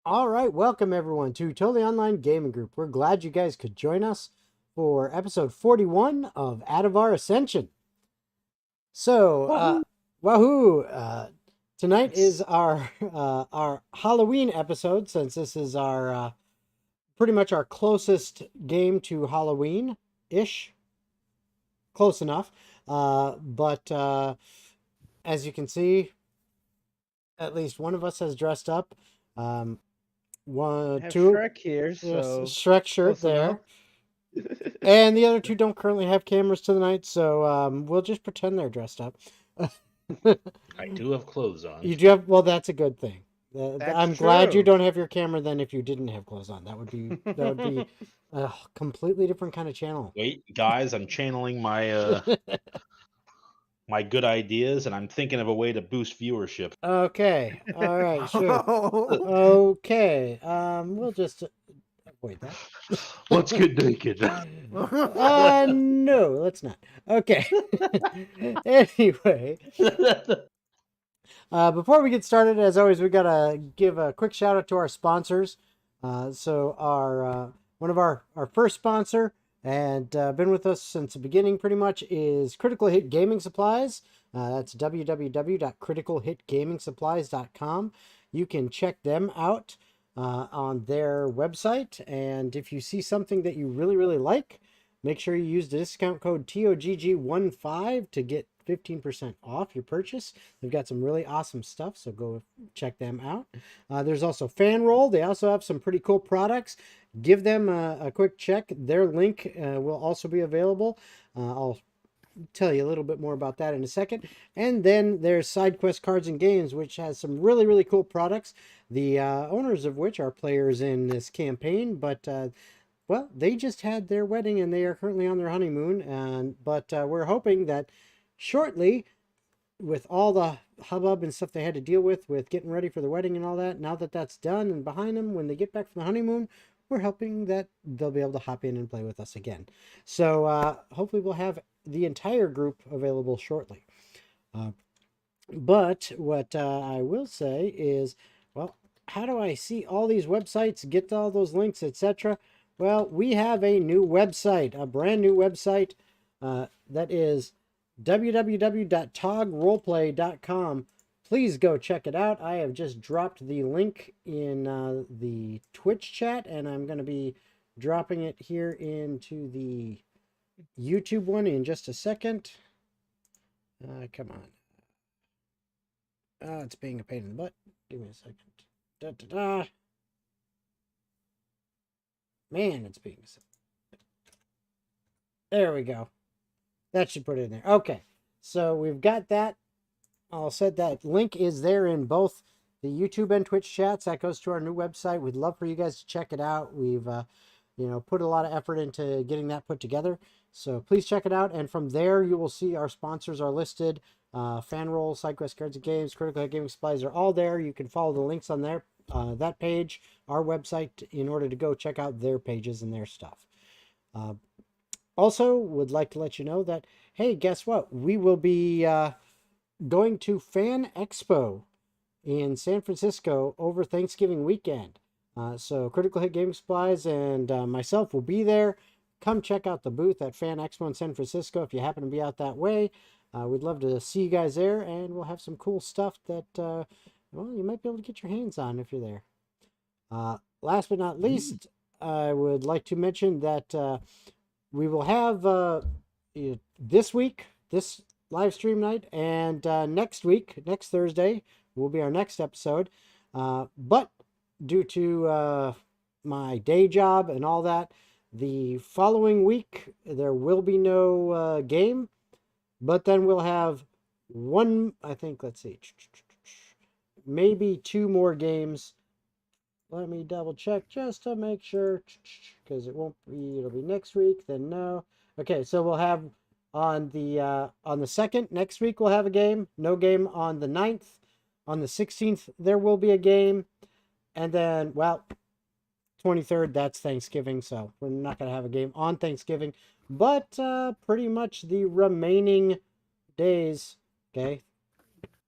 All right, welcome everyone to Totally Online Gaming Group. We're glad you guys could join us for episode 41 of Atavar Ascension. So, wahoo! Tonight is our Halloween episode, since this is our pretty much our closest game to Halloween-ish. Close enough, but as you can see, at least one of us has dressed up. I have Two, Shrek here, so Shrek shirt close there. enough. And the other two don't currently have cameras tonight, so we'll just pretend they're dressed up. I do have clothes on. You do have, well, that's a good thing. That's I'm glad you true. don't have your camera then if you didn't have clothes on. That would be a completely different kind of channel. Wait, guys, I'm channeling my my good ideas, and I'm thinking of a way to boost viewership. Okay. All right. Sure. Oh. Okay. We'll just avoid that. Let's get naked. No, let's not. Okay. Anyway, before we get started, as always, we gotta give a quick shout out to our sponsors. So our one of our first sponsor, and been with us since the beginning pretty much, is Critical Hit Gaming Supplies. That's www.criticalhitgamingsupplies.com. You can check them out on their website, and if you see something that you really like, make sure you use the discount code TOGG15 to get 15% off your purchase. They've got some really awesome stuff, so go check them out. There's also FanRoll. They also have some pretty cool products. Give them a quick check. Their link will also be available. I'll tell you a little bit more about that in a second. And then there's SideQuest Cards and Games, which has some really cool products, the owners of which are players in this campaign, but well, they just had their wedding and they are currently on their honeymoon. But we're hoping that shortly, with all the hubbub and stuff they had to deal with getting ready for the wedding and all that, now that that's done and behind them, when they get back from the honeymoon, we're hoping that they'll be able to hop in and play with us again. So hopefully we'll have the entire group available shortly. But what I will say is, well, how do I see all these websites, get all those links, etc.? Well, we have a new website, a brand new website that is www.toggroleplay.com. Please go check it out. I have just dropped the link in the Twitch chat, and I'm going to be dropping it here into the YouTube one in just a second. Come on. It's being a pain in the butt. Give me a second. Man, it's being... There we go. That should put it in there. Okay, so we've got that all set. That link is there in both the YouTube and Twitch chats. That goes to our new website. We'd love for you guys to check it out. We've put a lot of effort into getting that put together, so please check it out. And from there, you will see our sponsors are listed. FanRoll, SideQuest Cards and Games, Critical Hit Gaming Supplies are all there. You can follow the links on there, that page, our website, in order to go check out their pages and their stuff. Also, would like to let you know that, hey, guess what? We will be going to Fan Expo in San Francisco over Thanksgiving weekend. So Critical Hit Gaming Supplies and myself will be there. Come check out the booth at Fan Expo in San Francisco if you happen to be out that way. We'd love to see you guys there, and we'll have some cool stuff that, well, you might be able to get your hands on if you're there. Last but not least, I would like to mention that we will have this week, this live stream night, and next week, next Thursday, will be our next episode. But due to my day job and all that, the following week, there will be no game. But then we'll have one, I think, let's see, maybe two more games. Let me double check just to make sure, because it'll be next week, then no. Okay, so we'll have on the 2nd, next week we'll have a game. No game on the 9th. On the 16th, there will be a game. And then, well, 23rd, that's Thanksgiving, so we're not going to have a game on Thanksgiving. But pretty much the remaining days, okay,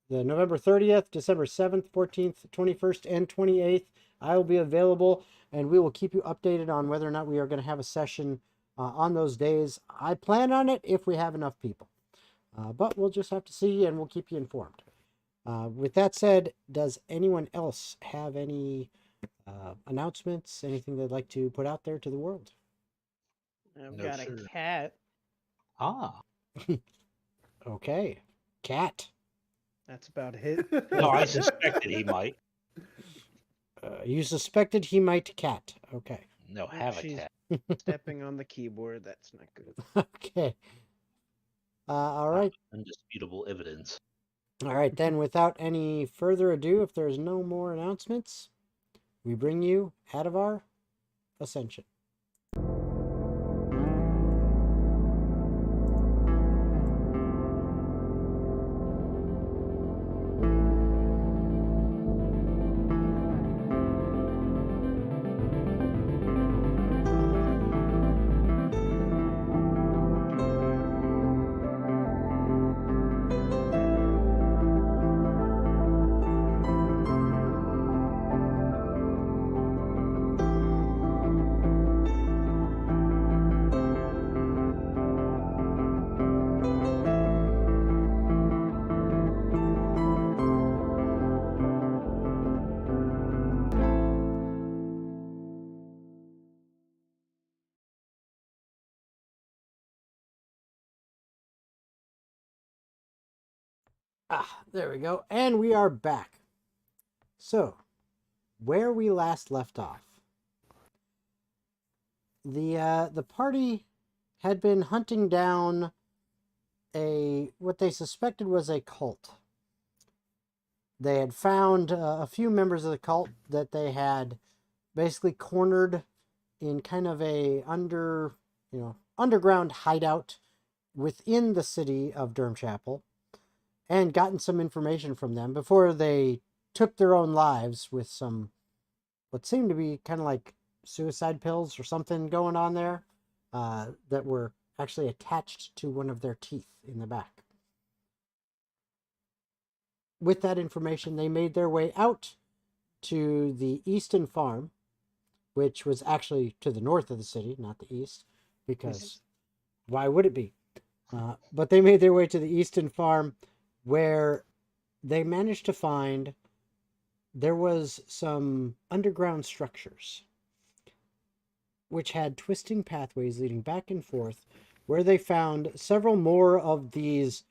the November 30th, December 7th, 14th, 21st, and 28th, I will be available, and we will keep you updated on whether or not we are going to have a session on those days. I plan on it if we have enough people, but we'll just have to see, and we'll keep you informed. With that said, does anyone else have any announcements, anything they'd like to put out there to the world? I've No, got sir. a cat. Ah. Okay. Cat. That's about it. No, I suspected he might. You suspected he might cat. Okay. No, have a She's cat. stepping on the keyboard. That's not good. Okay. All right. Undisputable evidence. All right. Then, without any further ado, if there's no more announcements, we bring you Atavar Ascension. There we go. And we are back. So, where we last left off. The party had been hunting down what they suspected was a cult. They had found a few members of the cult that they had basically cornered in kind of a underground hideout within the city of Durmchapel, and gotten some information from them before they took their own lives with some what seemed to be kind of like suicide pills or something going on there that were actually attached to one of their teeth in the back. With that information, they made their way out to the Easton Farm, which was actually to the north of the city, not the east, because why would it be? But they made their way to the Easton Farm, where they managed to find there was some underground structures which had twisting pathways leading back and forth, where they found several more of these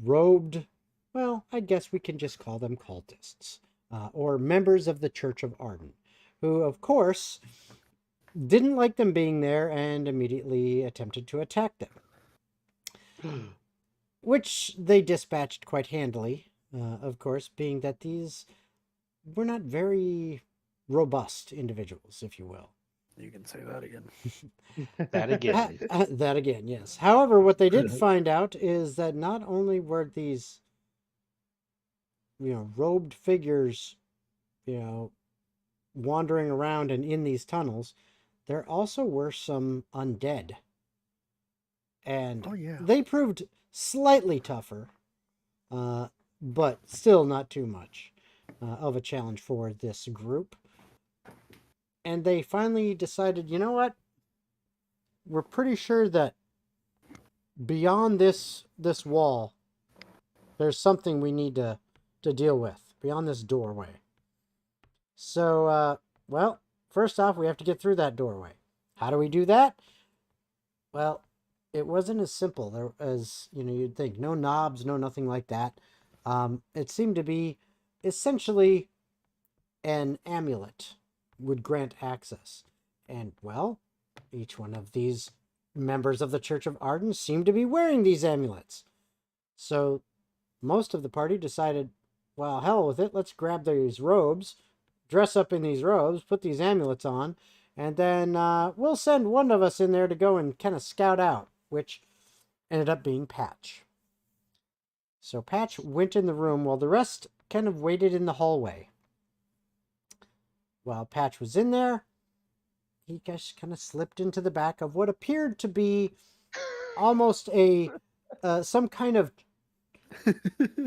robed, well, I guess we can just call them cultists, or members of the Church of Arden, who, of course, didn't like them being there and immediately attempted to attack them. Which they dispatched quite handily, of course, being that these were not very robust individuals, if you will. You can say that again. That again. That again, yes. However, what they did find out is that not only were these, robed figures, wandering around and in these tunnels, there also were some undead. And they proved slightly tougher, but still not too much of a challenge for this group. And they finally decided, you know what? We're pretty sure that beyond this wall, there's something we need to deal with beyond this doorway. So, well, first off, we have to get through that doorway. How do we do that? Well, it wasn't as simple as you'd think. No knobs, no nothing like that. It seemed to be essentially an amulet would grant access. And, well, each one of these members of the Church of Arden seemed to be wearing these amulets. So most of the party decided, well, hell with it. Let's grab these robes, dress up in these robes, put these amulets on, and then we'll send one of us in there to go and kind of scout out, which ended up being Patch. So Patch went in the room while the rest kind of waited in the hallway. While Patch was in there, he just kind of slipped into the back of what appeared to be almost some kind of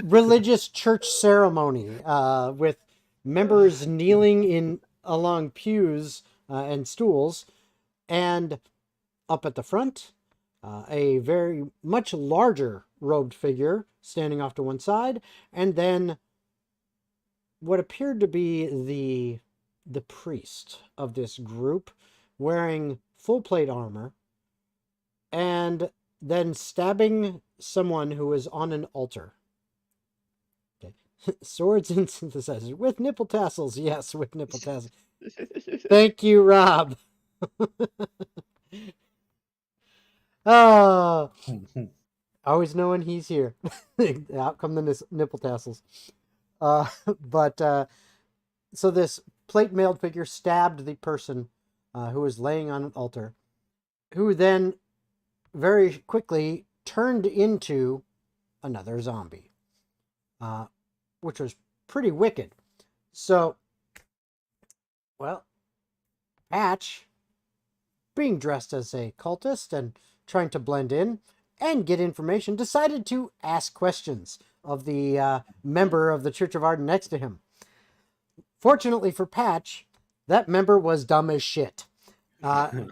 religious church ceremony with members kneeling in along pews and stools, and up at the front, a very much larger robed figure standing off to one side, and then what appeared to be the priest of this group, wearing full plate armor, and then stabbing someone who is on an altar. Okay. Swords and synthesizers with nipple tassels. Yes, with nipple tassels. Thank you, Rob. Oh, always know when he's here. Out come the nipple tassels. So this plate mailed figure stabbed the person who was laying on an altar, who then very quickly turned into another zombie, which was pretty wicked. So, well, Patch, being dressed as a cultist and trying to blend in and get information, decided to ask questions of the member of the Church of Arden next to him. Fortunately for Patch, that member was dumb as shit. And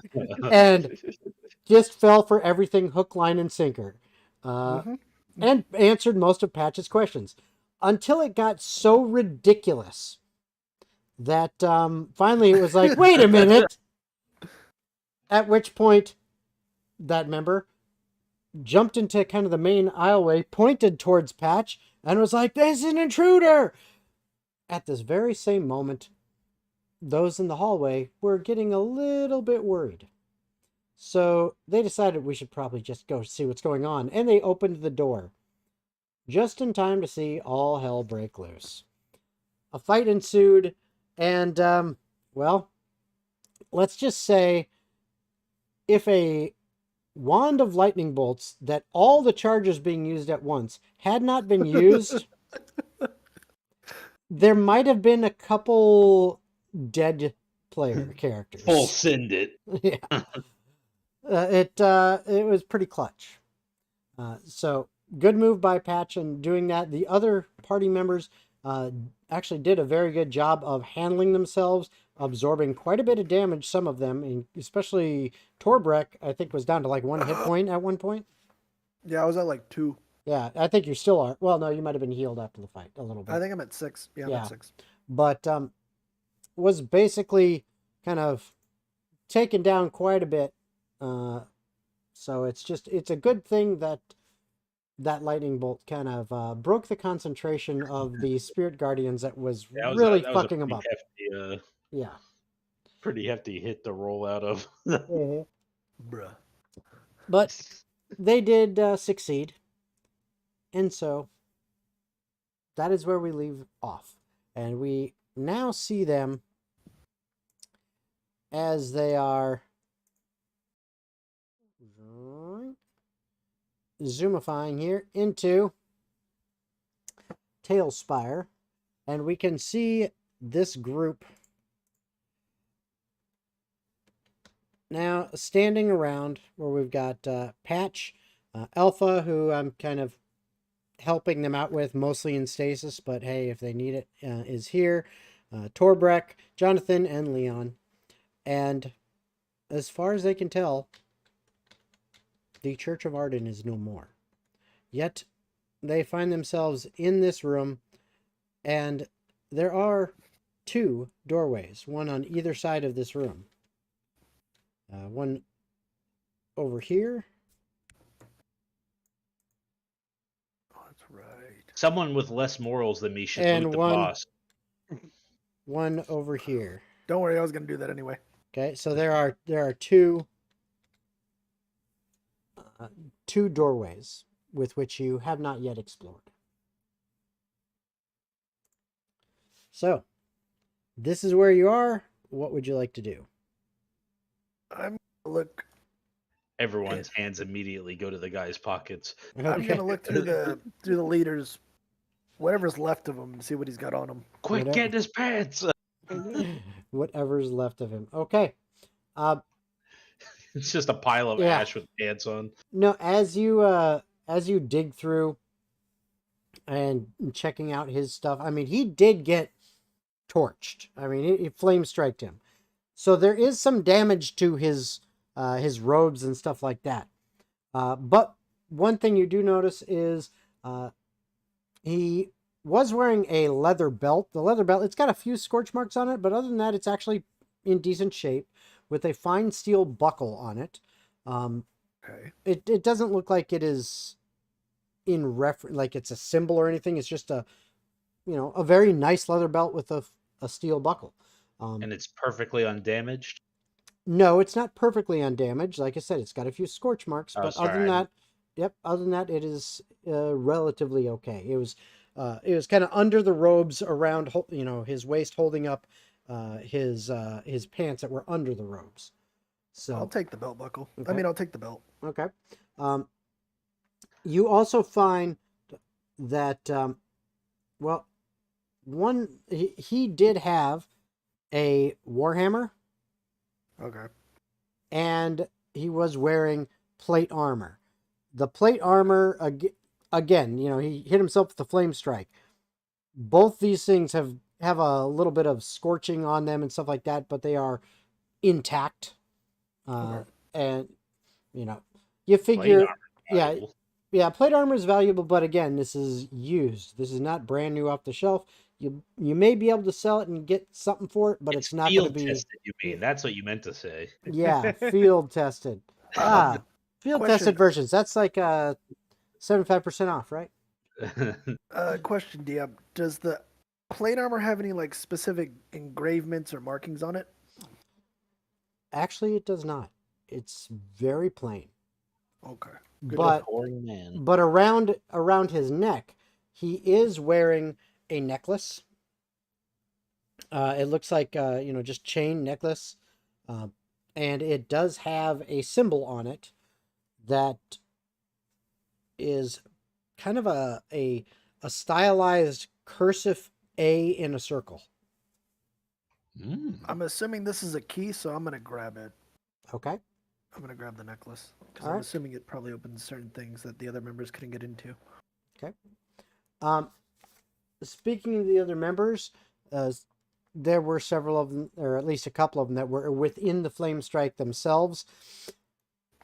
just fell for everything hook, line, and sinker. And answered most of Patch's questions. Until it got so ridiculous that finally it was like, wait a minute! At which point, that member jumped into kind of the main aisleway, pointed towards Patch, and was like, "There's an intruder!" At this very same moment, those in the hallway were getting a little bit worried. So they decided we should probably just go see what's going on, and they opened the door just in time to see all hell break loose. A fight ensued, and, well, let's just say if a wand of lightning bolts that all the charges being used at once had not been used, there might have been a couple dead player characters. Full send it. Yeah. It was pretty clutch. So good move by Patch in doing that. The other party members actually did a very good job of handling themselves, absorbing quite a bit of damage, some of them, and especially Torbreck, I think, was down to like 1 hit point at one point. Yeah, I was at like 2. Yeah, I think you still are. Well, no, you might have been healed after the fight a little bit. I think I'm at 6. Yeah, I'm Yeah. at 6. But was basically kind of taken down quite a bit. So it's a good thing that lightning bolt kind of broke the concentration of the spirit guardians that was really fucking them up. Hefty, Yeah. pretty hefty hit to roll out of. Bruh. But they did succeed. And so that is where we leave off. And we now see them as they are zoomifying here into Tailspire. And we can see this group now standing around where we've got Patch, Alpha, who I'm kind of helping them out with, mostly in stasis, but hey, if they need it, is here. Torbreck, Jonathan, and Leon. And as far as they can tell, the Church of Arden is no more. Yet, they find themselves in this room, and there are 2 doorways, one on either side of this room. One over here. Oh, that's right. Someone with less morals than me should And loot the one- boss. One over here. Don't worry, I was going to do that anyway. Okay, so there are 2 doorways with which you have not yet explored. So, this is where you are. What would you like to do? I'm gonna look. Everyone's hands immediately go to the guy's pockets. I'm Okay. gonna look through the leaders, whatever's left of them, and see what he's got on him. Quick, Whatever. get in his pants! Whatever's left of him. Okay. It's just a pile of Yeah. ash with pants on. No, as you dig through and checking out his stuff, I mean, he did get torched. I mean, he flame striked him. So there is some damage to his robes and stuff like that. But one thing you do notice is he was wearing a leather belt. The leather belt, it's got a few scorch marks on it, but other than that, it's actually in decent shape with a fine steel buckle on it. Okay. It doesn't look like it is in like it's a symbol or anything. It's just a very nice leather belt with a steel buckle. And it's perfectly undamaged. No, it's not perfectly undamaged. Like I said, it's got a few scorch marks, Oh, but sorry, other than that, other than that, it is relatively okay. It was kind of under the robes around, his waist, holding up his pants that were under the robes. So I'll take the belt buckle. Okay. I mean, I'll take the belt. Okay. You also find that he did have a warhammer, Okay. and he was wearing plate armor. The plate armor, again, he hit himself with the flame strike. Both these things have a little bit of scorching on them and stuff like that, but they are intact. Okay. And you figure, Yeah. yeah, plate armor is valuable, but again, this is used. This is not brand new off the shelf. You may be able to sell it and get something for it, but it's not going to field be. tested, you mean? That's what you meant to say. Yeah, field tested. Field tested Question. versions. That's like 75% off, right? Question, DM. Does the plate armor have any like specific engravements or markings on it? Actually, it does not. It's very plain. Okay. But Boring man. but around his neck, he is wearing a necklace. It looks like just chain necklace, and it does have a symbol on it that is kind of a stylized cursive A in a circle. I'm assuming this is a key, so I'm gonna grab it. Okay. I'm gonna grab the necklace because All I'm right. assuming it probably opens certain things that the other members couldn't get into. Speaking of the other members, there were several of them, or at least a couple of them, that were within the flame strike themselves.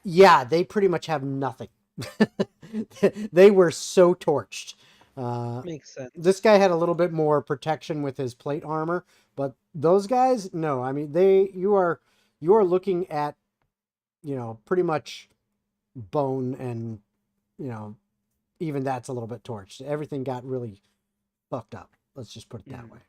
Yeah, they pretty much have nothing. They were so torched. Makes sense. This guy had a little bit more protection with his plate armor, but those guys, no. I mean, you are looking at, pretty much bone, and even that's a little bit torched. Everything got really fucked up. Let's just put it that way.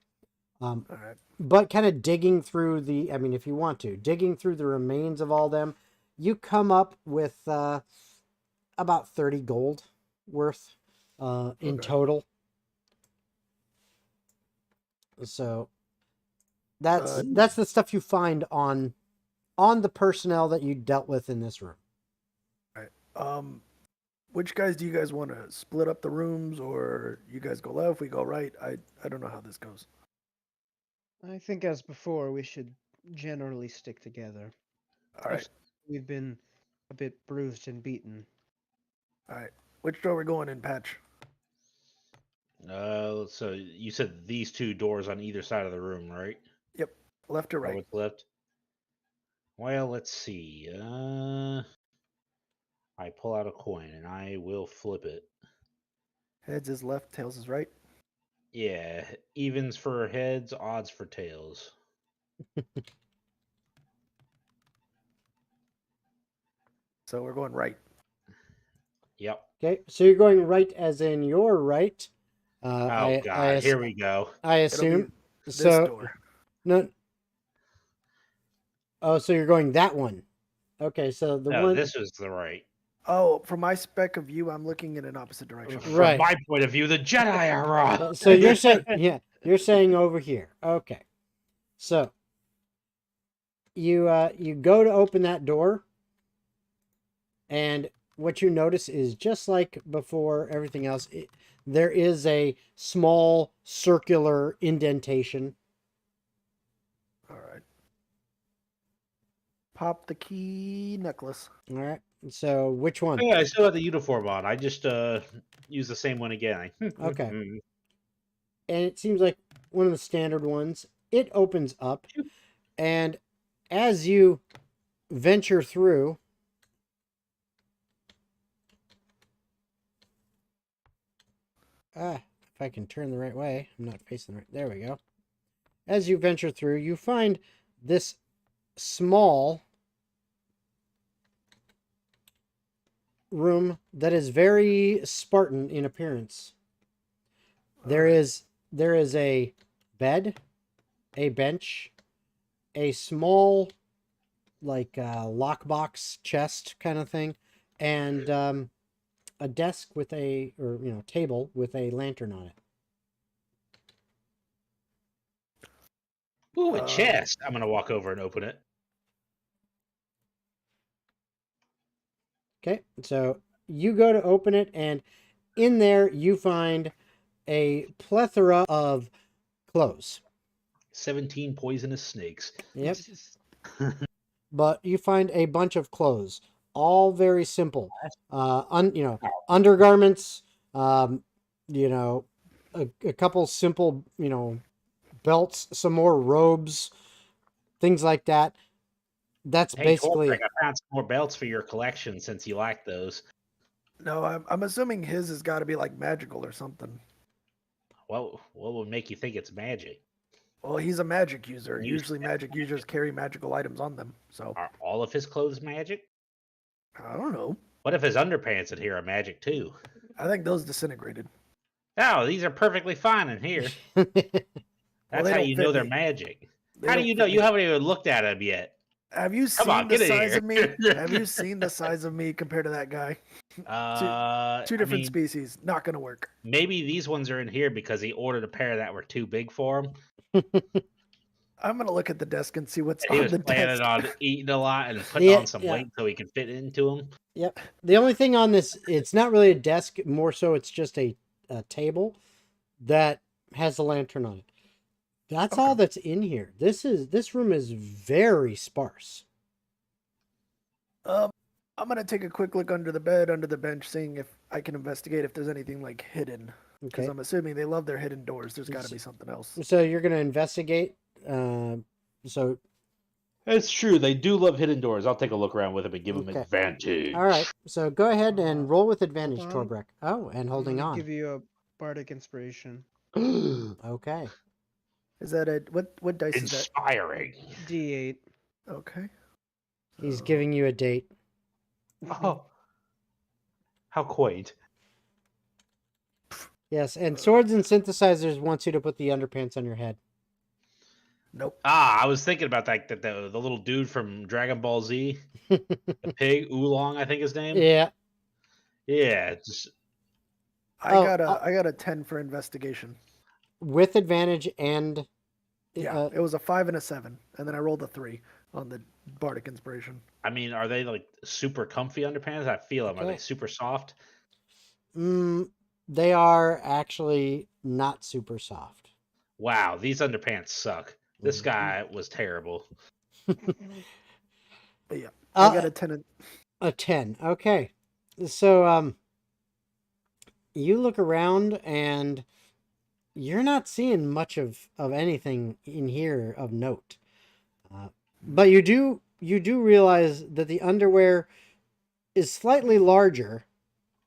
All right. But kind of digging through if you want to, digging through the remains of all them, you come up with about 30 gold worth in total. So that's the stuff you find on the personnel that you dealt with in this room. All right. Which guys do you guys want to split up the rooms, or you guys go left, we go right? I don't know how this goes. I think, as before, we should generally stick together. All right. Especially if we've been a bit bruised and beaten. All right. Which door are we going in, Patch? So you said these two doors on either side of the room, right? Yep. Left or Or right? what's left? Well, let's see. I pull out a coin and I will flip it. Heads is left, tails is right. Yeah, evens for heads, odds for tails. So we're going right. Yep. Okay, so you're going right as in your right. Oh God, here we go. I It'll be assume. this So door. no. Oh, so you're going that one. Okay, so the No, one. this was the right. Oh, from my spec of view, I'm looking in an opposite direction. From Right. my point of view, the Jedi are wrong. So you're saying, yeah, you're saying over here. Okay, so you go to open that door, and what you notice is, just like before everything else, there is a small circular indentation. All right. Pop the key necklace. All right. So which one? Yeah, I still have the uniform on. I just use the same one again. Okay. and it seems like one of the standard ones. It opens up, and as you venture through, if I can turn the right way, I'm not facing the right. There we go. As you venture through, you find this small room that is very Spartan in appearance. There is a bed, a bench, a small like lockbox chest kind of thing, and a desk with table with a lantern on it. Ooh, a chest. I'm gonna walk over and open it. Okay, so you go to open it, and in there you find a plethora of clothes. 17 poisonous snakes. Yep. But you find a bunch of clothes, all very simple. Undergarments, a couple simple, belts, some more robes, things like that. That's Hey, basically Torbrek, I found some more belts for your collection since you lack those. No, I'm assuming his has got to be like magical or something. What would make you think it's magic? Well, he's a magic user. You Usually, magic users carry magical items on them. So Are all of his clothes magic? I don't know. What if his underpants in here are magic too? I think those disintegrated. No, these are perfectly fine in here. That's they how don't you fit know they're me. magic. They How do don't you know? fit You me. haven't even looked at them yet. Have you Come on, seen the get in size here. of me? Have you seen the size of me compared to that guy? Two different species. Not gonna work. Maybe these ones are in here because he ordered a pair that were too big for him. I'm gonna look at the desk and see what's And he on was the planning desk. on eating a lot and putting on some weight so he could fit into them. Yep. The only thing on this, it's not really a desk, more so it's just a table that has a lantern on it. That's all that's in here. This room is very sparse. I'm gonna take a quick look under the bed, under the bench, seeing if I can investigate if there's anything like hidden. Because Okay. I'm assuming they love their hidden doors. There's got to be something else. So you're gonna investigate. So It's true. They do love hidden doors. I'll take a look around with him and give him Okay. advantage. all right. So go ahead and roll with advantage, Hold on. Torbrek. Oh, and holding I'm gonna on. give you a bardic inspiration. Okay. Is that a what dice is that? Inspiring. D8. Okay. He's So- giving you a date. Oh, how quaint. Yes, and Swords and Synthesizers wants you to put the underpants on your head. Nope. I was thinking about that the little dude from Dragon Ball Z, the pig Oolong, I think his name. Yeah. Yeah, just I got a 10 for investigation. With advantage and Yeah, it was a 5 and a 7, and then I rolled a 3 on the bardic inspiration. I mean, are they like super comfy underpants? I feel them. Are Okay. they super soft? They are actually not super soft. Wow, these underpants suck. This guy was terrible. But yeah, I got a 10. A 10. Okay. So you look around and you're not seeing much of anything in here of note. But you do realize that the underwear is slightly larger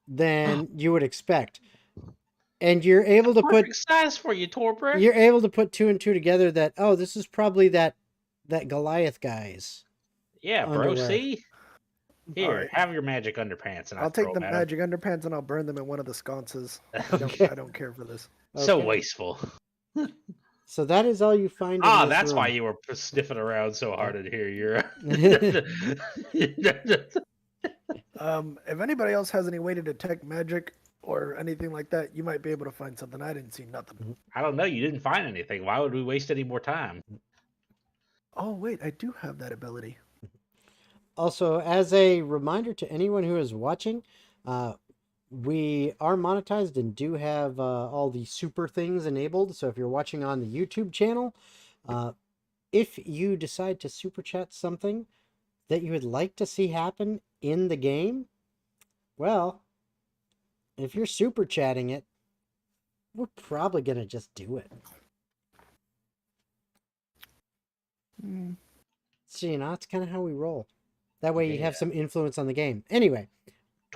than you would expect. And you're able to put Perfect size for you, Torbrek. you're able to put two and two together that this is probably that Goliath guy's. Yeah, bro. underwear. See, here, Alright. have your magic underpants, and I'll throw take the them at him. magic underpants and I'll burn them in one of the sconces. Okay. I don't care for this. So Okay. wasteful. So that is all you find. In this That's why room. you were sniffing around so hard in here. You're. If anybody else has any way to detect magic or anything like that, you might be able to find something. I didn't see nothing. I don't know. You didn't find anything. Why would we waste any more time? Oh wait, I do have that ability. Also, as a reminder to anyone who is watching, we are monetized and do have all the super things enabled. So if you're watching on the YouTube channel, if you decide to super chat something that you would like to see happen in the game, well, if you're super chatting it, we're probably gonna just do it. Mm, So, that's kind of how we roll. That way, you'd Okay, have some influence on the game. Anyway,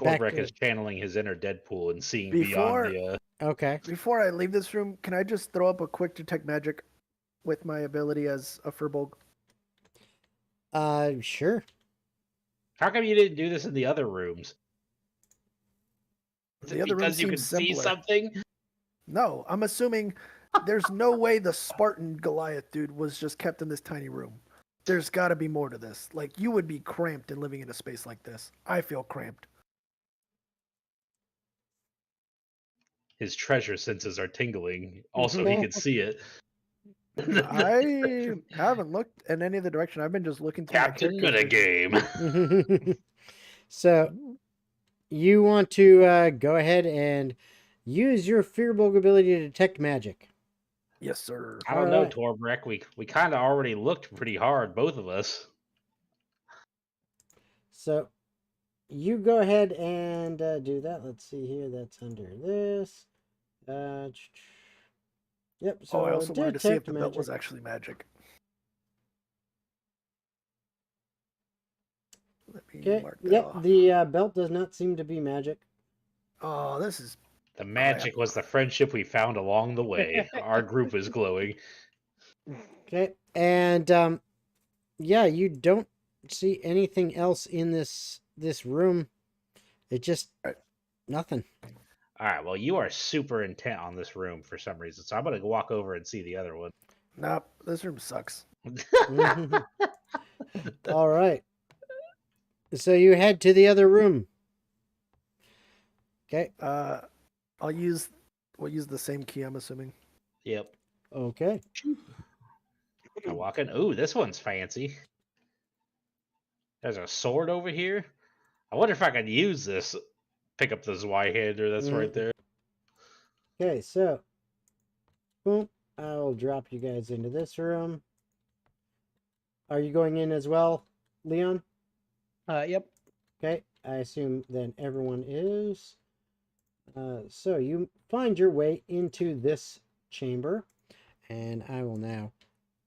back Torbrek to is channeling his inner Deadpool and seeing beyond Before the. okay. before I leave this room, can I just throw up a quick detect magic with my ability as a furbolg? Sure. How come you didn't do this in the other rooms? Is The it other room because you can seems see simpler. something? No, I'm assuming there's no way the Spartan Goliath dude was just kept in this tiny room. There's got to be more to this. Like, you would be cramped in living in a space like this. I feel cramped. His treasure senses are tingling. Also, he can see it. I haven't looked in any other direction. I've been just looking through Captain my character's vision. Metagame. So, you want to go ahead and use your Fearbulk ability to detect magic. Yes, sir. I don't know, Alright. Torbrek. We kind of already looked pretty hard, both of us. So, you go ahead and do that. Let's see here. That's under this. Yep. So, I also wanted to see if detect the belt magic. was actually magic. Let me Okay. mark that Yep. off. The belt does not seem to be magic. Oh, this is The magic was the friendship we found along the way. Our group is glowing. Okay. And yeah, you don't see anything else in this room. It just Right. nothing. All right, well, you are super intent on this room for some reason, so I'm going to walk over and see the other one. Nope, this room sucks. All right. So you head to the other room. Okay. We'll use the same key, I'm assuming. Yep. Okay. I walk in. Ooh, this one's fancy. There's a sword over here. I wonder if I can use this. Pick up this Y-hander that's right there. Okay, so boom. I'll drop you guys into this room. Are you going in as well, Leon? Yep. Okay. I assume then everyone is. So you find your way into this chamber, and I will now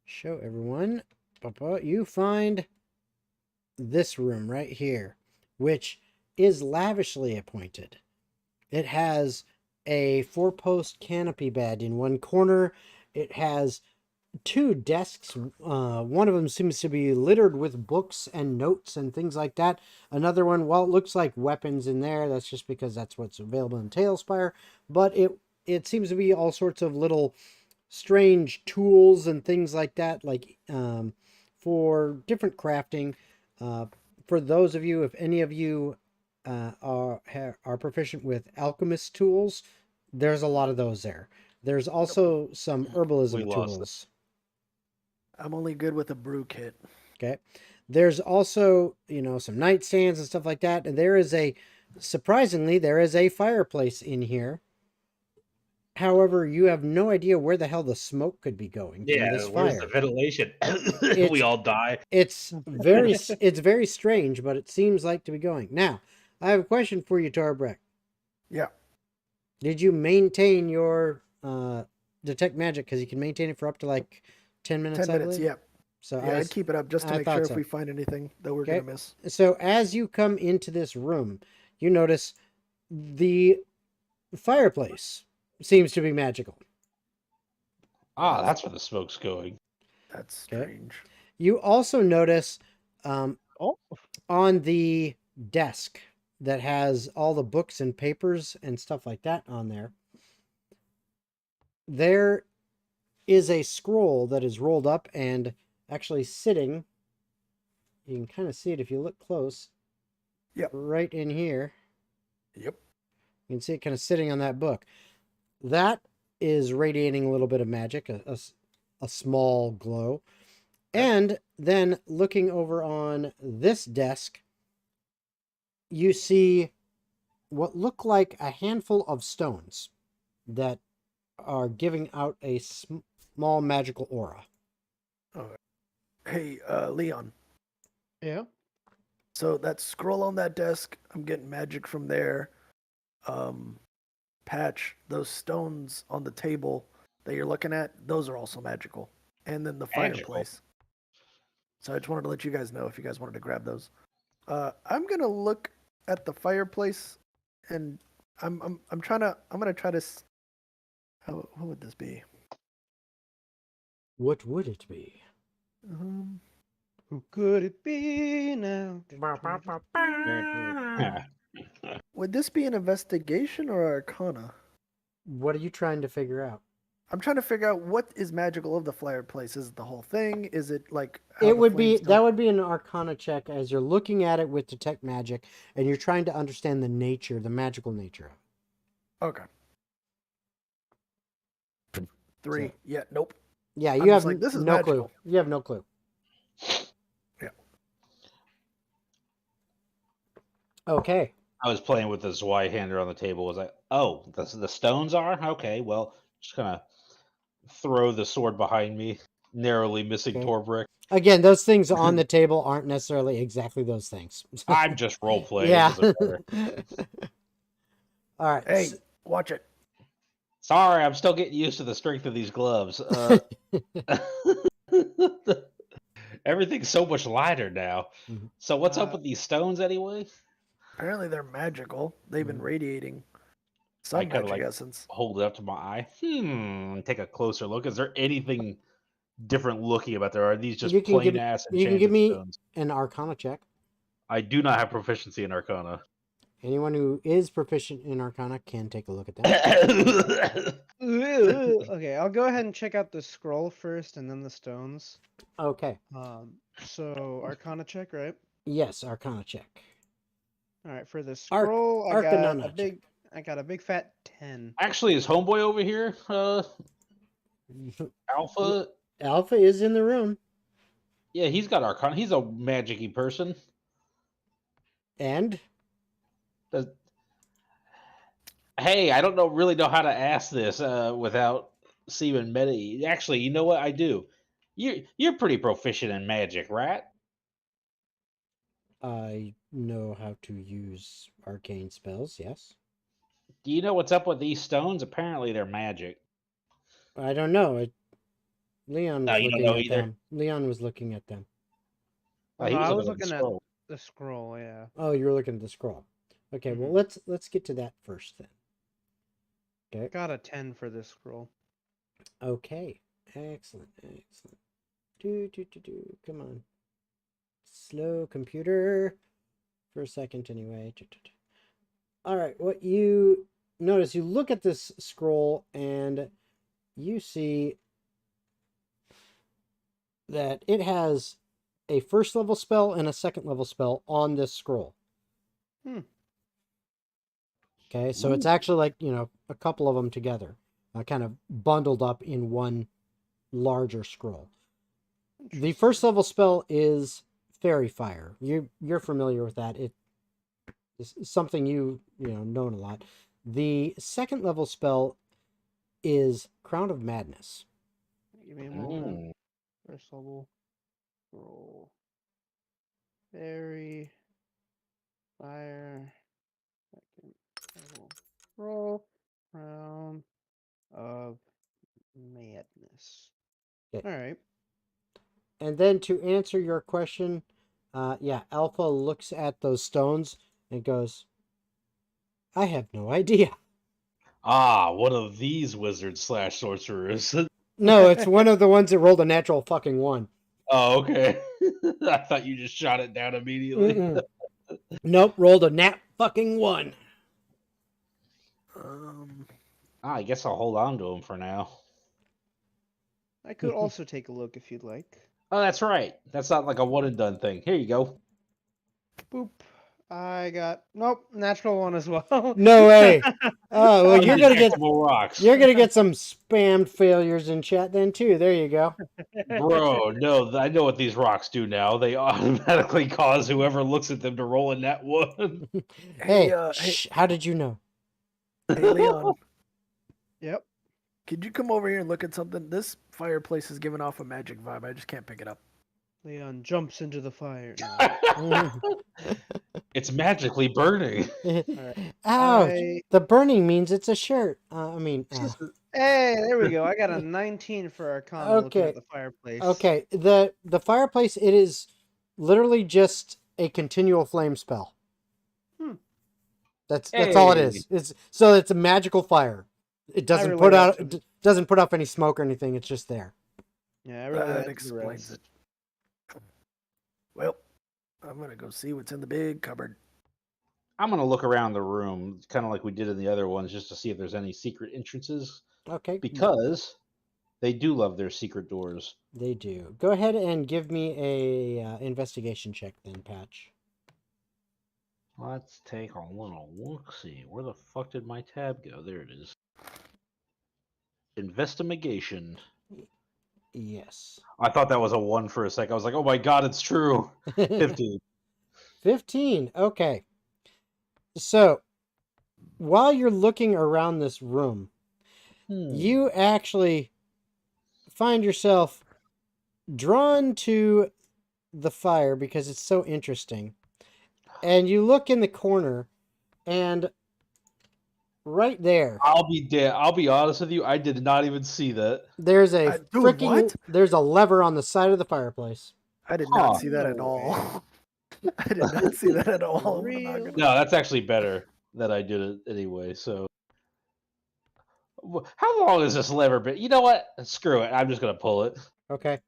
show everyone. You find this room right here, which is lavishly appointed. It has a 4-post canopy bed in one corner. It has 2 desks. One of them seems to be littered with books and notes and things like that. Another one, well, it looks like weapons in there. That's just because that's what's available in Tailspire. But it seems to be all sorts of little strange tools and things like that, like for different crafting. For those of you, if any of you are proficient with alchemist tools, there's a lot of those there. There's also some We herbalism lost tools. I'm only good with a brew kit. Okay. There's also, some nightstands and stuff like that. And there is surprisingly, there is a fireplace in here. However, you have no idea where the hell the smoke could be going from Yeah, this where's fire. the ventilation? It's- We all die. It's very strange, but it seems like to be going. Now, I have a question for you, Tarbrek. Yeah. Did you maintain your detect magic? Because you can maintain it for up to like 10 minutes. 10 minutes, I believe. yeah. So Yeah, I'd keep it up just to I make thought sure so. if we find anything that we're Okay. going to miss. So as you come into this room, you notice the fireplace seems to be magical. Ah, that's where the smoke's going. That's Okay. strange. You also notice Oh. on the desk that has all the books and papers and stuff like that on there, there is a scroll that is rolled up and actually sitting. You can kind of see it if you look close. Yep. Right in here. Yep. You can see it kind of sitting on that book. That is radiating a little bit of magic, a small glow. And then looking over on this desk, you see what look like a handful of stones that are giving out a small magical aura. Hey, Leon. Yeah. So that scroll on that desk, I'm getting magic from there. Patch, those stones on the table that you're looking at, those are also magical. And then the Magical? fireplace. So I just wanted to let you guys know if you guys wanted to grab those. I'm gonna look at the fireplace, and I'm gonna try to. What would this be? What would it be? Who could it be now? Would this be an investigation or arcana? What are you trying to figure out? I'm trying to figure out what is magical of the fireplace. Is it the whole thing? Is it like how It the would be flames that don't- would be an arcana check as you're looking at it with detect magic and you're trying to understand the nature, the magical nature of it. Okay. 3. So- Yeah. Nope. Yeah, I'm you just have like, this is no magical. clue. You have no clue. Yeah. Okay. I was playing with the Zweihander on the table. Was like, oh, the stones are okay. Well, just gonna throw the sword behind me, narrowly missing Okay. Torbrick. Again, those things on the table aren't necessarily exactly those things. I'm just role playing. Yeah. It doesn't matter. All right. Hey, watch it. Sorry, I'm still getting used to the strength of these gloves. Everything's so much lighter now. Mhm. So what's up with these stones anyway? Apparently they're magical. They've been radiating some I kinda magic like- essence. Hold it up to my eye. Take a closer look. Is there anything different looking about there? Are these just You can plain give- ass you can give enchanted me- stones? An arcana check. I do not have proficiency in Arcana. Anyone who is proficient in arcana can take a look at that. Okay, I'll go ahead and check out the scroll first and then the stones. Okay. So Arcana check, right? Yes, arcana check. All right, for the Arc- scroll, Arcanana check. I got a big fat 10. Actually, is homeboy over here? Alpha? Alpha is in the room. Yeah, he's got Arcana. He's a magic-y person. And Hey, I don't really know how to ask this without seeming meta. Actually, you know what? I do. You're pretty proficient in magic, right? I know how to use arcane spells, yes. Do you know what's up with these stones? Apparently, they're magic. I don't know. Leon No, was you don't looking know at either? them. Leon was looking at them. He I was was looking looking at at the scroll. the scroll, yeah. Oh, you were looking at the scroll. Okay, well let's get to that first then. Okay. Got a 10 for this scroll. Okay. Excellent. Excellent. Do. Come on. Slow computer. For a second anyway. All right, what you notice, you look at this scroll and you see that it has a first level spell and a second level spell on this scroll. Okay, so it's actually like, a couple of them together, kind of bundled up in one larger scroll. The first level spell is Fairy Fire. You're familiar with that. It is something known a lot. The second level spell is Crown of Madness. Give me a moment. Mm. First level scroll. Fairy Fire. Second level scroll. Crown of Madness. Okay. All right. And then to answer your question, Alpha looks at those stones and goes, I have no idea. Ah, one of these wizards / sorcerers. No, it's one of the ones that rolled a natural fucking 1. Oh, okay. I thought you just shot it down immediately. Mm-mm. Nope, rolled a nat fucking 1. I guess I'll hold on to him for now. I could also take a look if you'd like. Oh, that's right. That's not like a one and done thing. Here you go. Boop. I got natural 1 as well. No way. Oh, well, you're gonna get Undetectable rocks. some spammed failures in chat then too. There you go. Bro, no, I know what these rocks do now. They automatically cause whoever looks at them to roll a net 1. Hey, Hey, shh, how did you know? Hey, Leon, Yep. could you come over here and look at something? This fireplace is giving off a magic vibe. I just can't pick it up. Leon jumps into the fire. It's magically burning. Alright. Ouch! I- The burning means it's a shirt. Hey, there we go. I got a 19 for Arcana looking Okay. at the fireplace. Okay. The fireplace, it is literally just a continual flame spell. Hmm. That's all it Hey. is. It's a magical fire. It doesn't relay put that out to the- doesn't put off any smoke or anything. It's just there. Yeah, I really That explains it. Well, I'm gonna go see what's in the big cupboard. I'm gonna look around the room, kind of like we did in the other ones, just to see if there's any secret entrances, Okay. because they do love their secret doors. They do. Go ahead and give me a investigation check then, Patch. Let's take a little look-see. Where the fuck did my tab go? There it is. Investigation. Yes. I thought that was a 1 for a sec. I was like, oh my god, it's true. 15. 15. Okay. So, while you're looking around this room, you actually find yourself drawn to the fire because it's so interesting. And you look in the corner, and right there, I'll be honest with you, I did not even see that. there's a Dude, freaking what? there's a lever on the side of the fireplace. I did Huh. not see that at No all. I did not see that at all. I'm not Real? gonna- No, that's actually better that I did it anyway, so. How long has this lever been? You know what? Screw it. I'm just going to pull it. Okay.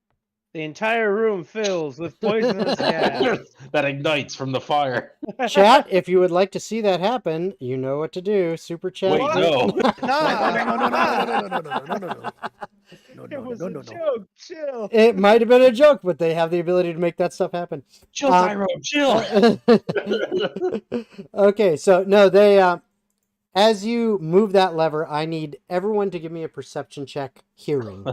The entire room fills with poisonous gas. That ignites from the fire. Chat, if you would like to see that happen, you know what to do. Super chat. Wait, no. No, It was no, a no. joke. Chill. It might have been a joke, but they have the ability to make that stuff happen. Chill, Tyrone, chill. Okay, so no, they as you move that lever, I need everyone to give me a perception check hearing.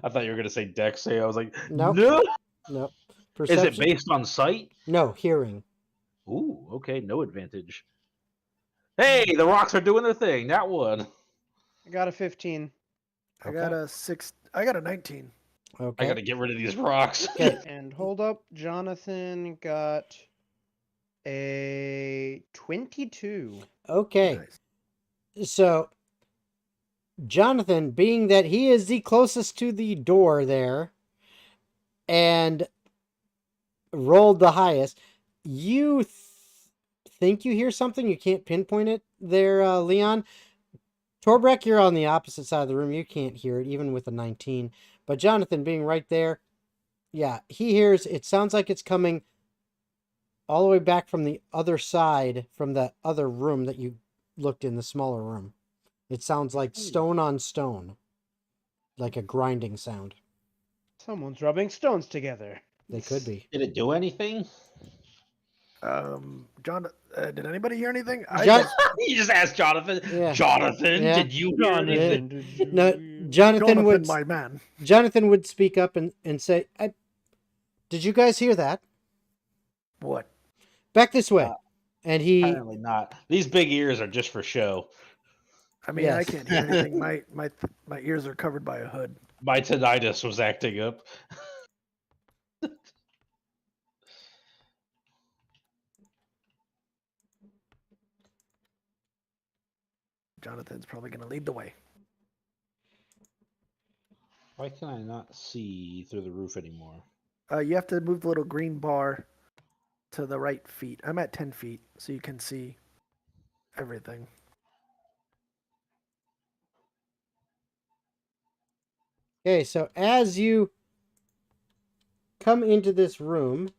I thought you were going to say Dex. I was like, Nope. no. Nope. Is Perception. it based on sight? No, hearing. Ooh, okay, no advantage. Hey, the rocks are doing their thing. That one. I got a 15. I got a 6. I got a 19. Okay. I got to get rid of these rocks. Okay. And hold up, Jonathan got a 22. Okay. Nice. So Jonathan, being that he is the closest to the door there and rolled the highest, you think you hear something. You can't pinpoint it there, Leon. Torbrek, you're on the opposite side of the room. You can't hear it, even with a 19. But Jonathan, being right there, yeah, he hears. It sounds like it's coming all the way back from the other side, from the other room that you looked in, the smaller room. It sounds like stone on stone, like a grinding sound. Someone's rubbing stones together. They could be. Did it do anything? John, did anybody hear anything? You just asked Jonathan. Yeah. Jonathan, Yeah. did you hear anything? Jonathan, did you... No, Jonathan would. my man. Jonathan would speak up and say, "Did you guys hear that? What? Back this way." And he, Apparently not. These big ears are just for show. I mean, I Yes. can't hear anything. My ears are covered by a hood. My tinnitus was acting up. Jonathan's probably going to lead the way. Why can I not see through the roof anymore? You have to move the little green bar to the right feet. I'm at 10 feet, so you can see everything. okay, so as you come into this room,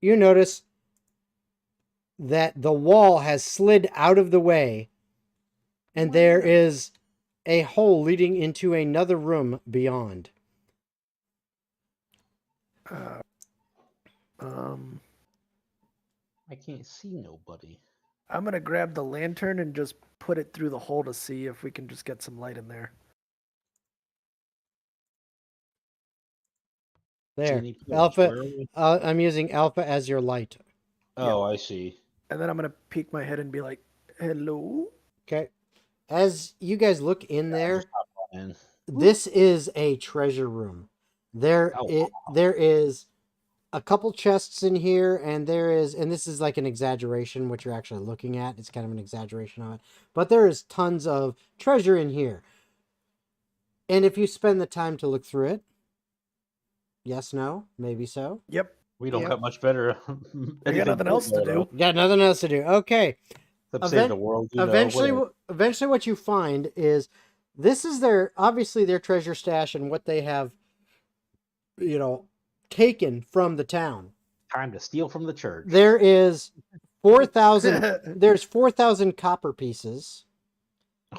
you notice that the wall has slid out of the way, and there is a hole leading into another room beyond. Uh, I can't see nobody. I'm going to grab the lantern and just put it through the hole to see if we can just get some light in there. There. Jenny Page, Alpha, where are we? I'm using Alpha as your light. Oh, I see. And then I'm going to peek my head and be like, hello? Okay. As you guys look in there, Just hop on in. this is a treasure room. There is a couple chests in here, and this is like an exaggeration what you're actually looking at. It's kind of an exaggeration of it, but there is tons of treasure in here. And if you spend the time to look through it, yes, no, maybe so. Yep. We don't Yep. got much better. We got nothing else to do. You got nothing else to do. Okay. Except save the world. Eventually, whatever. eventually, what you find is this is obviously their treasure stash and what they have, taken from the town. Time to steal from the church. There is 4,000. There's 4,000 copper pieces.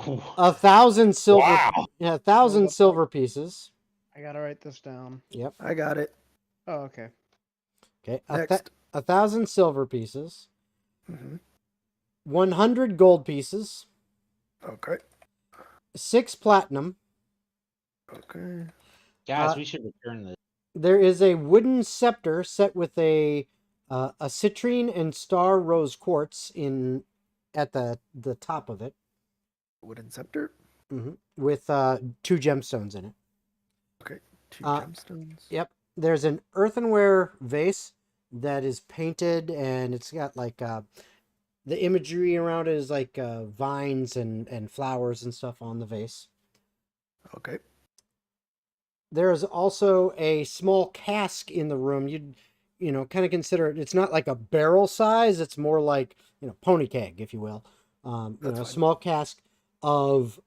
1,000 silver. Wow. Yeah, 1,000 Hold up. silver pieces. I gotta write this down. Yep. I got it. Oh, okay. Okay. Next. 1,000 silver pieces. Mhm. 100 gold pieces. Okay. 6 platinum. Okay. Guys, we should return this. There is a wooden scepter set with a citrine and star rose quartz at the top of it, Wooden scepter. with 2 gemstones in it. Okay. 2 Uh, gemstones. Yep. There's an earthenware vase that is painted, and it's got like the imagery around it is like vines and flowers and stuff on the vase. Okay. There is also a small cask in the room. You'd kind of consider it. It's not like a barrel size. It's more like pony keg, if you will. That's A fine. small cask of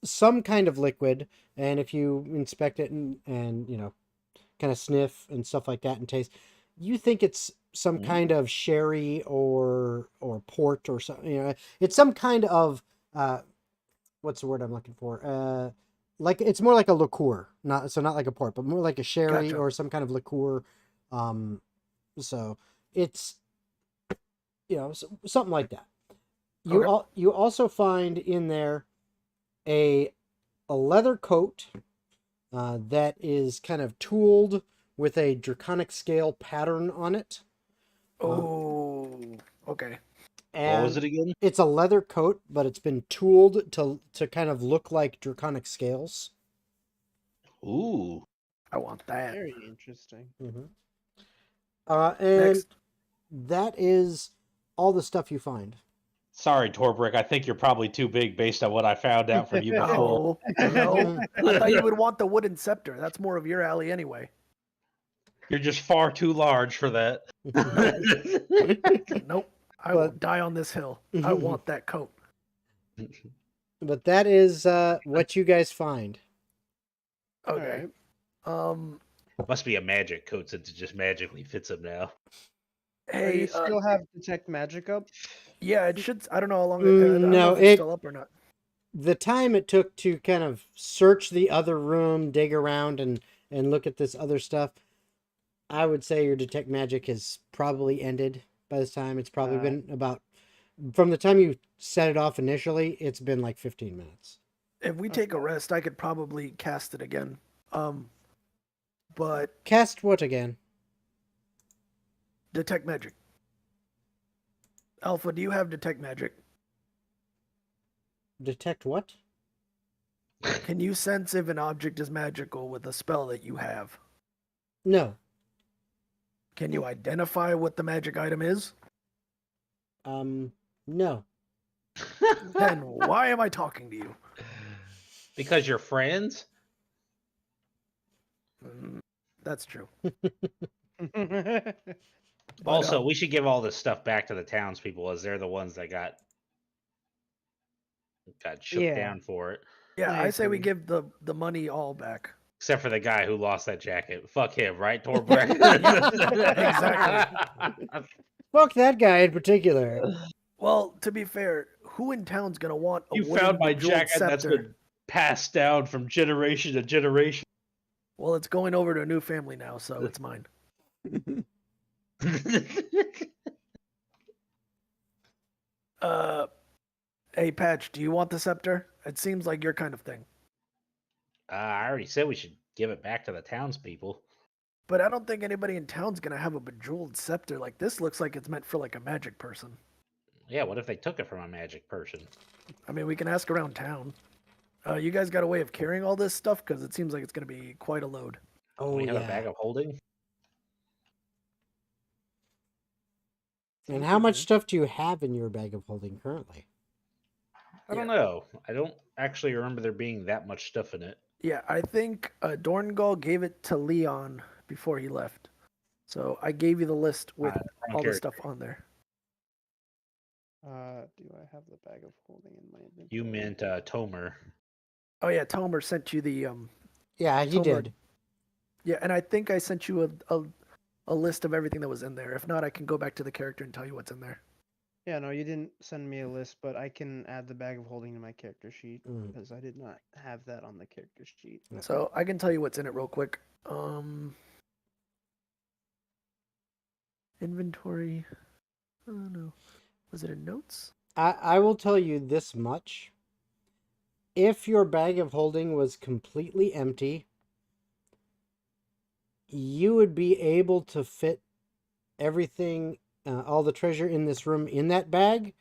some kind of liquid. And if you inspect it and kind of sniff and stuff like that and taste, you think it's some kind of sherry or port or something. It's some kind of what's the word I'm looking for? Like it's more like a liqueur, not like a port, but more like a sherry Gotcha. or some kind of liqueur. So it's something like that. You also find in there a leather coat that is kind of tooled with a draconic scale pattern on it. Oh. Okay. And What was it again? it's a leather coat, but it's been tooled to kind of look like draconic scales. Ooh. I want that. Very interesting. And Next. that is all the stuff you find. Sorry, Torbrick. I think you're probably too big based on what I found out from you before. No. No. I thought you would want the wooden scepter. That's more of your alley anyway. You're just far too large for that. Nope. I will But- die on this hill. I want that coat. But that is what you guys find. Okay. Must be a magic coat since it just magically fits him now. Do Hey, you still have detect magic up? yeah, it should. I don't know how long. I Mm, don't know no, if it's still up or not. The time it took to kind of search the other room, dig around, and look at this other stuff, I would say your detect magic has probably ended by this time. It's probably been about, from the time you set it off initially, it's been like 15 minutes. If we take a rest, I could probably cast it again. But Cast what again? detect magic. Alpha, do you have detect magic? Detect what? Can you sense if an object is magical with a spell that you have? No. Can you identify what the magic item is? No. Then why am I talking to you? Because you're friends? That's true. But, Also, we should give all this stuff back to the townspeople as they're the ones that got shook Yeah. down for it. yeah, I I say we agree. give the money all back. Except for the guy who lost that jacket. Fuck him, right, Torbrick? Exactly. Fuck that guy in particular. Well, to be fair, who in town's gonna want a You wooden found my bejeweled jacket that's scepter? been passed down from generation to generation. Well, it's going over to a new family now, so it's mine. Hey Patch, do you want the scepter? It seems like your kind of thing. I already said we should give it back to the townspeople. But I don't think anybody in town's gonna have a bejeweled scepter. Like this looks like it's meant for like a magic person. Yeah, what if they took it from a magic person? I mean, we can ask around town. You guys got a way of carrying all this stuff? Because it seems like it's going to be quite a load. Oh we have a yeah. bag of holding. And think how we much do. stuff do you have in your bag of holding currently? I don't know. I don't actually remember there being that much stuff in it. Yeah, I think Dorngall gave it to Leon before he left. So I gave you the list with wrong all the character. stuff on there. Do I have the bag of holding in my inventory? You meant Tomer. Oh yeah, Tomer sent you the Yeah, he Tomer- did. Yeah, and I think I sent you a list of everything that was in there. If not, I can go back to the character and tell you what's in there. Yeah, no, you didn't send me a list, but I can add the bag of holding to my character sheet Mm. because I did not have that on the character sheet. So I can tell you what's in it real quick. Inventory. Oh no, was it in notes? I will tell you this much. If your bag of holding was completely empty, you would be able to fit everything, all the treasure in this room in that bag,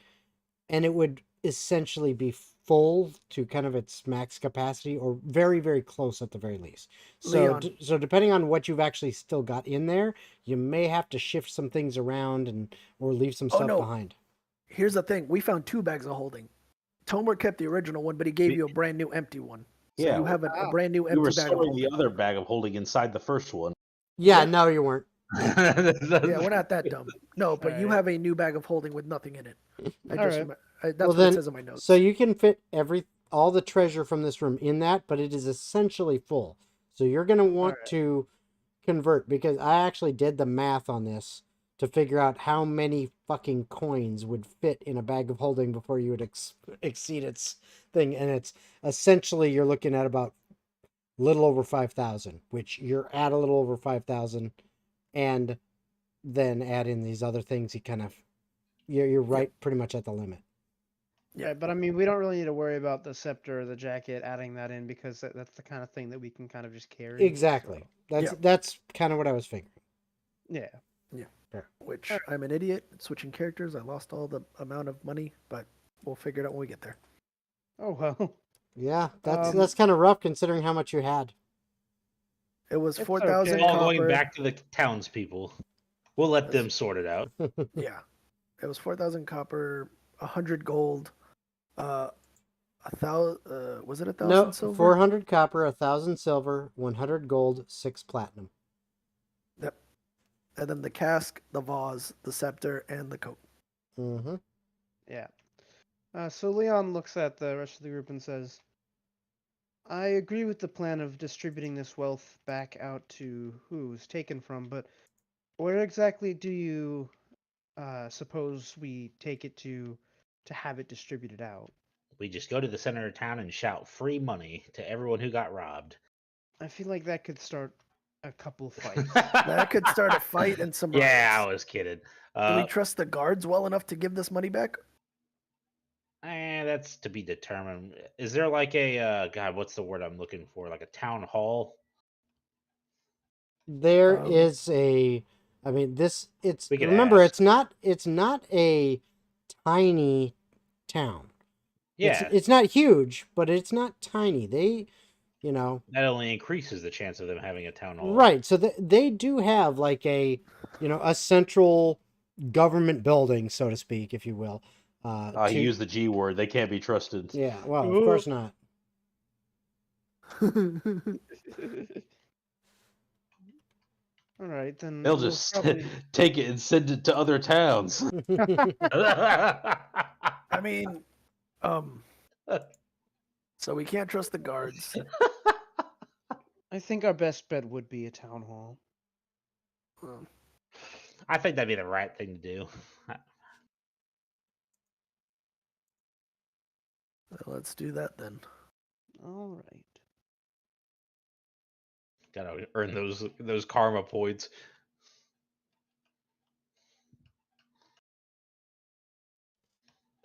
and it would essentially be full to kind of its max capacity or very, very close at the very least. So, Leon. so depending on what you've actually still got in there, you may have to shift some things around and or leave some Oh, stuff no. behind. Here's the thing: we found 2 bags of holding. Tomer kept the original one, but he gave you a brand new empty one. So Yeah, you have a wow. brand new we were empty bag of storing holding. the other bag of holding inside the first one. Yeah, Yep. no, you weren't. Yeah, we're not that dumb. No, but you Alright. have a new bag of holding with nothing in it. I just Alright. that's Well, what then- it says in my notes. So you can fit all the treasure from this room in that, but it is essentially full. So you're going to want Alright. to convert, because I actually did the math on this to figure out how many fucking coins would fit in a bag of holding before you would exceed its thing. And it's essentially, you're looking at about little over 5,000, which you're at a little over 5,000, and then add in these other things. You're right pretty much at the limit. Yeah. Yeah, but I mean, we don't really need to worry about the scepter or the jacket adding that in because that's the kind of thing that we can kind of just carry. Exactly. so, That's kind of what I was figuring. yeah. Which I'm an idiot at switching characters. I lost all the amount of money, but we'll figure it out when we get there. Oh well. Yeah, that's Um, that's kind of rough considering how much you had. It was It's 4,000 okay. All copper. going back to the townspeople. We'll let them sort it out. Yeah, it was 4,000 copper, 100 gold, 1,000. Was it 1,000 No, silver? 400 copper, 1,000 silver, 100 gold, 6 platinum. Yep. And then the cask, the vase, the scepter, and the coat. Mm-hmm. Yeah. So Leon looks at the rest of the group and says, I agree with the plan of distributing this wealth back out to who it was taken from, but where exactly do you suppose we take it to have it distributed out? We just go to the center of town and shout free money to everyone who got robbed. I feel like that could start a couple fights. That could start a fight and some Yeah, I riots. was kidding. Do we trust the guards well enough to give this money back? That's to be determined. Is there like a God? What's the word I'm looking for? Like a town hall? There Um, is a. I mean, it's. We could Remember, ask. it's not a tiny town. Yeah, It's not huge, but it's not tiny. They, that only increases the chance of them having a town hall. right. So they do have like a central government building, so to speak, if you will. He used the G word. They can't be trusted. Yeah, well, of course not. All right, then They'll we'll just probably- take it and send it to other towns. I mean, so we can't trust the guards. I think our best bet would be a town hall. Um, I think that'd be the right thing to do. Let's do that then. All right. Gotta earn those karma points.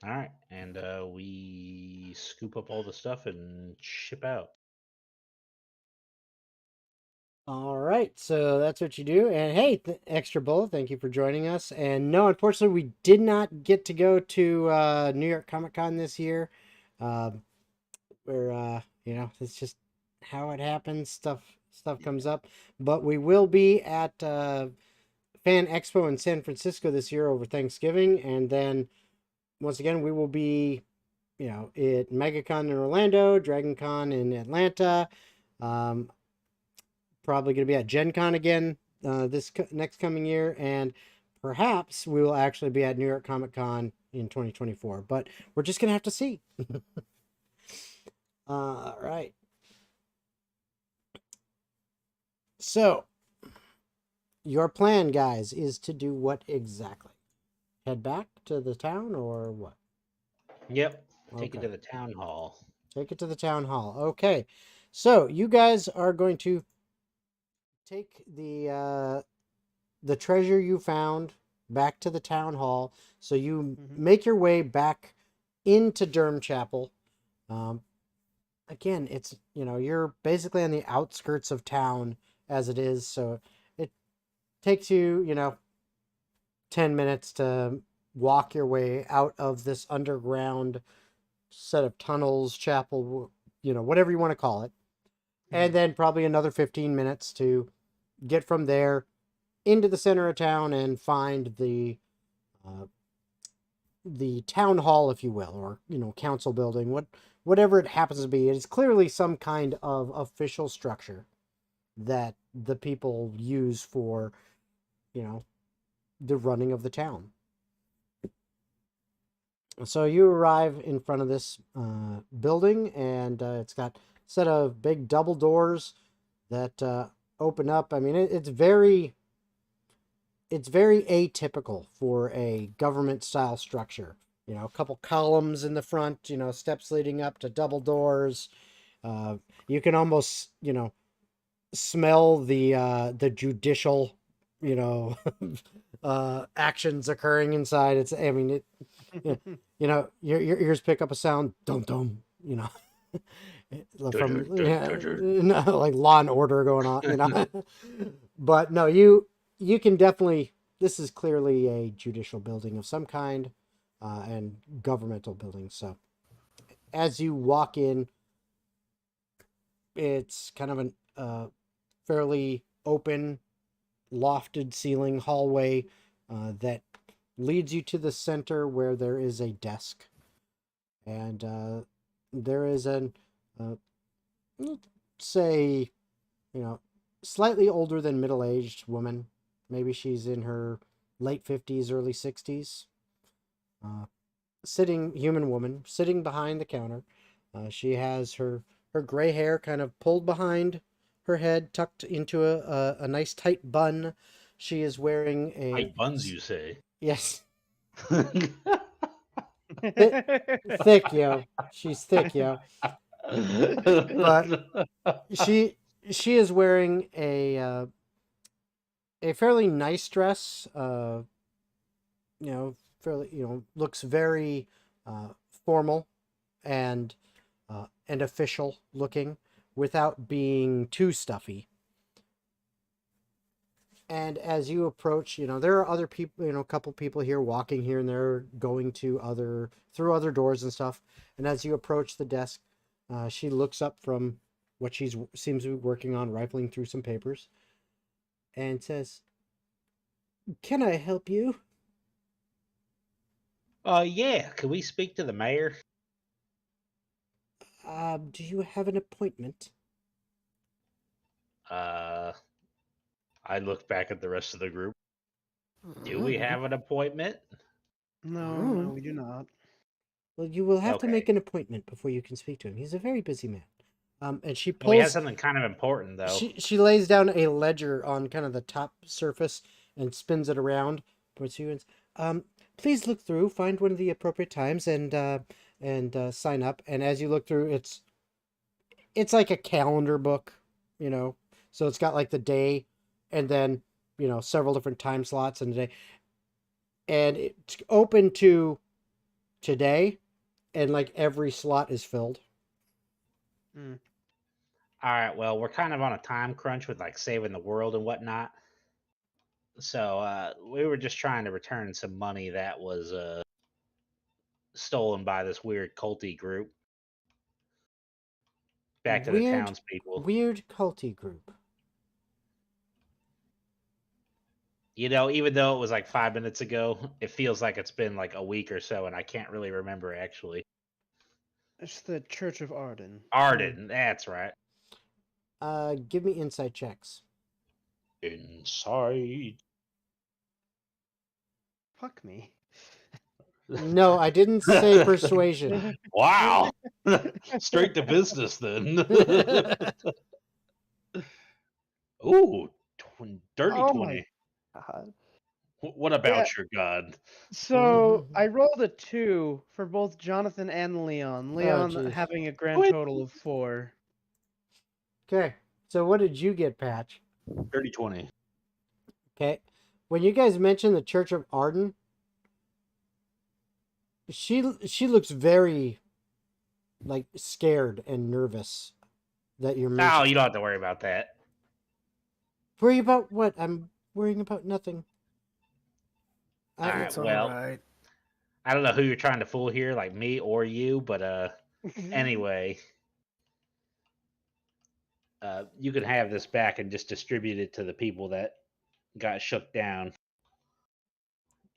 All right, and we scoop up all the stuff and ship out. All right, so that's what you do. And hey, Extra Bull, thank you for joining us. And no, unfortunately, we did not get to go to New York Comic Con this year. Where it's just how it happens. Stuff comes up, but we will be at Fan Expo in San Francisco this year over Thanksgiving, and then once again we will be, at MegaCon in Orlando, Dragon Con in Atlanta. Probably going to be at Gen Con again this next coming year, and perhaps we will actually be at New York Comic Con in 2024. But we're just going to have to see. All right. So, your plan, guys, is to do what exactly? Head back to the town or what? Yep. Take it Okay. to the town hall. Take it to the town hall. Okay. So, you guys are going to take the treasure you found back to the town hall. So you make your way back into Durham Chapel. Again, it's, you're basically on the outskirts of town as it is. So it takes you, 10 minutes to walk your way out of this underground set of tunnels, chapel, whatever you want to call it. And then probably another 15 minutes to get from there into the center of town and find the town hall, if you will, or council building, whatever it happens to be. It is clearly some kind of official structure that the people use for the running of the town. So you arrive in front of this building, and it's got a set of big double doors that open up. I mean, it's very atypical for a government style structure. A couple columns in the front, steps leading up to double doors. You can almost, smell the judicial, actions occurring inside. Your ears pick up a sound, dum dum, from like Law and Order going on, But no, you can definitely. This is clearly a judicial building of some kind, and governmental building. So, as you walk in, it's kind of a fairly open, lofted ceiling hallway that leads you to the center where there is a desk, and there is an say, slightly older than middle-aged woman. Maybe she's in her late 50s, early 60s. Human woman, sitting behind the counter. She has her gray hair kind of pulled behind her head, tucked into a nice tight bun. She is wearing a... Tight buns, you say? Yes. Thick, yo. She's thick, yo. But she is wearing a fairly nice dress. Fairly, looks very formal and official looking without being too stuffy. And as you approach, there are other people, a couple people here walking here and there, going through other doors and stuff. And as you approach the desk, she looks up from what she seems to be working on, rifling through some papers, and says, "Can I help you?" Yeah. Can we speak to the mayor? Do you have an appointment? I look back at the rest of the group. Do we have an appointment? No, we do not. Well, you will have to Okay. make an appointment before you can speak to him. He's a very busy man. And she We have pulls. something kind of important, though. She lays down a ledger on kind of the top surface and spins it around towards you. And, please look through, find one of the appropriate times, and sign up. And as you look through, it's like a calendar book, So it's got like the day, and then several different time slots in the day, and it's open to today, and like every slot is filled. All right, well, we're kind of on a time crunch with like saving the world and whatnot. So we were just trying to return some money that was stolen by this weird culty group back to the townspeople. Weird culty group. You know, even though it was like 5 minutes ago, it feels like it's been like a week or so, and I can't really remember actually. It's the Church of Arden. Arden, that's right. Give me insight checks. Inside. Fuck me. No, I didn't say persuasion. Wow. Straight to business then. Ooh, dirty Oh 20. God. What about your god? So I rolled a 2 for both Jonathan and Leon. Leon jeez. having a grand total of 4. Okay, so what did you get, Patch? Dirty 20. Okay, when you guys mentioned the Church of Arden, she looks very like scared and nervous that you're Oh, mentioning. you don't have to worry about that. Worry about what? I'm worrying about nothing. All right, It's well, alright. I don't know who you're trying to fool here, like me or you, but anyway, you can have this back and just distribute it to the people that got shook down.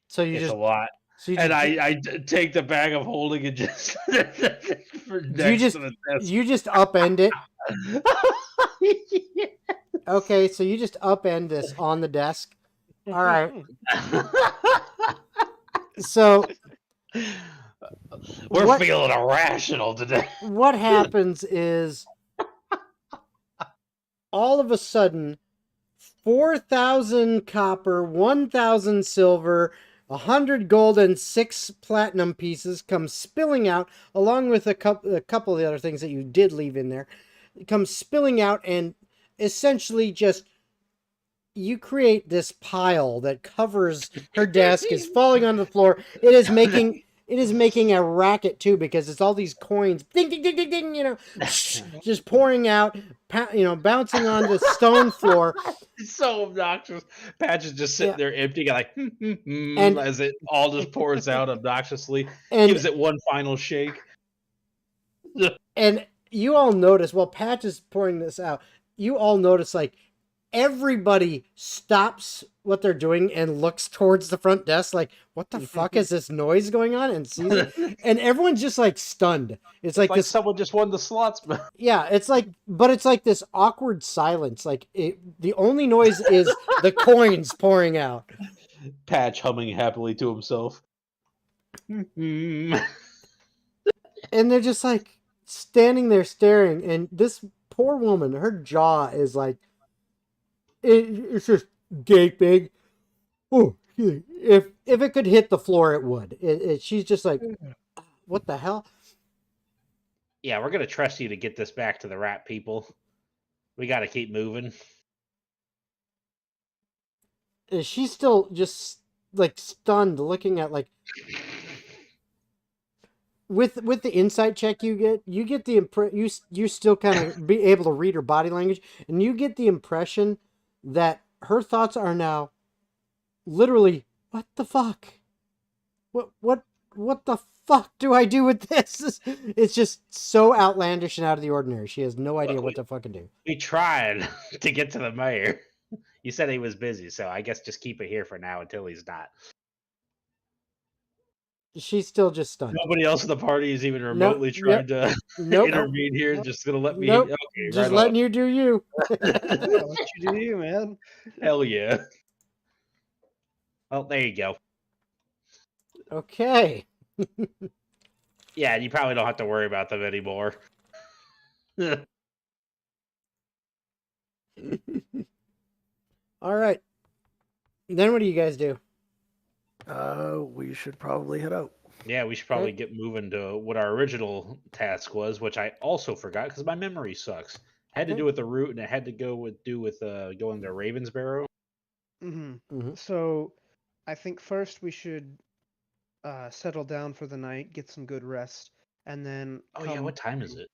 So you It's just a lot. so you And just I take the bag of holding and just for you next just to the desk. you just upend it. Okay, so you just upend this on the desk. All right. So We're what feeling irrational today. what happens is all of a sudden 4,000 copper, 1,000 silver, 100 gold, and 6 platinum pieces come spilling out, along with a couple of the other things that you did leave in there. It comes spilling out, and essentially just you create this pile that covers her desk, is falling on the floor. It is making a racket too, because it's all these coins, ding ding ding ding ding, just pouring out, bouncing on the stone floor. It's so obnoxious. Patch is just sitting there empty, like And- as it all just pours out obnoxiously. And Gives it one final shake. and you all notice while Patch is pouring this out, you all notice like everybody stops what they're doing and looks towards the front desk like, what the fuck is this noise going on? And sees it. And everyone's just like stunned. It's like this, someone just won the slots. yeah, it's like this awkward silence. Like the only noise is the coins pouring out. Patch humming happily to himself. And they're just like standing there staring. And this poor woman, her jaw is like, it's just gaping. Oh, if it could hit the floor, it would. She's just like, what the hell? Yeah, we're gonna trust you to get this back to the rat people. We got to keep moving. And she's still just like stunned, looking at like. With the insight check you get the you still kind of be able to read her body language, and you get the impression that her thoughts are now literally, what the fuck? What the fuck do I do with this? It's just so outlandish and out of the ordinary. She has no idea what to fucking do. We tried to get to the mayor. You said he was busy, so I guess just keep it here for now until he's not. She's still just stunned. Nobody else in the party is even remotely trying to intervene here. Just gonna let me. Nope. Okay, Just right letting on. you do you. What you do, you man. Hell yeah. Well, there you go. Okay. Yeah, you probably don't have to worry about them anymore. All right. Then what do you guys do? We should probably head out. Yeah, we should probably get moving to what our original task was, which I also forgot because my memory sucks. Had to do with the route, and it had to do with going to Ravensborough. So, I think first we should settle down for the night, get some good rest, and then. Oh yeah, what time is it?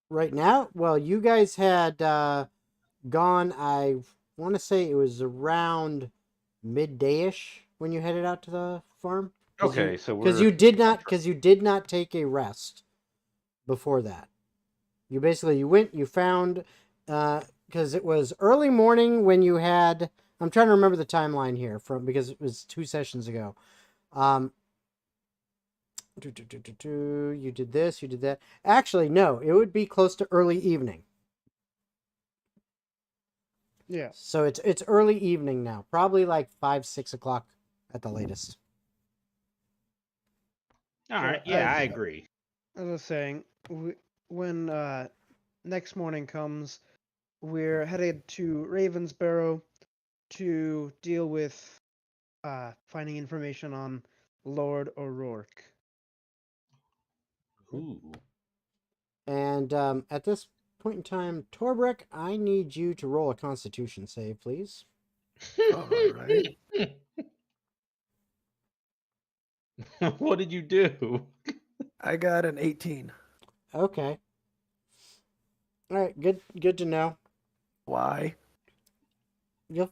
Right now, well, you guys had gone. I want to say it was around midday-ish when you headed out to the farm. Okay, so because we're you did not take a rest before that. You went, you found, because it was early morning when you had. I'm trying to remember the timeline here because it was 2 sessions ago. You did this, you did that. Actually, no, it would be close to early evening. Yeah. So it's early evening now, probably like 5-6 o'clock at the latest. All right. So, Yeah, I agree. As I was saying, when next morning comes, we're headed to Ravensborough to deal with finding information on Lord O'Rourke. Ooh. And at this point in time, Torbrick, I need you to roll a Constitution save, please. All right. What did you do? I got an 18. Okay. All right. Good to know. Why?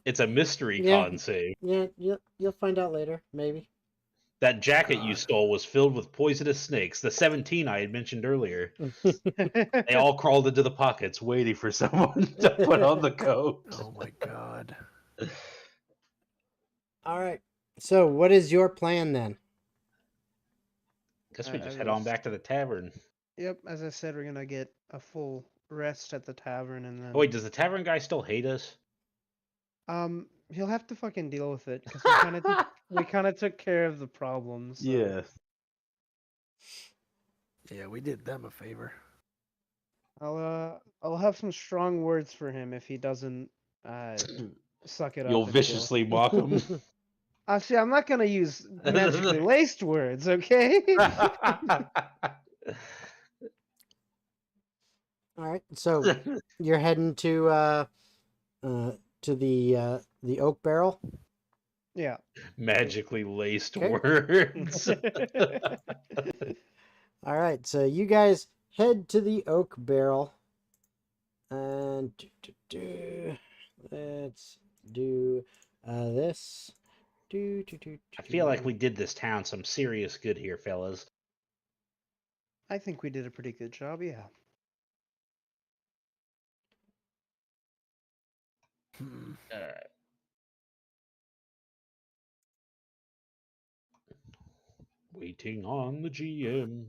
It's a mystery Yeah. con save. Yeah. You'll find out later, maybe. That jacket you God. stole was filled with poisonous snakes. The 17 I had mentioned earlier. They all crawled into the pockets, waiting for someone to put on the coat. Oh my God. All right. So, what is your plan then? Guess we just As head I on s- back to the tavern. Yep, as I said, we're gonna get a full rest at the tavern, and then Oh wait, does the tavern guy still hate us? he'll have to fucking deal with it because we kind of took care of the problems. So. Yeah. Yeah, we did them a favor. I'll have some strong words for him if he doesn't suck it up. You'll and viciously mock him. See, I'm not gonna use magically laced words, okay? All right. So, you're heading to the oak barrel. Yeah. Magically laced Okay. words. All right. So, you guys head to the oak barrel. And let's do this. I feel like we did this town some serious good here, fellas. I think we did a pretty good job. Yeah. Hmm. All right. Waiting on the GM.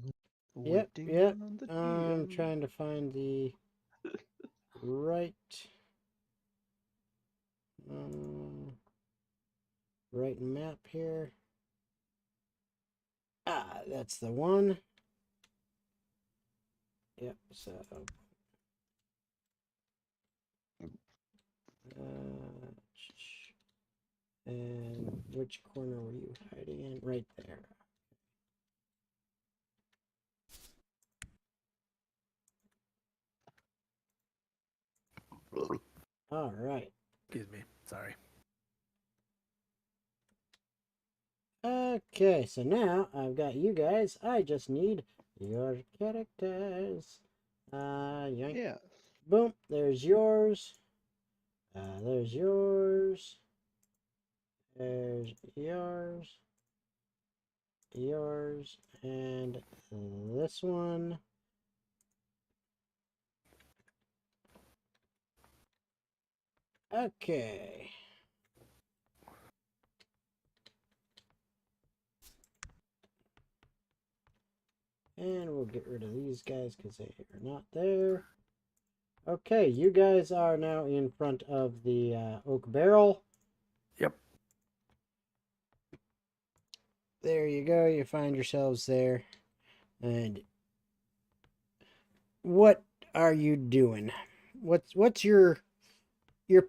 Yep. Waiting on the I'm GM. trying to find the right right map here. Ah, that's the one. Yep. So, and which corner were you hiding in? Right there. All right. Excuse me. Sorry. Okay, so now I've got you guys. I just need your characters. Yoink. Yeah. Boom. There's yours. There's yours. There's yours. Yours. And this one. Okay. And we'll get rid of these guys because they are not there. Okay, you guys are now in front of the oak barrel. Yep. There you go. You find yourselves there. And what are you doing? What's your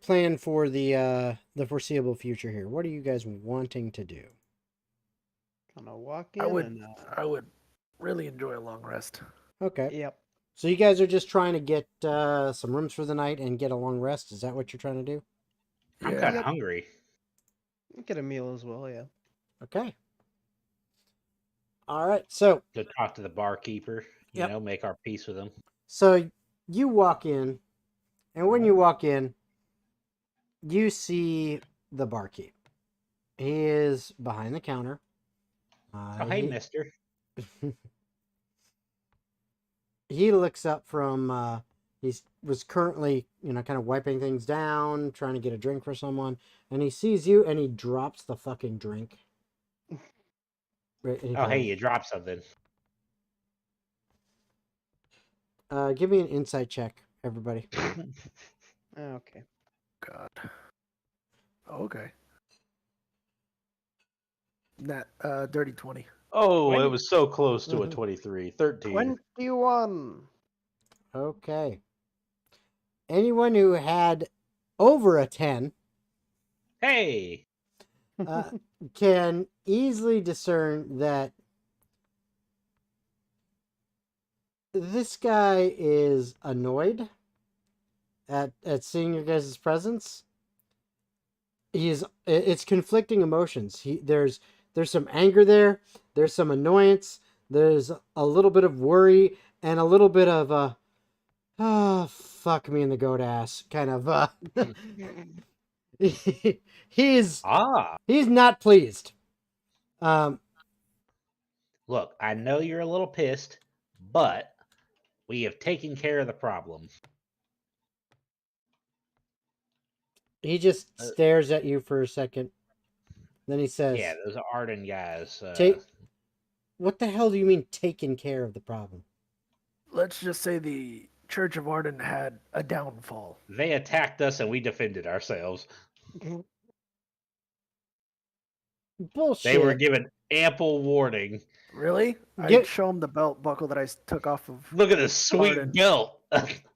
plan for the foreseeable future here? What are you guys wanting to do? Kind of walk in. I would really enjoy a long rest. Okay. Yep. So you guys are just trying to get some rooms for the night and get a long rest. Is that what you're trying to do? I'm Yeah. kind of Yep. hungry. Get a meal as well. Yeah. Okay. All right. So To talk to the barkeeper, Yep. make our peace with him. So you walk in, and when you walk in, you see the barkeep. He is behind the counter. Oh, hey, mister. He looks up from he was currently, kind of wiping things down, trying to get a drink for someone, and he sees you and he drops the fucking drink. Right, Oh, hey, you dropped something. Give me an insight check, everybody. Okay. God. Okay. That dirty 20. Oh, When- it was so close to a 23. 13. 21. Okay. Anyone who had over a 10 Hey. can easily discern that this guy is annoyed at seeing your guys' presence. It's conflicting emotions. There's some anger there, there's some annoyance, there's a little bit of worry, and a little bit of fuck me in the goat ass kind of he's not pleased. Look, I know you're a little pissed, but we have taken care of the problem. He just stares at you for a second. Then he says, Yeah, those Arden guys. What the hell do you mean taking care of the problem? Let's just say the Church of Arden had a downfall. They attacked us and we defended ourselves. Bullshit. They were given ample warning. Really? I'd show him the belt buckle that I took off of. Look at this sweet Arden. belt.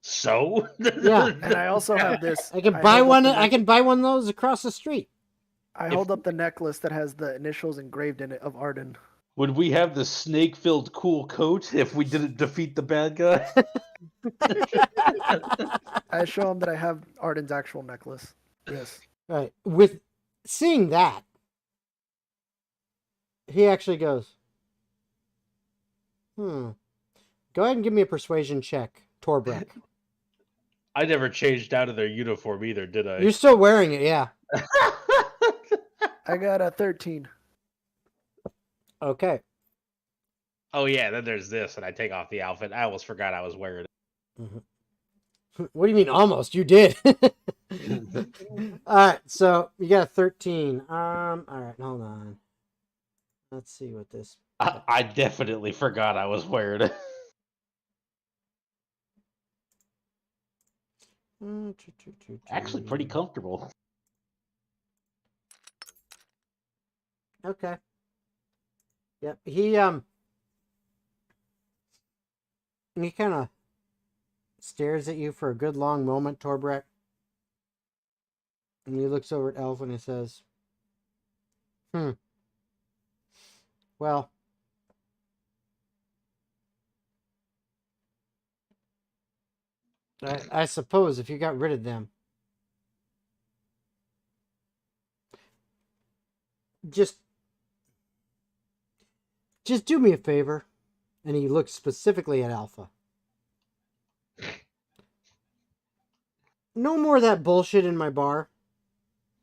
So? Yeah. And I also have this. I can buy one. I can buy one of those across the street. I hold up the necklace that has the initials engraved in it of Arden. Would we have the snake-filled cool coat if we didn't defeat the bad guy? I show him that I have Arden's actual necklace. Yes. Right. With seeing that, he actually goes, Go ahead and give me a persuasion check, Torbrek. I never changed out of their uniform either, did I? You're still wearing it, yeah. I got a 13. Okay. Oh, yeah, then there's this, and I take off the outfit. I almost forgot I was wearing it. Mm-hmm. What do you mean almost? You did. All right, so you got a 13. All right, hold on. Let's see what this... I definitely forgot I was wearing it. Actually, pretty comfortable. Okay. Yep. He kind of stares at you for a good long moment, Torbrek. And he looks over at Elf and he says, Well, I suppose if you got rid of them, just do me a favor. And he looks specifically at Alpha. No more of that bullshit in my bar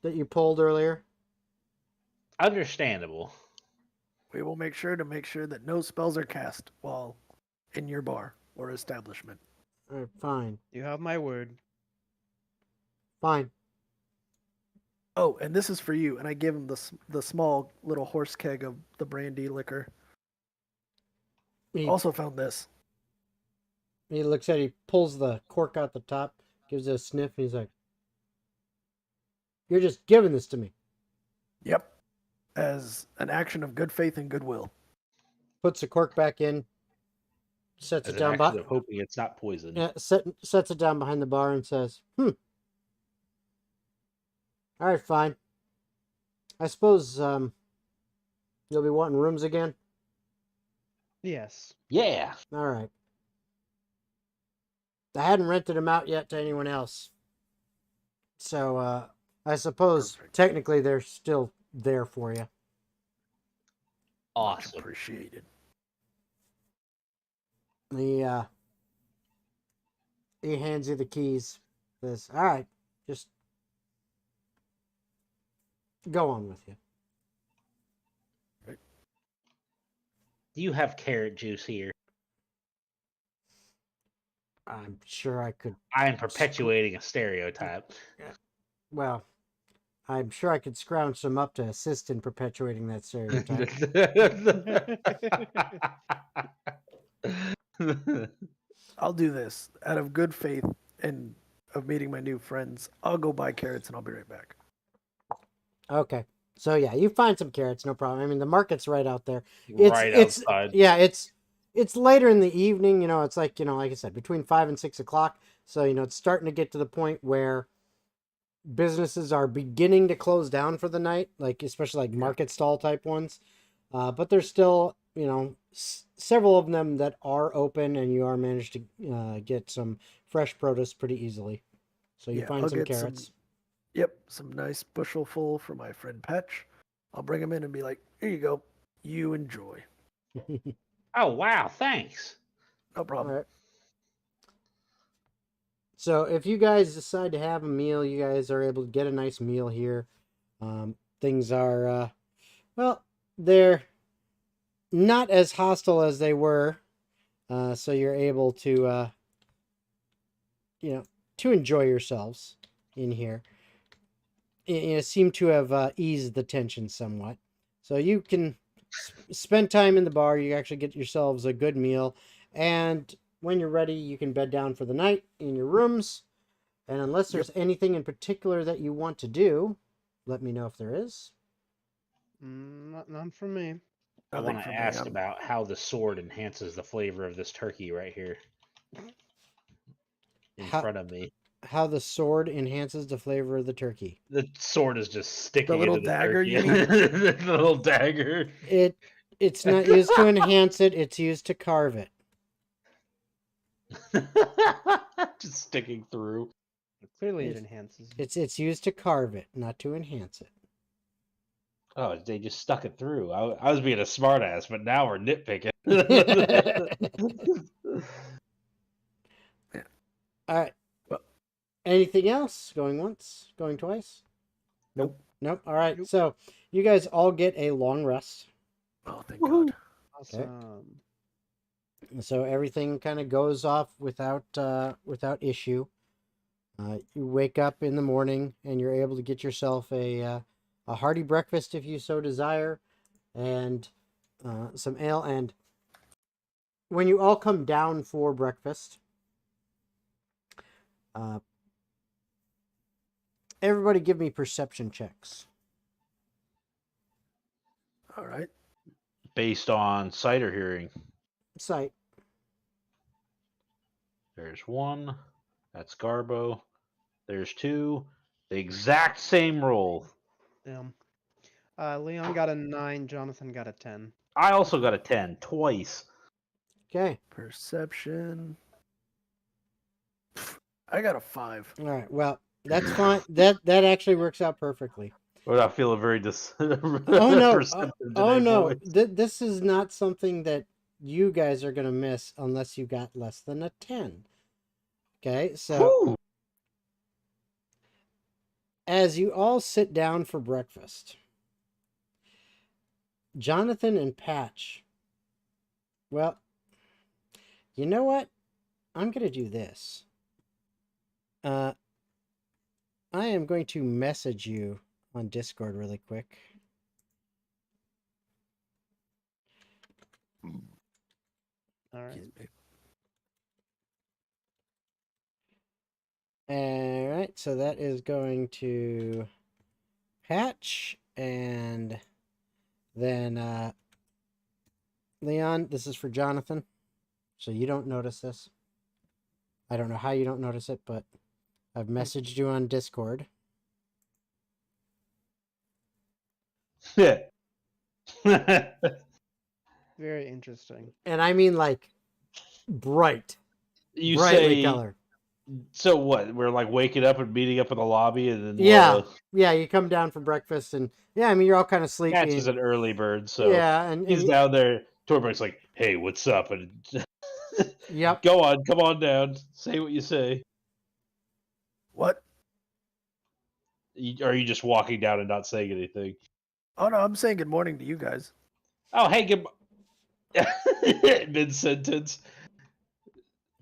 that you pulled earlier. Understandable. We will make sure that no spells are cast while in your bar or establishment. All right, fine. You have my word. Fine. Oh, and this is for you. And I give him the small little horse keg of the brandy liquor. Also found this. He looks at it, he pulls the cork out the top, gives it a sniff, and he's like, You're just giving this to me. Yep. As an action of good faith and goodwill. Puts the cork back in, sets As it down I'm hoping it's not poison. sets it down behind the bar and says, All right, fine. I suppose you'll be wanting rooms again? Yes. Yeah. All right. I hadn't rented them out yet to anyone else. So I suppose technically they're still there for you. Awesome. Much appreciated. He He hands you the keys. Says, "All right, just go on with you." Do you have carrot juice here? I'm sure I could. I am perpetuating a stereotype. Well, I'm sure I could scrounge some up to assist in perpetuating that stereotype. I'll do this out of good faith and of meeting my new friends. I'll go buy carrots and I'll be right back. Okay. So yeah, you find some carrots, no problem. I mean, the market's right out there. Right outside. Yeah, it's later in the evening. It's like like I said, between 5 and 6 o'clock. So it's starting to get to the point where businesses are beginning to close down for the night, like especially like market stall type ones. But there's still several of them that are open, and you are managed to get some fresh produce pretty easily. So you find I'll some get carrots. Some nice bushel full for my friend Patch. I'll bring him in and be like, "Here you go. You enjoy." Oh wow, thanks. No problem. All right. So if you guys decide to have a meal, you guys are able to get a nice meal here. Things are, well, they're not as hostile as they were. So you're able to, to enjoy yourselves in here. Seem to have eased the tension somewhat. So you can spend time in the bar. You actually get yourselves a good meal. And when you're ready, you can bed down for the night in your rooms. And unless there's anything in particular that you want to do, let me know if there is. None from me. I want to ask about how the sword enhances the flavor of this turkey right here in front of me. How the sword enhances the flavor of the turkey. The sword is just sticking the little into the dagger, turkey. you mean? The little dagger. It's not used to enhance it. It's used to carve it. Just sticking through. Clearly, it enhances. It's used to carve it, not to enhance it. Oh, they just stuck it through. I was being a smartass, but now we're nitpicking. All right. Anything else? Going once? Going twice? Nope. All right. Nope. So you guys all get a long rest. Oh, thank God. Awesome. Okay. So everything kind of goes off without issue. You wake up in the morning and you're able to get yourself a hearty breakfast if you so desire, and some ale. And when you all come down for breakfast, everybody give me perception checks. All right. Based on sight or hearing? Sight. There's 1. That's Garbo. There's 2. The exact same roll. Leon got a 9. Jonathan got a 10. I also got a 10 twice. Okay. Perception. I got a 5. All right. Well, that's fine. That actually works out perfectly. We're not feeling very Oh no! Oh no! This is not something that you guys are gonna miss unless you got less than a 10. Okay, so as you all sit down for breakfast, Jonathan and Patch. Well, you know what? I'm gonna do this. I am going to message you on Discord really quick. All right. All right, so that is going to Patch, and then Leon, this is for Jonathan. So you don't notice this. I don't know how you don't notice it, but I've messaged you on Discord. Yeah. Very interesting. And I mean like bright. You brightly say color. So what? We're like waking up and meeting up in the lobby, and then yeah, you come down for breakfast, and I mean you're all kind of sleepy. Patch is an early bird, so yeah, and he's down there. Torberg's like, "Hey, what's up?" And Yep. Go on, come on down. Say what you say. What? Are you just walking down and not saying anything? Oh no, I'm saying good morning to you guys. Oh, hey, good. Mid sentence,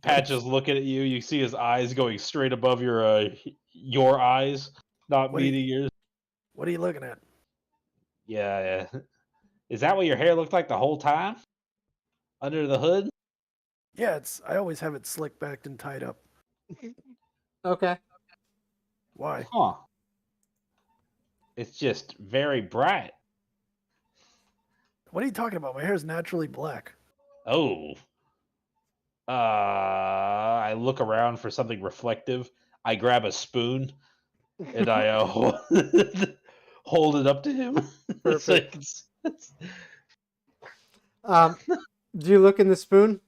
Patch is looking at you. You see his eyes going straight above your eyes, not What are you- meeting yours. What are you looking at? Yeah. Is that what your hair looked like the whole time? Under the hood? Yeah, I always have it slick backed and tied up. Okay. Why? Huh. It's just very bright. What are you talking about? My hair is naturally black. Oh. I look around for something reflective. I grab a spoon and I hold it up to him. Perfect. Do you look in the spoon?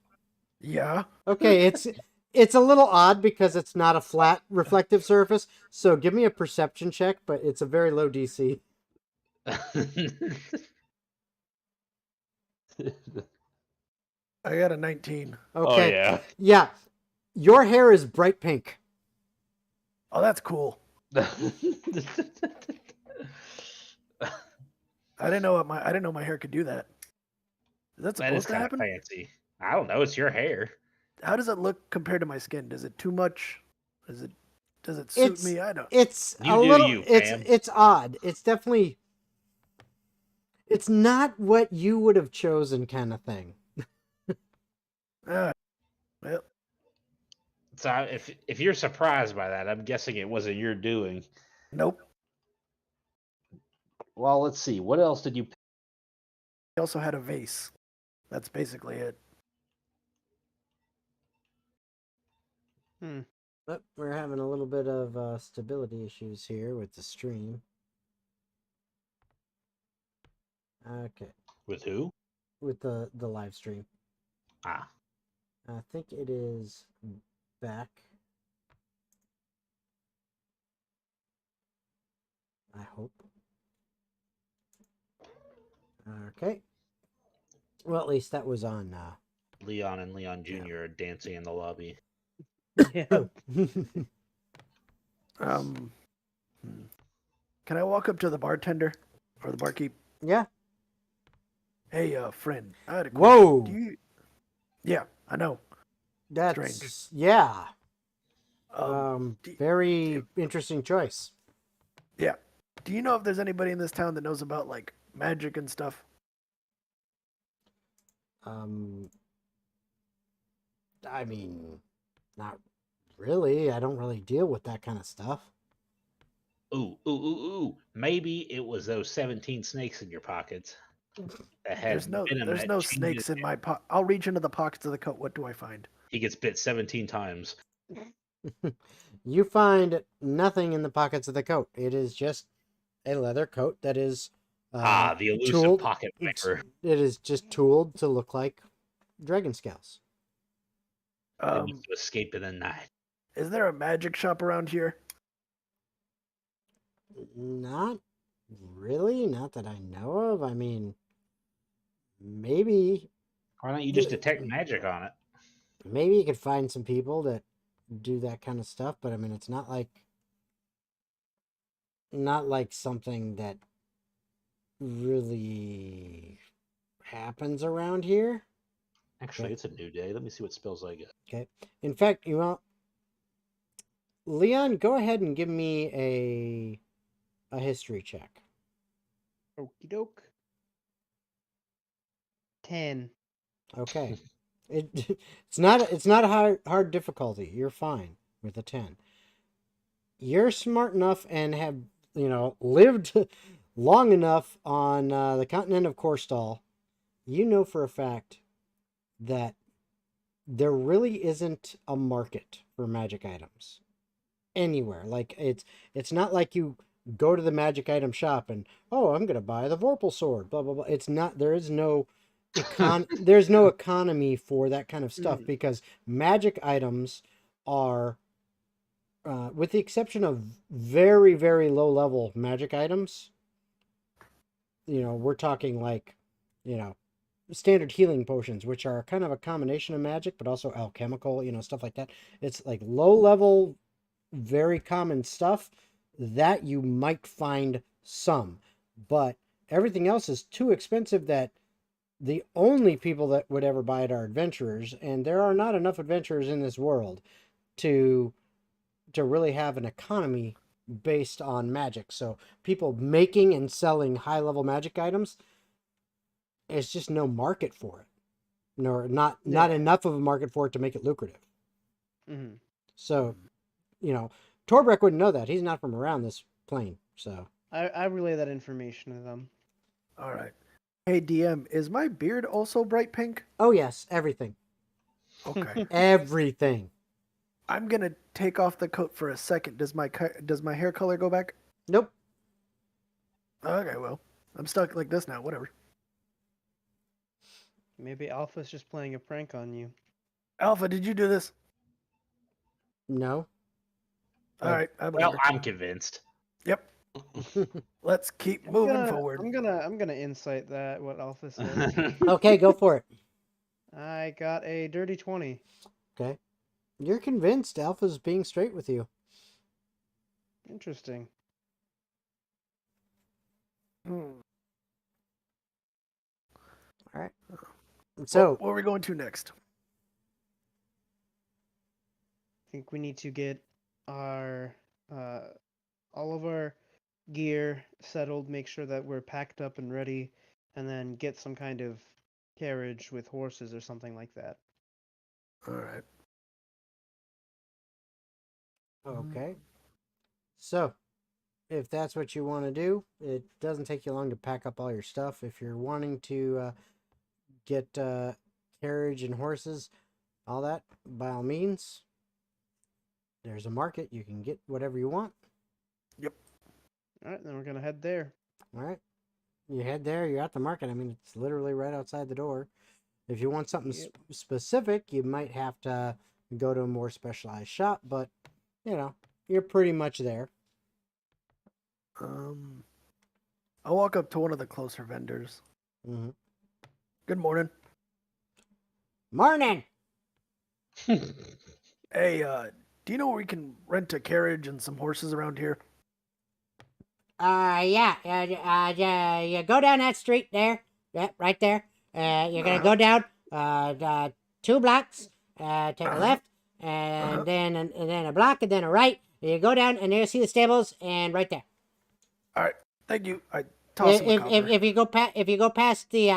Yeah. Okay, it's a little odd because it's not a flat reflective surface. So give me a perception check, but it's a very low DC. I got a 19. Okay. Oh, yeah. Yeah. Your hair is bright pink. Oh, that's cool. I didn't know my hair could do that. Is that That is supposed to kind of happen? fancy. I don't know. It's your hair. How does it look compared to my skin? Is it too much? Does it suit me? I don't. It's You a do little you, it's fam. it's odd. It's definitely it's not what you would have chosen kind of thing. Well, So if you're surprised by that, I'm guessing it wasn't your doing. nope. Well, let's see. What else did you pick? I also had a vase. That's basically it. But we're having a little bit of stability issues here with the stream. Okay, With who? with the live stream. Ah. I think it is back. I hope. Okay. Well, at least that was on. Leon and Leon Jr. are dancing in the lobby. Yeah. Hmm. Can I walk up to the bartender or the barkeep? Yeah. Hey, friend. I had a question. Whoa. Yeah, I know. That's Strange. yeah. Do- Very interesting choice. Yeah. Do you know if there's anybody in this town that knows about like magic and stuff? I mean, not really. I don't really deal with that kind of stuff. Ooh. Maybe it was those 17 snakes in your pockets that had venom There's that no changes snakes in it. my pocket. I'll reach into the pockets of the coat. What do I find? He gets bit 17 times. You find nothing in the pockets of the coat. It is just a leather coat that is The elusive tooled. pocket picker. It is just tooled to look like dragon scales. That needs to escape in the night. Is there a magic shop around here? Not really, not that I know of. I mean, maybe Why don't you just detect magic on it? maybe you could find some people that do that kind of stuff, but I mean, it's not like something that really happens around here. Actually, Okay. it's a new day. Let me see what spells I get. Okay. In fact, Leon, go ahead and give me a history check. Okie doke. 10. Okay. It's not a hard difficulty. You're fine with a 10. You're smart enough and have, lived long enough on the continent of Korstal. You know for a fact that there really isn't a market for magic items anywhere. Like it's not like you go to the magic item shop and I'm going to buy the Vorpal sword, blah blah blah. It's not, there is no there's no economy for that kind of stuff because magic items are with the exception of very very low level magic items, we're talking like standard healing potions, which are kind of a combination of magic, but also alchemical, stuff like that. It's like low level, very common stuff that you might find some, but everything else is too expensive that the only people that would ever buy it are adventurers, and there are not enough adventurers in this world to really have an economy based on magic. So people making and selling high level magic items, there's just no market for it, nor not enough of a market for it to make it lucrative. Mm-hmm. So, Torbrek wouldn't know that. He's not from around this plane. So I relay that information to them. All right. Hey, DM, is my beard also bright pink? oh yes, everything. Okay. Everything. I'm gonna take off the coat for a second. Does my hair color go back? Nope. Okay, well, I'm stuck like this now. Whatever. Maybe Alpha's just playing a prank on you. Alpha, did you do this? No. All right, I believe Well, her. I'm convinced. Yep. Let's keep moving forward. I'm gonna insight that what Alpha said. Okay, go for it. I got a dirty 20. Okay. You're convinced Alpha's being straight with you. Interesting. Hmm. All right. So, where are we going to next? I think we need to get our all of our gear settled, make sure that we're packed up and ready, and then get some kind of carriage with horses or something like that. All right. okay. So, if that's what you want to do, it doesn't take you long to pack up all your stuff. If you're wanting to get carriage and horses, all that, by all means, there's a market. You can get whatever you want. All right, then we're gonna head there. All right. You head there, you're at the market. I mean, it's literally right outside the door. If you want something Yep. specific, you might have to go to a more specialized shop, but, you're pretty much there. I'll walk up to one of the closer vendors. Mm-hmm. Good morning. Morning! Hey, do you know where we can rent a carriage and some horses around here? Yeah. You go down that street there. Yeah, right there. You're gonna go down 2 blocks, take a left, and then a block, and then a right. You go down, and you see the stables, and right there. All right, thank you. I toss him a copper. If you go past the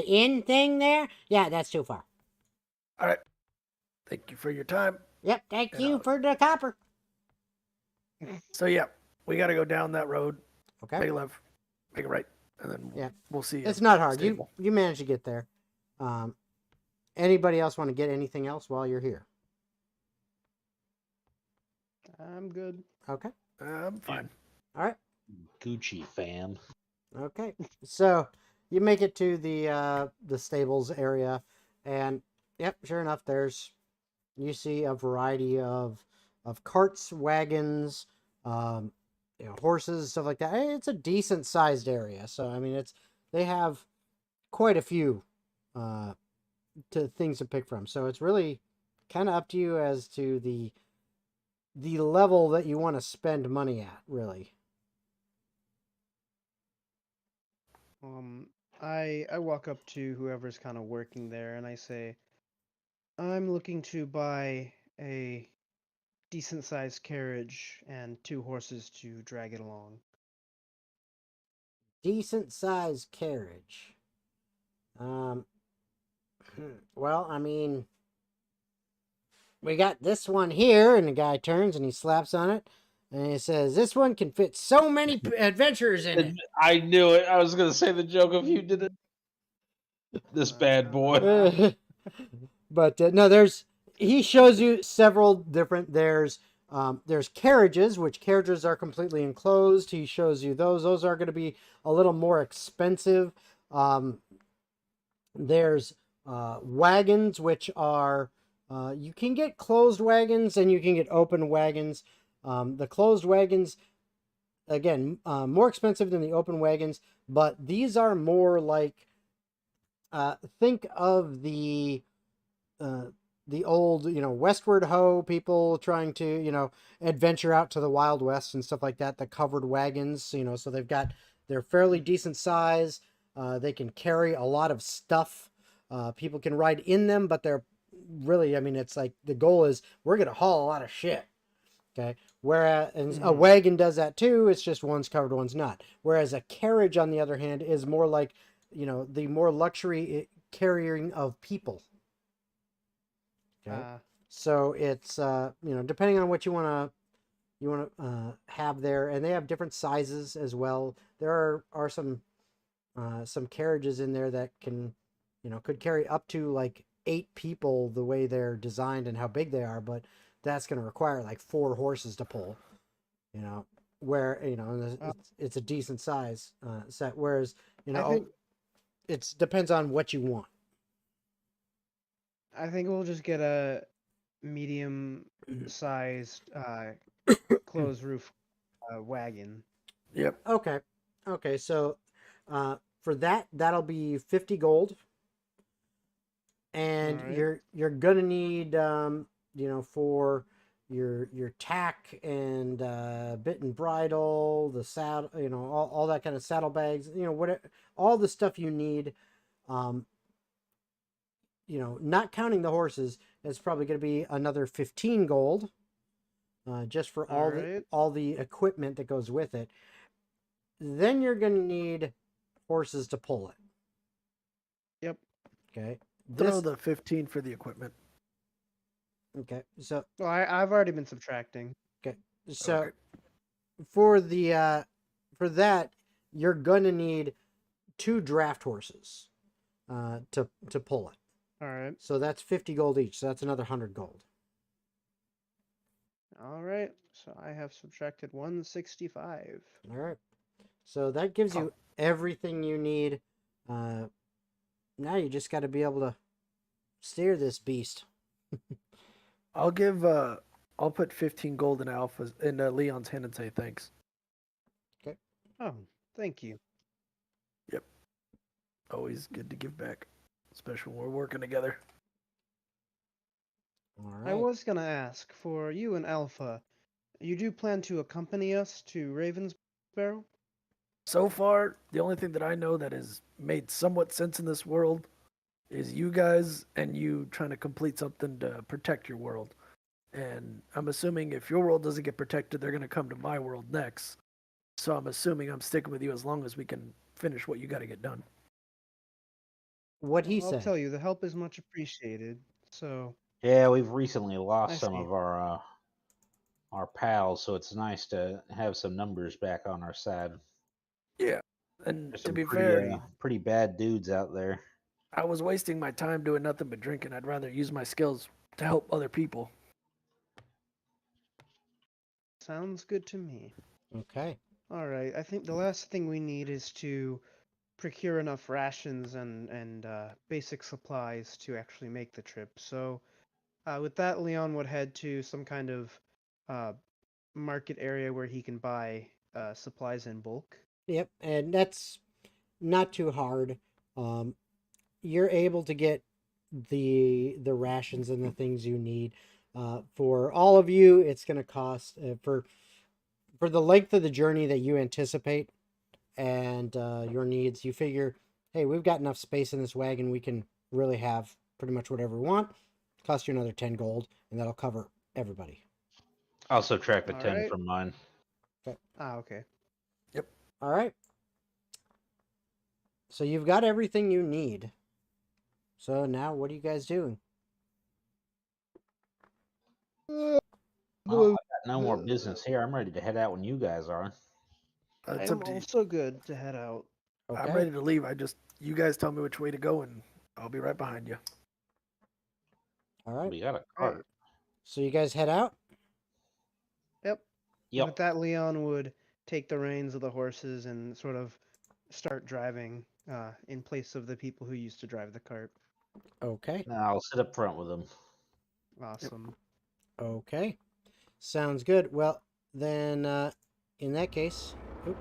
inn thing there, yeah, that's too far. All right, thank you for your time. Yep, thank you for the copper. So yeah, we got to go down that road. Okay. Make a left, make a right, and then we'll see. It's not hard. Stable. You managed to get there. Anybody else want to get anything else while you're here? I'm good. Okay. I'm fine. All right. Gucci fam. Okay. So you make it to the stables area, and yep, sure enough, you see a variety of carts, wagons, horses, stuff like that. It's a decent sized area, so I mean, they have quite a few things to pick from. So it's really kind of up to you as to the level that you want to spend money at, really. I walk up to whoever's kind of working there and I say, I'm looking to buy a decent sized carriage and 2 horses to drag it along. Decent sized carriage. Well, I mean, we got this one here, and the guy turns and he slaps on it, and he says, "This one can fit so many adventurers in it." I knew it. I was gonna say the joke if you did it. This bad boy. But no, he shows you several different. There's carriages, which carriages are completely enclosed. He shows you those. Those are going to be a little more expensive. There's wagons, which are you can get closed wagons and you can get open wagons. The closed wagons, again, more expensive than the open wagons, but these are more like, think of the old, westward ho people trying to, adventure out to the Wild West and stuff like that, the covered wagons, so they're fairly decent size. They can carry a lot of stuff. People can ride in them, but they're really, it's like the goal is we're going to haul a lot of shit. Okay. Whereas a wagon does that too. It's just one's covered, one's not. Whereas a carriage, on the other hand, is more like, the more luxury carrying of people. Okay. So it's depending on what you want to have there, and they have different sizes as well. There are some carriages in there that can could carry up to like 8 people the way they're designed and how big they are, but that's going to require like 4 horses to pull. Where it's a decent size set. Whereas I think it depends on what you want. I think we'll just get a medium-sized closed roof wagon. Yep. Okay. So for that'll be 50 gold, and Alright. you're gonna need for your tack and bit and bridle, the saddle, all that kind of saddlebags, all the stuff you need. Not counting the horses, it's probably going to be another 15 gold, just for all the equipment that goes with it. Then you're going to need horses to pull it. Yep. Okay. Throw the 15 for the equipment. Okay. So. Well, I've already been subtracting. Okay. So, for that, you're going to need 2 draft horses, to pull it. All right. So that's 50 gold each. So that's another 100 gold. All right. So I have subtracted 165. All right. So that gives you everything you need. Now you just got to be able to steer this beast. I'll put 15 gold in Alpha's in Leon's hand and say thanks. Okay. Oh, thank you. Yep. Always good to give back, especially when we're working together. All right. I was gonna ask, for you and Alpha, you do plan to accompany us to Ravensbarrow? So far, the only thing that I know that has made somewhat sense in this world is you guys and you trying to complete something to protect your world. And I'm assuming if your world doesn't get protected, they're going to come to my world next. So I'm assuming I'm sticking with you as long as we can finish what you got to get done. What he I'll said. tell you, the help is much appreciated. So Yeah, we've recently I lost some see. of our pals, so it's nice to have some numbers back on our side. Yeah. And There's to some be pretty, fair, pretty bad dudes out there. I was wasting my time doing nothing but drinking. I'd rather use my skills to help other people. Sounds good to me. Okay. All right. I think the last thing we need is to procure enough rations and basic supplies to actually make the trip. So with that, Leon would head to some kind of market area where he can buy supplies in bulk. Yep. And that's not too hard. You're able to get the rations and the things you need. For all of you, it's going to cost for the length of the journey that you anticipate and your needs. You figure, hey, we've got enough space in this wagon. We can really have pretty much whatever we want. Cost you another 10 gold, and that'll cover everybody. I'll subtract the All 10 right. from mine. Okay. Okay. All right. So you've got everything you need. So now what are you guys doing? Well, I got no more business here. I'm ready to head out when you guys are. It's I'm up to you. also good to head out. Okay. I'm ready to leave. You guys tell me which way to go, and I'll be right behind you. All right. We got a cart. So you guys head out? Yep. Yep. With that, Leon would take the reins of the horses and sort of start driving in place of the people who used to drive the cart. Okay. Now I'll sit up front with them. Awesome. Okay. Sounds good. Well, then in that case, oop,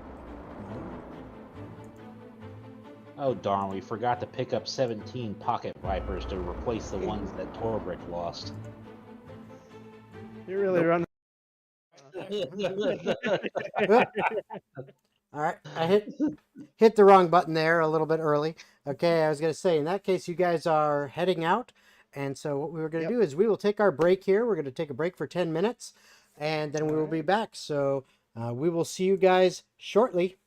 Oh darn, we forgot to pick up 17 pocket vipers to replace the ones that Torbrick lost. You're really running. oop. All right, I hit the wrong button there a little bit early. Okay, I was going to say, in that case, you guys are heading out. And so what we were going to do is we will take our break here. We're going to take a break for 10 minutes, and then we will be back. So we will see you guys shortly.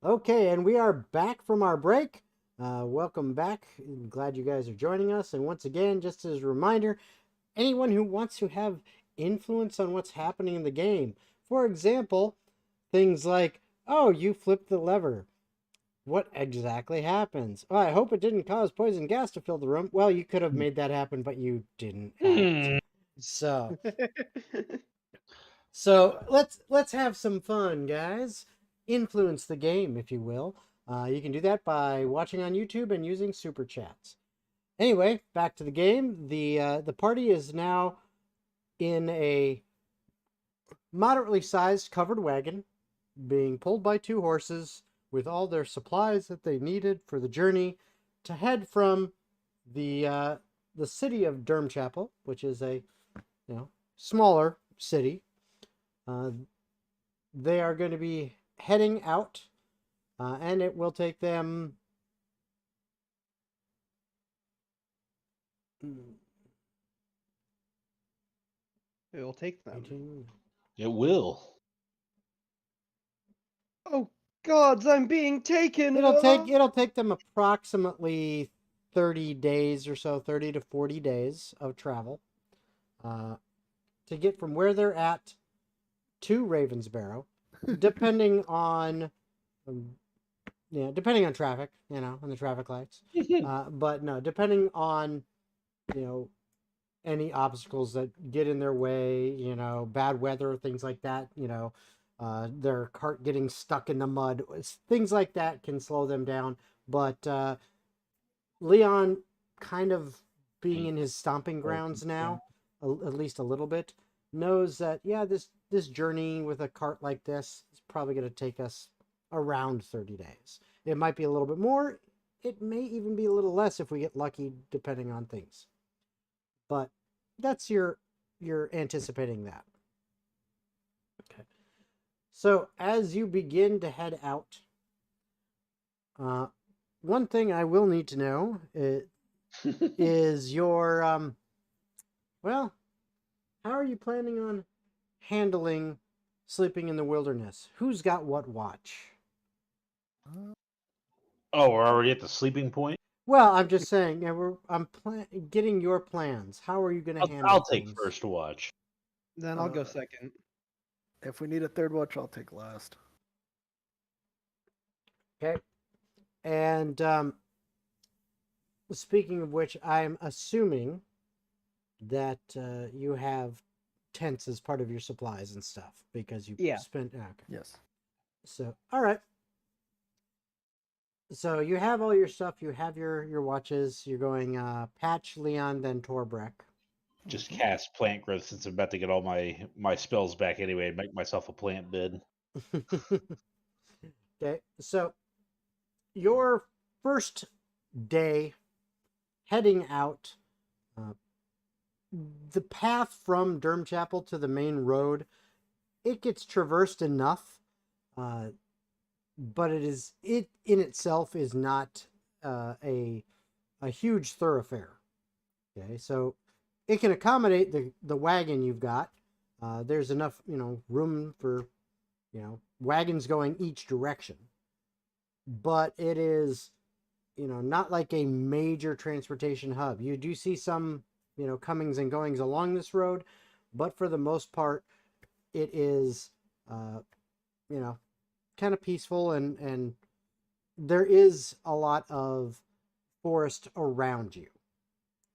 Okay, and we are back from our break. Welcome back. Glad you guys are joining us. And once again, just as a reminder, anyone who wants to have influence on what's happening in the game, for example, things like, oh, you flipped the lever. What exactly happens? Oh, I hope it didn't cause poison gas to fill the room. Well, you could have made that happen, but you didn't act. So let's have some fun, guys. Influence the game, if you will. You can do that by watching on YouTube and using super chats. Anyway, back to the game. The party is now in a moderately sized covered wagon, being pulled by 2 horses with all their supplies that they needed for the journey to head from the city of Durmchapel, which is a smaller city. They are going to be heading out, and it will take them It will take them. 18. It will. Oh gods, I'm being taken. It'll take them approximately 30 days or so, 30 to 40 days of travel, to get from where they're at to Ravensbarrow, depending on depending on traffic, on the traffic lights. But no, depending on any obstacles that get in their way, bad weather, things like that, their cart getting stuck in the mud, things like that can slow them down. But Leon, kind of being in his stomping grounds now, at least a little bit, knows that this journey with a cart like this is probably going to take us around 30 days. It might be a little bit more. It may even be a little less if we get lucky, depending on things. But that's you're anticipating that. Okay. So as you begin to head out, one thing I will need to know is your how are you planning on handling sleeping in the wilderness? Who's got what watch? Oh, we're already at the sleeping point? Well, I'm just saying, I'm getting your plans. How are you going to handle I'll take things? first watch. Then I'll go second. If we need a third watch, I'll take last. Okay. And speaking of which, I'm assuming that you have tents as part of your supplies and stuff because you spent. Okay. Yes. So, all right. So you have all your stuff. You have your watches. You're going Patch, Leon, then Torbreck. Just cast plant growth since I'm about to get all my spells back anyway and make myself a plant bid. Okay, so your first day heading out, the path from Durmchapel to the main road, it gets traversed enough, but it in itself is not a huge thoroughfare. Okay, so it can accommodate the wagon you've got. There's enough room for wagons going each direction, but it is not like a major transportation hub. You do see some comings and goings along this road, but for the most part it is kind of peaceful, and there is a lot of forest around you,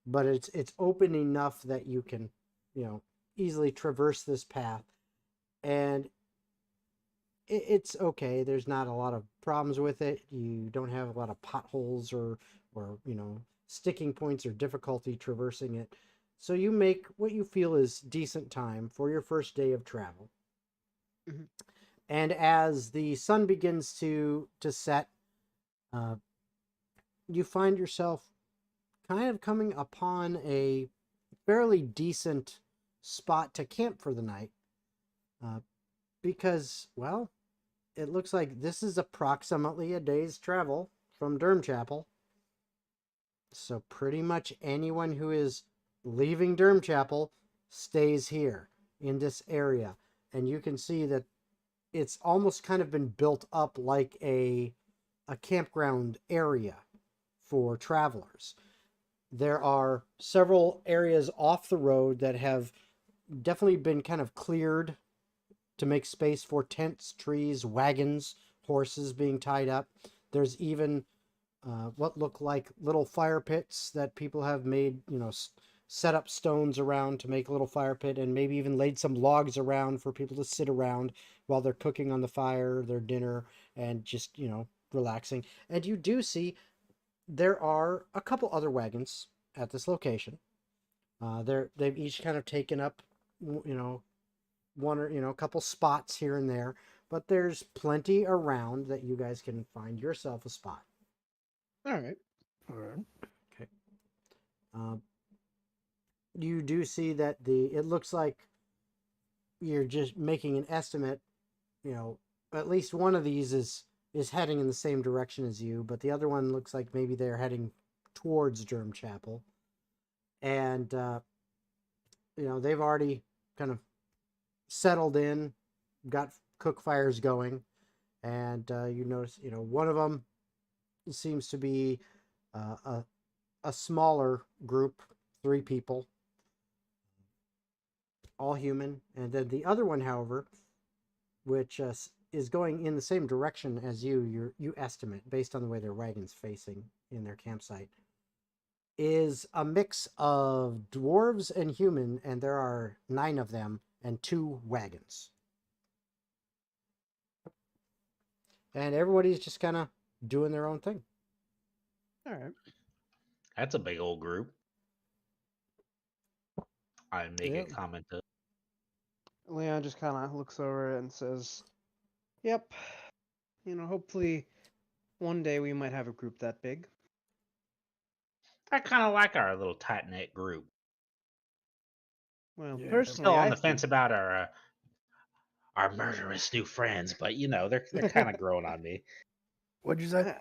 but it's open enough that you can easily traverse this path, and it's okay. There's not a lot of problems with it. You don't have a lot of potholes or sticking points or difficulty traversing it. So you make what you feel is decent time for your first day of travel. Mm-hmm. And as the sun begins to set, you find yourself kind of coming upon a fairly decent spot to camp for the night. Because, well, it looks like this is approximately a day's travel from Durmchapel. So pretty much anyone who is leaving Durmchapel stays here in this area. And you can see that it's almost kind of been built up like a campground area for travelers. There are several areas off the road that have definitely been kind of cleared to make space for tents, trees, wagons, horses being tied up. There's even what look like little fire pits that people have made, set up stones around to make a little fire pit, and maybe even laid some logs around for people to sit around while they're cooking on the fire, their dinner, and just, relaxing. And you do see there are a couple other wagons at this location. They've each kind of taken up, one or a couple spots here and there, but there's plenty around that you guys can find yourself a spot. All right. All right. Okay. You do see that it looks like you're just making an estimate. At least one of these is heading in the same direction as you, but the other one looks like maybe they're heading towards Durham Chapel, and they've already kind of settled in, got cook fires going, and you notice one of them seems to be a smaller group, 3 people, all human, and then the other one, however, which is going in the same direction as you estimate based on the way their wagon's facing in their campsite, is a mix of dwarves and human, and there are 9 of them and 2 wagons. And everybody's just kind of doing their own thing. All right. That's a big old group. I make Yeah. a comment to Leon just kind of looks over it and says, "Yep. Hopefully one day we might have a group that big." I kind of like our little tight knit group. Well, Yeah. personally, Still on I the fence think about our murderous new friends, but they're kind of growing on me. What'd you say?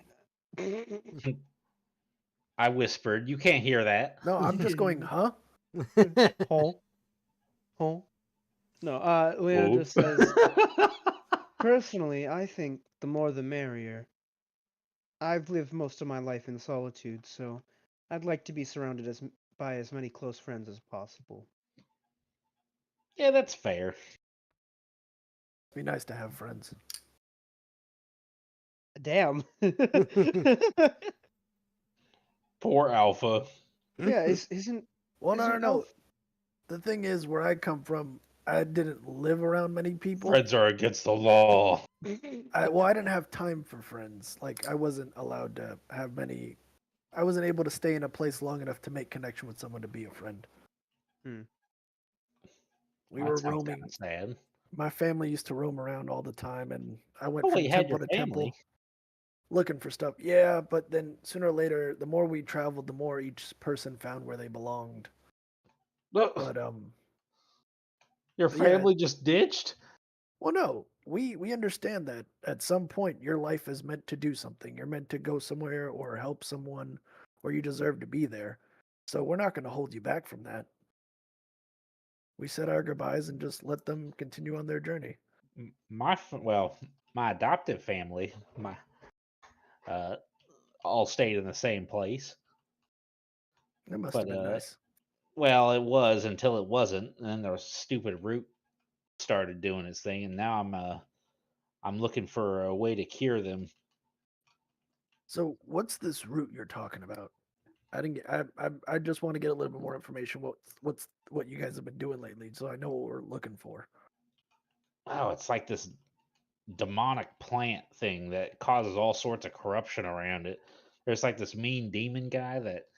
I whispered. You can't hear that. No, I'm just going, huh? Hole. No, Leon Ooh. just says, personally, I think the more the merrier. I've lived most of my life in solitude, so I'd like to be surrounded by as many close friends as possible. Yeah, that's fair. Be nice to have friends. Damn. Poor Alpha. Yeah, isn't Well, no, isn't no, no. Elf? The thing is, where I come from, I didn't live around many people. Friends are against the law. I didn't have time for friends. Like, I wasn't allowed to have many. I wasn't able to stay in a place long enough to make connection with someone to be a friend. We That were sounds roaming. kinda sad. My family used to roam around all the time, and I went Oh, from you had temple your to family. temple looking for stuff. Yeah, but then sooner or later, the more we traveled, the more each person found where they belonged. Look, But your but yeah, family just ditched? well, no, we understand that at some point your life is meant to do something. You're meant to go somewhere or help someone, or you deserve to be there. So we're not going to hold you back from that. We said our goodbyes and just let them continue on their journey. My adoptive family, uh, all stayed in the same place. That must But have been nice. well, it was until it wasn't, and then the stupid root started doing its thing, and now I'm looking for a way to cure them. So what's this route you're talking about? I didn't get. I just want to get a little bit more information. What you guys have been doing lately, so I know what we're looking for. Oh, it's like this demonic plant thing that causes all sorts of corruption around it. There's like this mean demon guy that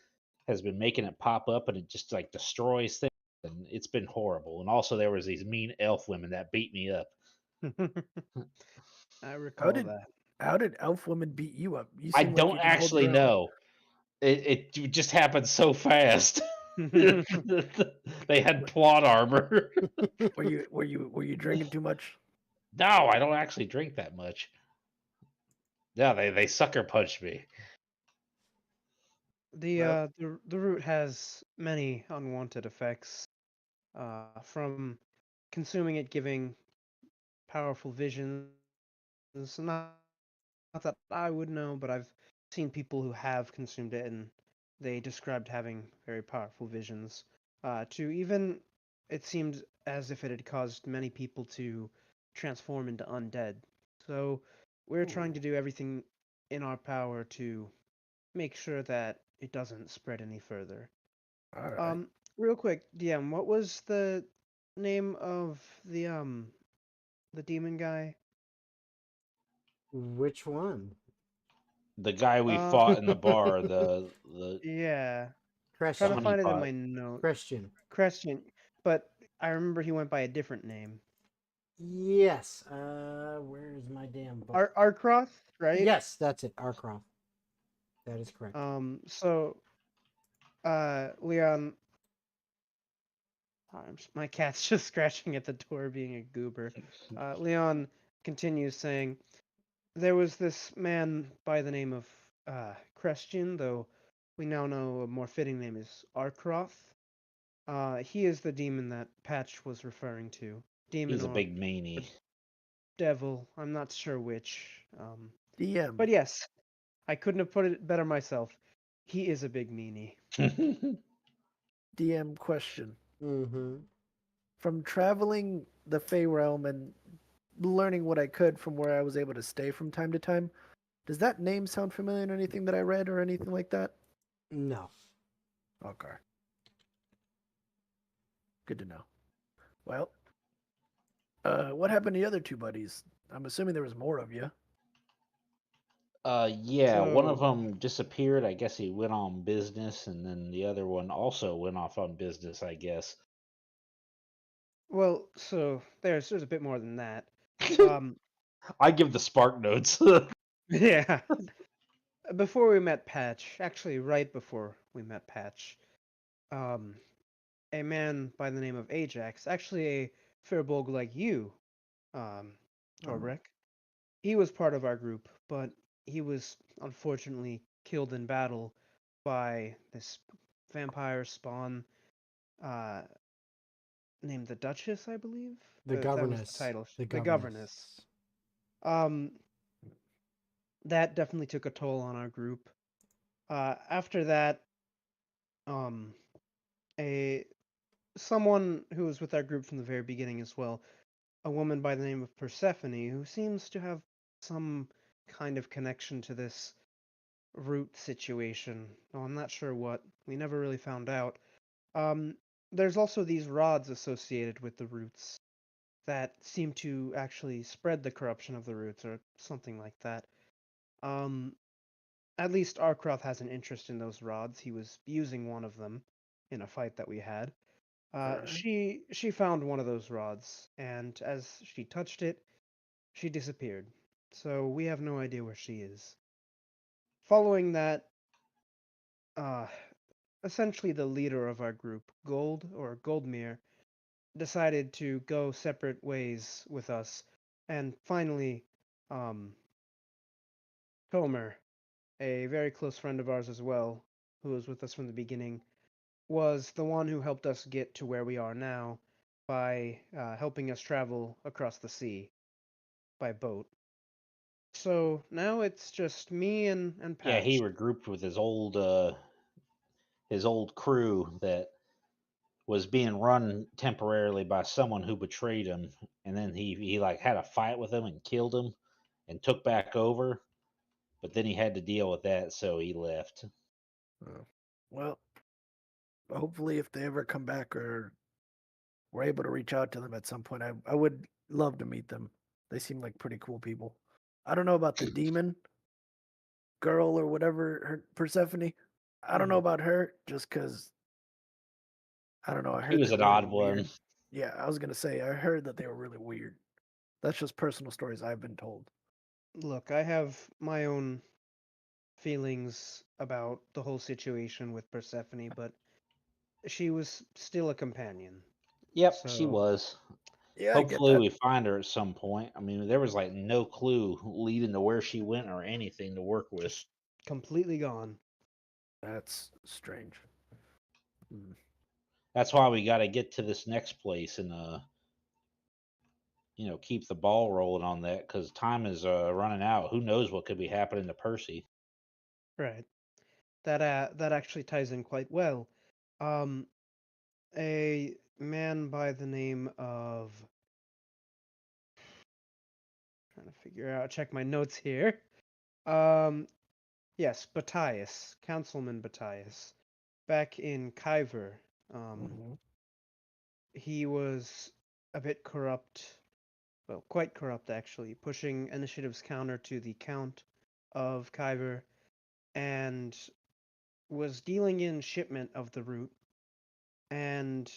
has been making it pop up, and it just like destroys things, and it's been horrible. And also, there was these mean elf women that beat me up. I How recall did that. how did elf women beat you up? You I seem like you don't can hold actually your own. know. It just happened so fast. They had plot armor. Were you drinking too much? No, I don't actually drink that much. No, they sucker punched me. The root has many unwanted effects, from consuming it giving powerful visions. Not that I would know, but I've seen people who have consumed it, and they described having very powerful visions. To even, it seemed as if it had caused many people to transform into undead. So we're trying to do everything in our power to make sure that it doesn't spread any further. All right. Real quick, DM, what was the name of the demon guy? Which one? The guy we Uh, fought in the bar, the yeah. the Trying to Christian. find it in honeypot. my note. Christian. Christian, but I remember he went by a different name. Yes. Where's my damn book? Arcroth, right? Yes, that's it. Arcroft. That is correct. So, Leon, my cat's just scratching at the door, being a goober. Leon continues saying, there was this man by the name of Christian, though we now know a more fitting name is Arcroth. He is the demon that Patch was referring to. Demon He's a or big meanie. devil, I'm not sure which. DM. But yes, I couldn't have put it better myself. He is a big meanie. DM question. Mm-hmm. From traveling the Fey realm and learning what I could from where I was able to stay from time to time, does that name sound familiar in anything that I read or anything like that? No. Okay. Good to know. Well, what happened to the other two buddies? I'm assuming there was more of you. Yeah, one of So, them disappeared. I guess he went on business, and then the other one also went off on business, I guess. well, so there's a bit more than that. Um, I give the spark notes. yeah. Before we met Patch, actually right before we met Patch, um, a man by the name of Ajax, actually a Firbolg like you, um, Torbrek, he was part of our group, but he was unfortunately killed in battle by this vampire spawn uh, named the Duchess, I believe. The That was the governess. title. The The governess. Governess. Um, that definitely took a toll on our group. After that, um, a someone who was with our group from the very beginning as well, a woman by the name of Persephone, who seems to have some kind of connection to this root situation. Oh, I'm not sure what. We never really found out. Um, there's also these rods associated with the roots that seem to actually spread the corruption of the roots or something like that. Um, at least Arkroth has an interest in those rods. He was using one of them in a fight that we had. Alright. She found one of those rods, and as she touched it, she disappeared. So we have no idea where she is. Following that, uh, essentially the leader of our group, Goldmere, decided to go separate ways with us, and finally, um, Comer, a very close friend of ours as well, who was with us from the beginning, was the one who helped us get to where we are now by helping us travel across the sea by boat. So now it's just me and Yeah, he Patch. regrouped with his old crew that was being run temporarily by someone who betrayed him, and then he like had a fight with him and killed him and took back over, but then he had to deal with that, so he left. Oh. Well, hopefully, if they ever come back or we're able to reach out to them at some point, I would love to meet them. They seem like pretty cool people. I don't know about the demon girl or whatever, her Persephone. I don't know Mhm. about her just because I don't know. I He heard was they're an really odd weird. one. Yeah, I was gonna say I heard that they were really weird. That's just personal stories I've been told. Look, I have my own feelings about the whole situation with Persephone, but she was still a companion. Yep, she So, was. Yeah, I get Hopefully that. we find her at some point. I mean, there was like no clue leading to where she went or anything to work with. just completely gone. That's strange. Hmm. That's why we got to get to this next place and keep the ball rolling on that because time is running out. Who knows what could be happening to Percy? Right. That actually ties in quite well. Um, a man by the name of, trying to figure out, check my notes here. Yes, Batias, Councilman Batias, back in Kyver. Mhm. He was a bit corrupt, well, quite corrupt actually, pushing initiatives counter to the Count of Kyver, and was dealing in shipment of the root, and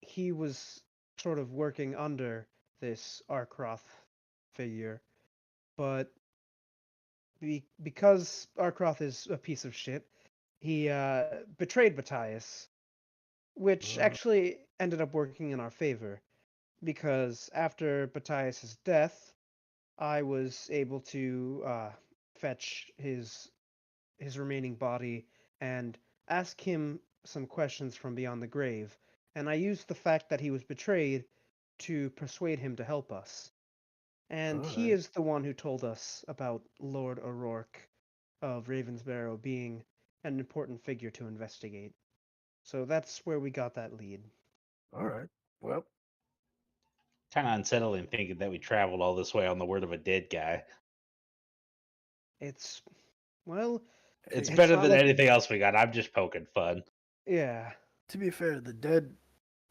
he was sort of working under this Arkroth figure, but because Arkroth is a piece of shit, he betrayed Batias, which actually ended up working in our favor, because after Batias' death, I was able to fetch his remaining body and ask him some questions from beyond the grave, and I used the fact that he was betrayed to persuade him to help us. And he Alright. is the one who told us about Lord O'Rourke of Ravensbarrow being an important figure to investigate. So that's where we got that lead. All right. Well, Kind of unsettling thinking that we traveled all this way on the word of a dead guy. It's, well, It's hey, it's better not than like, anything else we got. I'm just poking fun. yeah, to be fair, the dead,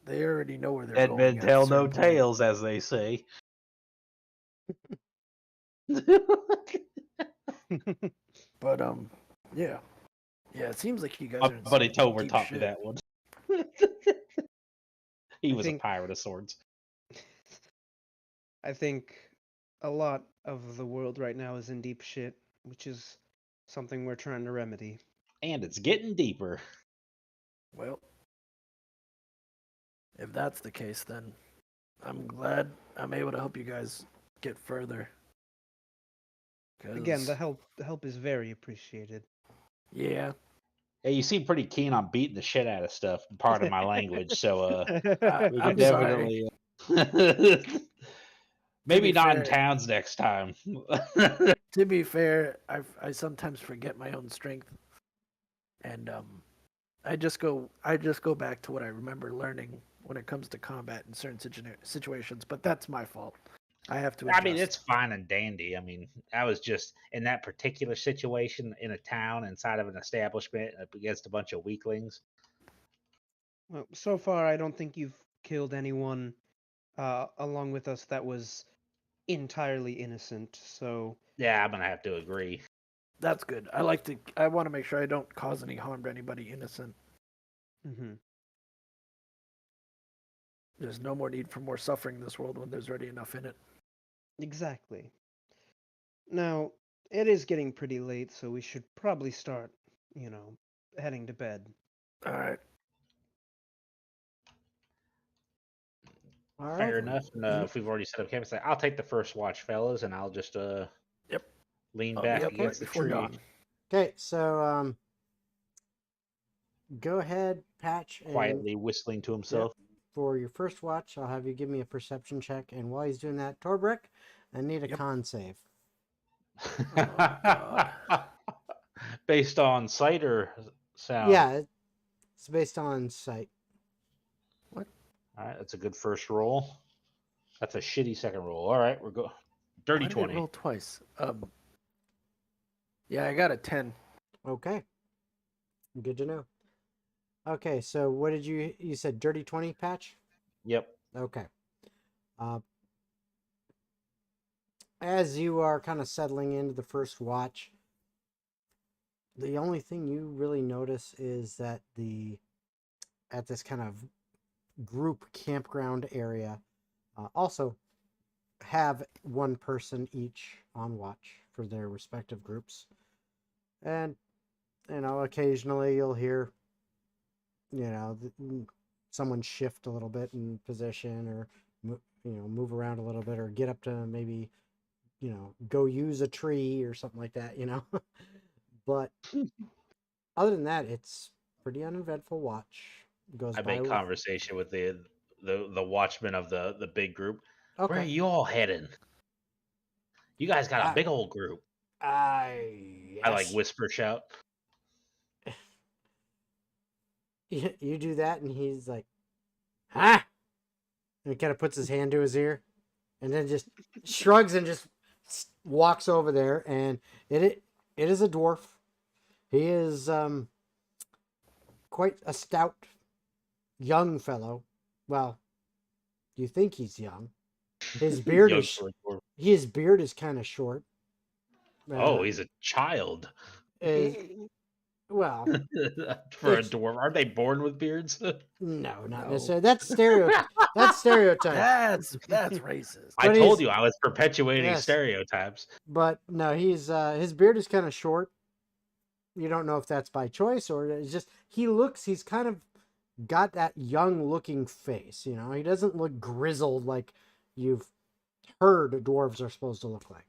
they already know where they're Dead going men at a tell no certain point. tales, as they say. But yeah, yeah. It seems like you guys My are in buddy some Tover deep taught me shit. that one. He I was a think pirate of swords. I think a lot of the world right now is in deep shit, which is something we're trying to remedy. And it's getting deeper. Well, if that's the case, then I'm glad I'm able to help you guys get further. Again, Cause the help is very appreciated. yeah, Hey, you seem pretty keen on beating the shit out of stuff. Pardon my language. So we I'm could sorry. definitely To maybe be not in fair, towns next time. to be fair, I sometimes forget my own strength, and I just go back to what I remember learning when it comes to combat in certain situations. But that's my fault. I have to I mean, adjust. it's fine and dandy. I mean, I was just in that particular situation in a town inside of an establishment up against a bunch of weaklings. Well, so far, I don't think you've killed anyone along with us that was entirely innocent. So, Yeah, I'm gonna have to agree. That's good. I want to make sure I don't cause any harm to anybody innocent. mhm. There's no more need for more suffering in this world when there's already enough in it. Exactly. Now, it is getting pretty late, so we should probably start, heading to bed. All right. All right. Fair enough. And, if we've already set up camp, I'll take the first watch, fellas, and I'll just Yep. lean I'll be back up right against the before tree. dawn. Okay, so go ahead, Patch, and Quietly whistling to himself. for your first watch, I'll have you give me a perception check. And while he's doing that, Torbrick, I need a Yep. con save. Oh, God. Based on sight or sound? Yeah, it's based on sight. All right, that's a good first roll. That's a shitty second roll. All right, we're go. Dirty Why did it 20. roll twice? Yeah, I got a 10. Okay, good to know. Okay, so what did you said dirty 20, Patch? Yep. Okay. As you are kind of settling into the first watch, the only thing you really notice is that at this kind of group campground area also have one person each on watch for their respective groups. And, occasionally you'll hear, someone shift a little bit in position or, move around a little bit or get up to maybe, go use a tree or something like that, But other than that, it's pretty uneventful watch. Goes I by make with, conversation with the watchman of the big group. Where are Okay. you all heading? You guys got a Uh, big old group. I like Yes. whisper shout. You do that, and he's like, huh? And he kind of puts his hand to his ear, and then just shrugs and just walks over there. And it is a dwarf. He is quite a stout young fellow. Well, you think he's young. His beard Young is for a dwarf. his beard is kind of short. Oh, he's a child. Is well, For a it's dwarf. Aren't they born with beards? no, not No. necessarily. That's That's stereotype. That's racist. I But told he's- you I was perpetuating Yes. stereotypes. But no, he's his beard is kind of short. You don't know if that's by choice or it's just he's kind of got that young looking face, you know. He doesn't look grizzled like you've heard dwarves are supposed to look like.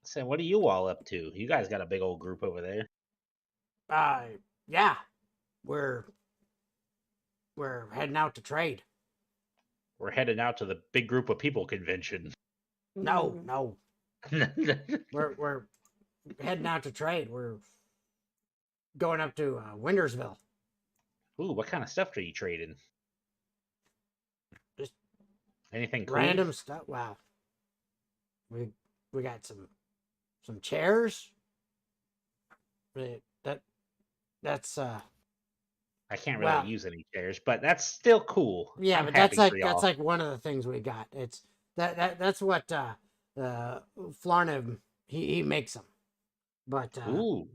So what are you all up to? You guys got a big old group over there. Yeah, we're heading out to trade. We're heading out to the big group of people convention. No, we're heading out to trade. We're going up to Wintersville. Ooh, what kind of stuff are you trading? Just anything cool? Random stuff. Wow. We got some chairs. That's I can't really Wow. use any chairs, but that's still cool. yeah, I'm but that's happy for that's y'all. like one of the things we got. It's that's what Flarnham he makes them. But Ooh,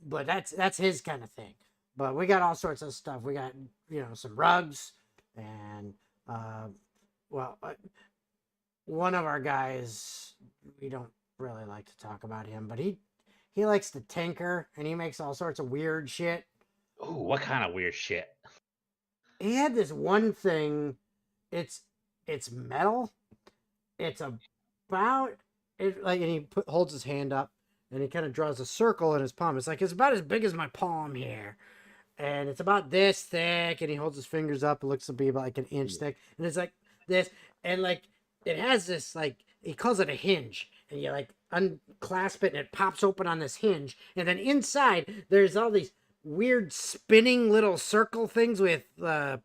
but that's his kind of thing. But we got all sorts of stuff. We got some rugs and one of our guys, we don't really like to talk about him, but he likes to tinker and he makes all sorts of weird shit. ooh, what kind of weird shit? He had this one thing. It's metal. It's about it like, and he holds his hand up and he kind of draws a circle in his palm. It's like it's about as big as my palm here, and it's about this thick. And he holds his fingers up. It looks to be about like an inch thick, and it's like this, and like it has this like he calls it a hinge, and you like unclasp it and it pops open on this hinge, and then inside there's all these weird spinning little circle things with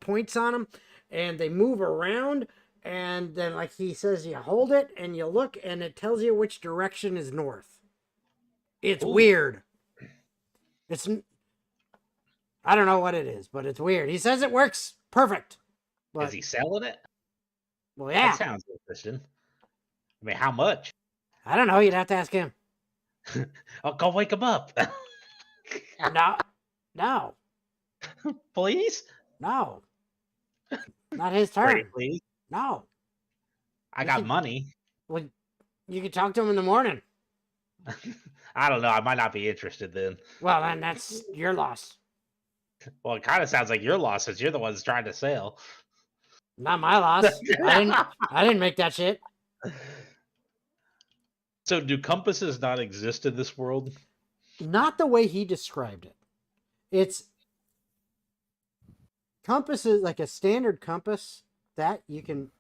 points on them, and they move around. And then, like he says, you hold it and you look, and it tells you which direction is north. It's Ooh. weird. I don't know what it is, but it's weird. He says it works perfect. But, Is he selling it? well, yeah. That sounds interesting. I mean, how much? I don't know. You'd have to ask him. I'll go wake him up. No. Please? Not his Pretty turn. please. No. I You got can- money. Well, you could talk to him in the morning. I don't know. I might not be interested then. Well, then that's your loss. Well, it kind of sounds like your loss since you're the ones trying to sell. Not my loss. I didn't make that shit. So, do compasses not exist in this world? Not the way he described it. It's compasses, like a standard compass that you can,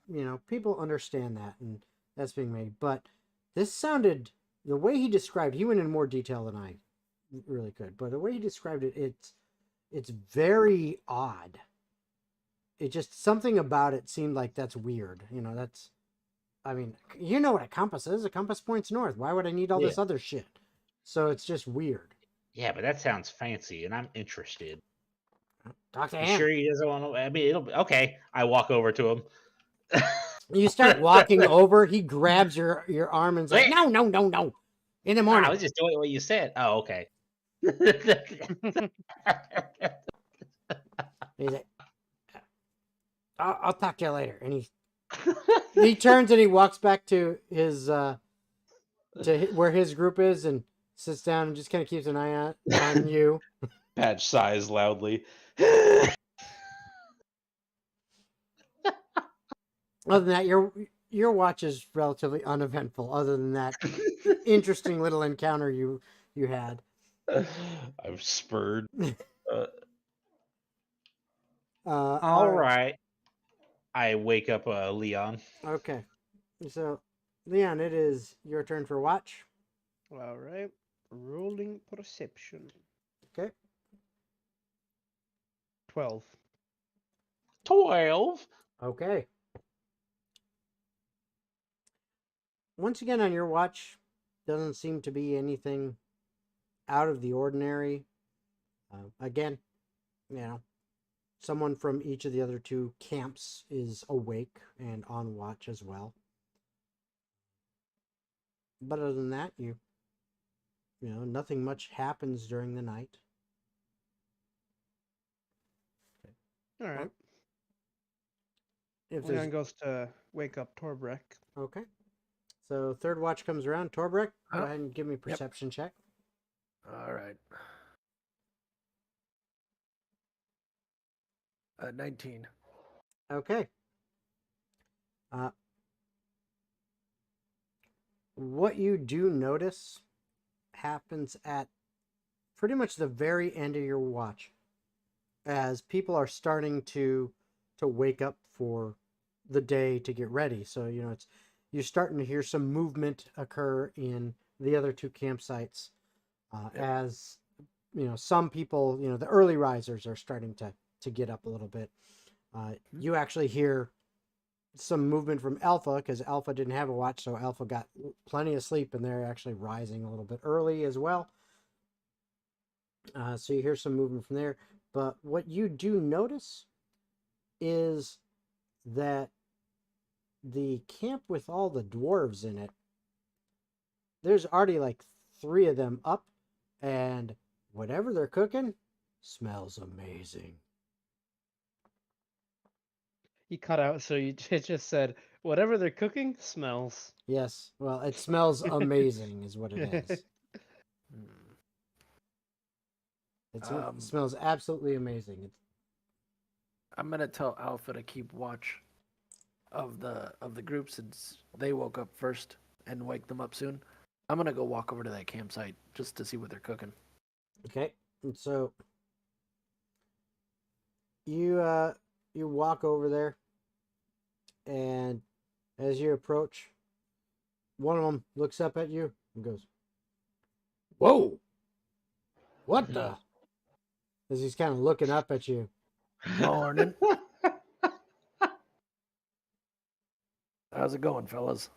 people understand that and that's being made. But this sounded, the way he described, he went in more detail than I really could. But the way he described it, it's very odd. It just, something about it seemed like that's weird. I mean, you know what a compass is. A compass points north. Why would I need all this other shit? So it's just weird. Yeah, but that sounds fancy, and I'm interested. Talk to You him. sure he doesn't want to? I mean, it'll be okay. I walk over to him. You start walking over. He grabs your arm and's like, no. In the morning. I was just doing what you said. Oh, okay. He's like, I'll talk to you later. And he turns and he walks back to his where his group is and sits down and just kind of keeps an eye on you. Patch sighs loudly. Other than that, your watch is relatively uneventful. Other than that interesting little encounter you had. I'm spurred. All right. I wake up Leon. Okay. So, Leon, it is your turn for watch. All right. Rolling perception. Okay. 12. 12. Okay. Once again, on your watch, doesn't seem to be anything out of the ordinary. Again, someone from each of the other two camps is awake and on watch as well. But other than that, nothing much happens during the night. All right. If Leon there's goes to wake up Torbrek. okay, so third watch comes around. Torbrek, go Oh, ahead and give me a perception check. All right. 19. Okay. What you do notice happens at pretty much the very end of your watch, as people are starting to wake up for the day to get ready. So you're starting to hear some movement occur in the other two campsites, as some people, the early risers are starting to get up a little bit. You actually hear some movement from Alpha, because Alpha didn't have a watch, so Alpha got plenty of sleep, and they're actually rising a little bit early as well. So you hear some movement from there. But what you do notice is that the camp with all the dwarves in it, there's already like 3 of them up, and whatever they're cooking smells amazing. You cut out, so you just said, whatever they're cooking smells. Yes, well, it smells amazing is what it is. It smells absolutely amazing. I'm gonna tell Alpha to keep watch of the group since they woke up first and wake them up soon. I'm gonna go walk over to that campsite just to see what they're cooking. Okay, and so you walk over there, and as you approach, one of them looks up at you and goes, "Whoa! What the?" As he's kind of looking up at you. Morning. How's it going, fellas?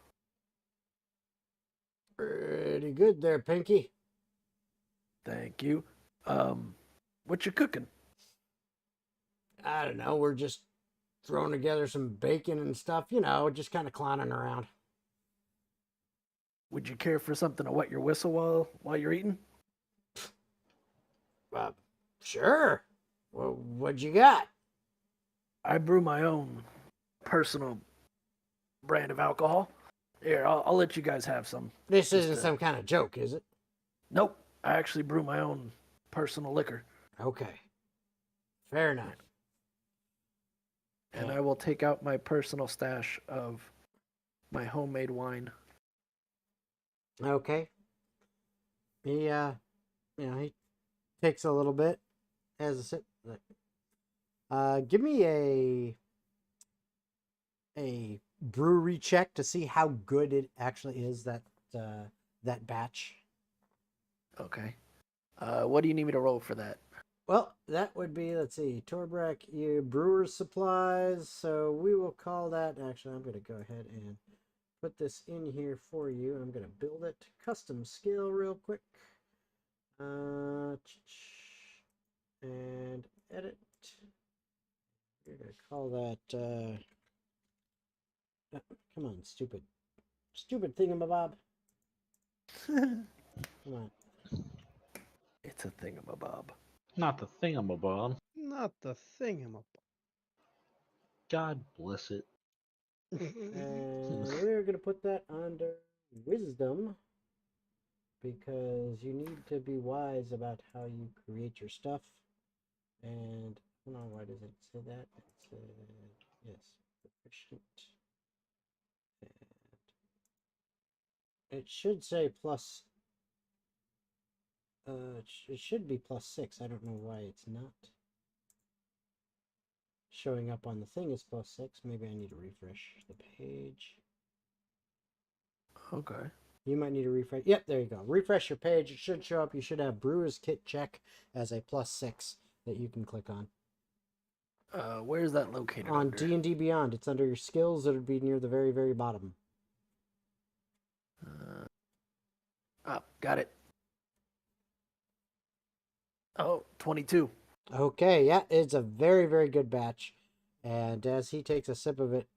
Pretty good there, Pinky. Thank you. What you cooking? I don't know. We're just throwing together some bacon and stuff, just kind of clowning around. Would you care for something to wet your whistle while you're eating? Sure. Well, what you got? I brew my own personal brand of alcohol. Here, I'll let you guys have some. This isn't some kind of joke, is it? Nope. I actually brew my own personal liquor. Okay. Fair enough. And I will take out my personal stash of my homemade wine. Okay. He he takes a little bit as a sip. Give me a brewery check to see how good it actually is, that batch. Okay. What do you need me to roll for that? Well, that would be, let's see, Torbrek, your brewer's supplies. So we will call that. Actually, I'm going to go ahead and put this in here for you. I'm going to build it custom skill real quick. And edit. We're going to call that. Come on, stupid thingamabob. Come on. It's a thingamabob. Not the thingamabob. Not the thingamabob. God bless it. And we're going to put that under wisdom, because you need to be wise about how you create your stuff. And hold on, why does it say that? It said yes, proficient. And it should say plus. It should be +6. I don't know why it's not. showing up on the thing is +6. Maybe I need to refresh the page. Okay. You might need to refresh. Yep, there you go. Refresh your page. It should show up. You should have Brewer's Kit Check as a +6 that you can click on. Where is that located? On under? D&D Beyond. It's under your skills. It would be near the very, very bottom. Got it. Oh, 22. Okay, yeah, it's a very, very good batch. And as he takes a sip of it,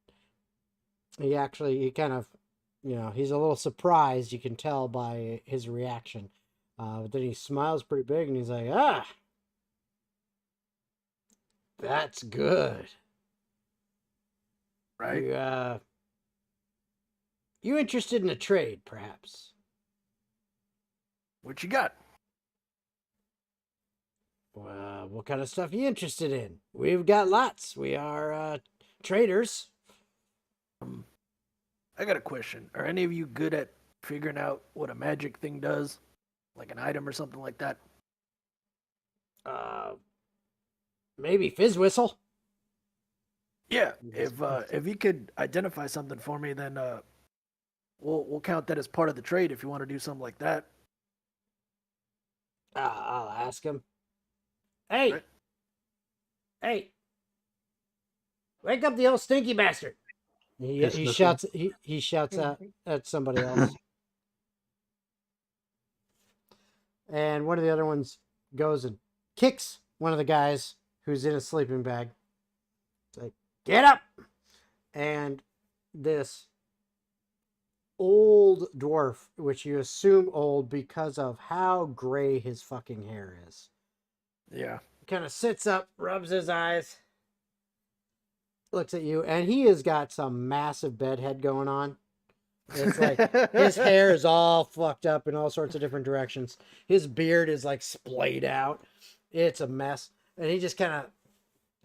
he kind of, he's a little surprised, you can tell by his reaction. But then he smiles pretty big and he's like, that's good. Right. You interested in a trade, perhaps? What you got? Well, what kind of stuff are you interested in? We've got lots. We are traders. I got a question. Are any of you good at figuring out what a magic thing does? Like an item or something like that? Maybe Fizz Whistle. Yeah. If you could identify something for me, then we'll count that as part of the trade if you want to do something like that. I'll ask him. Hey! Right. Hey! Wake up the old stinky bastard! He shouts. He shouts at somebody else. And one of the other ones goes and kicks one of the guys who's in a sleeping bag. It's like, get up! And this old dwarf, which you assume old because of how gray his fucking hair is, Yeah. kind of sits up, rubs his eyes, looks at you, and he has got some massive bedhead going on. It's like his hair is all fucked up in all sorts of different directions. His beard is like splayed out. It's a mess. And he just kind of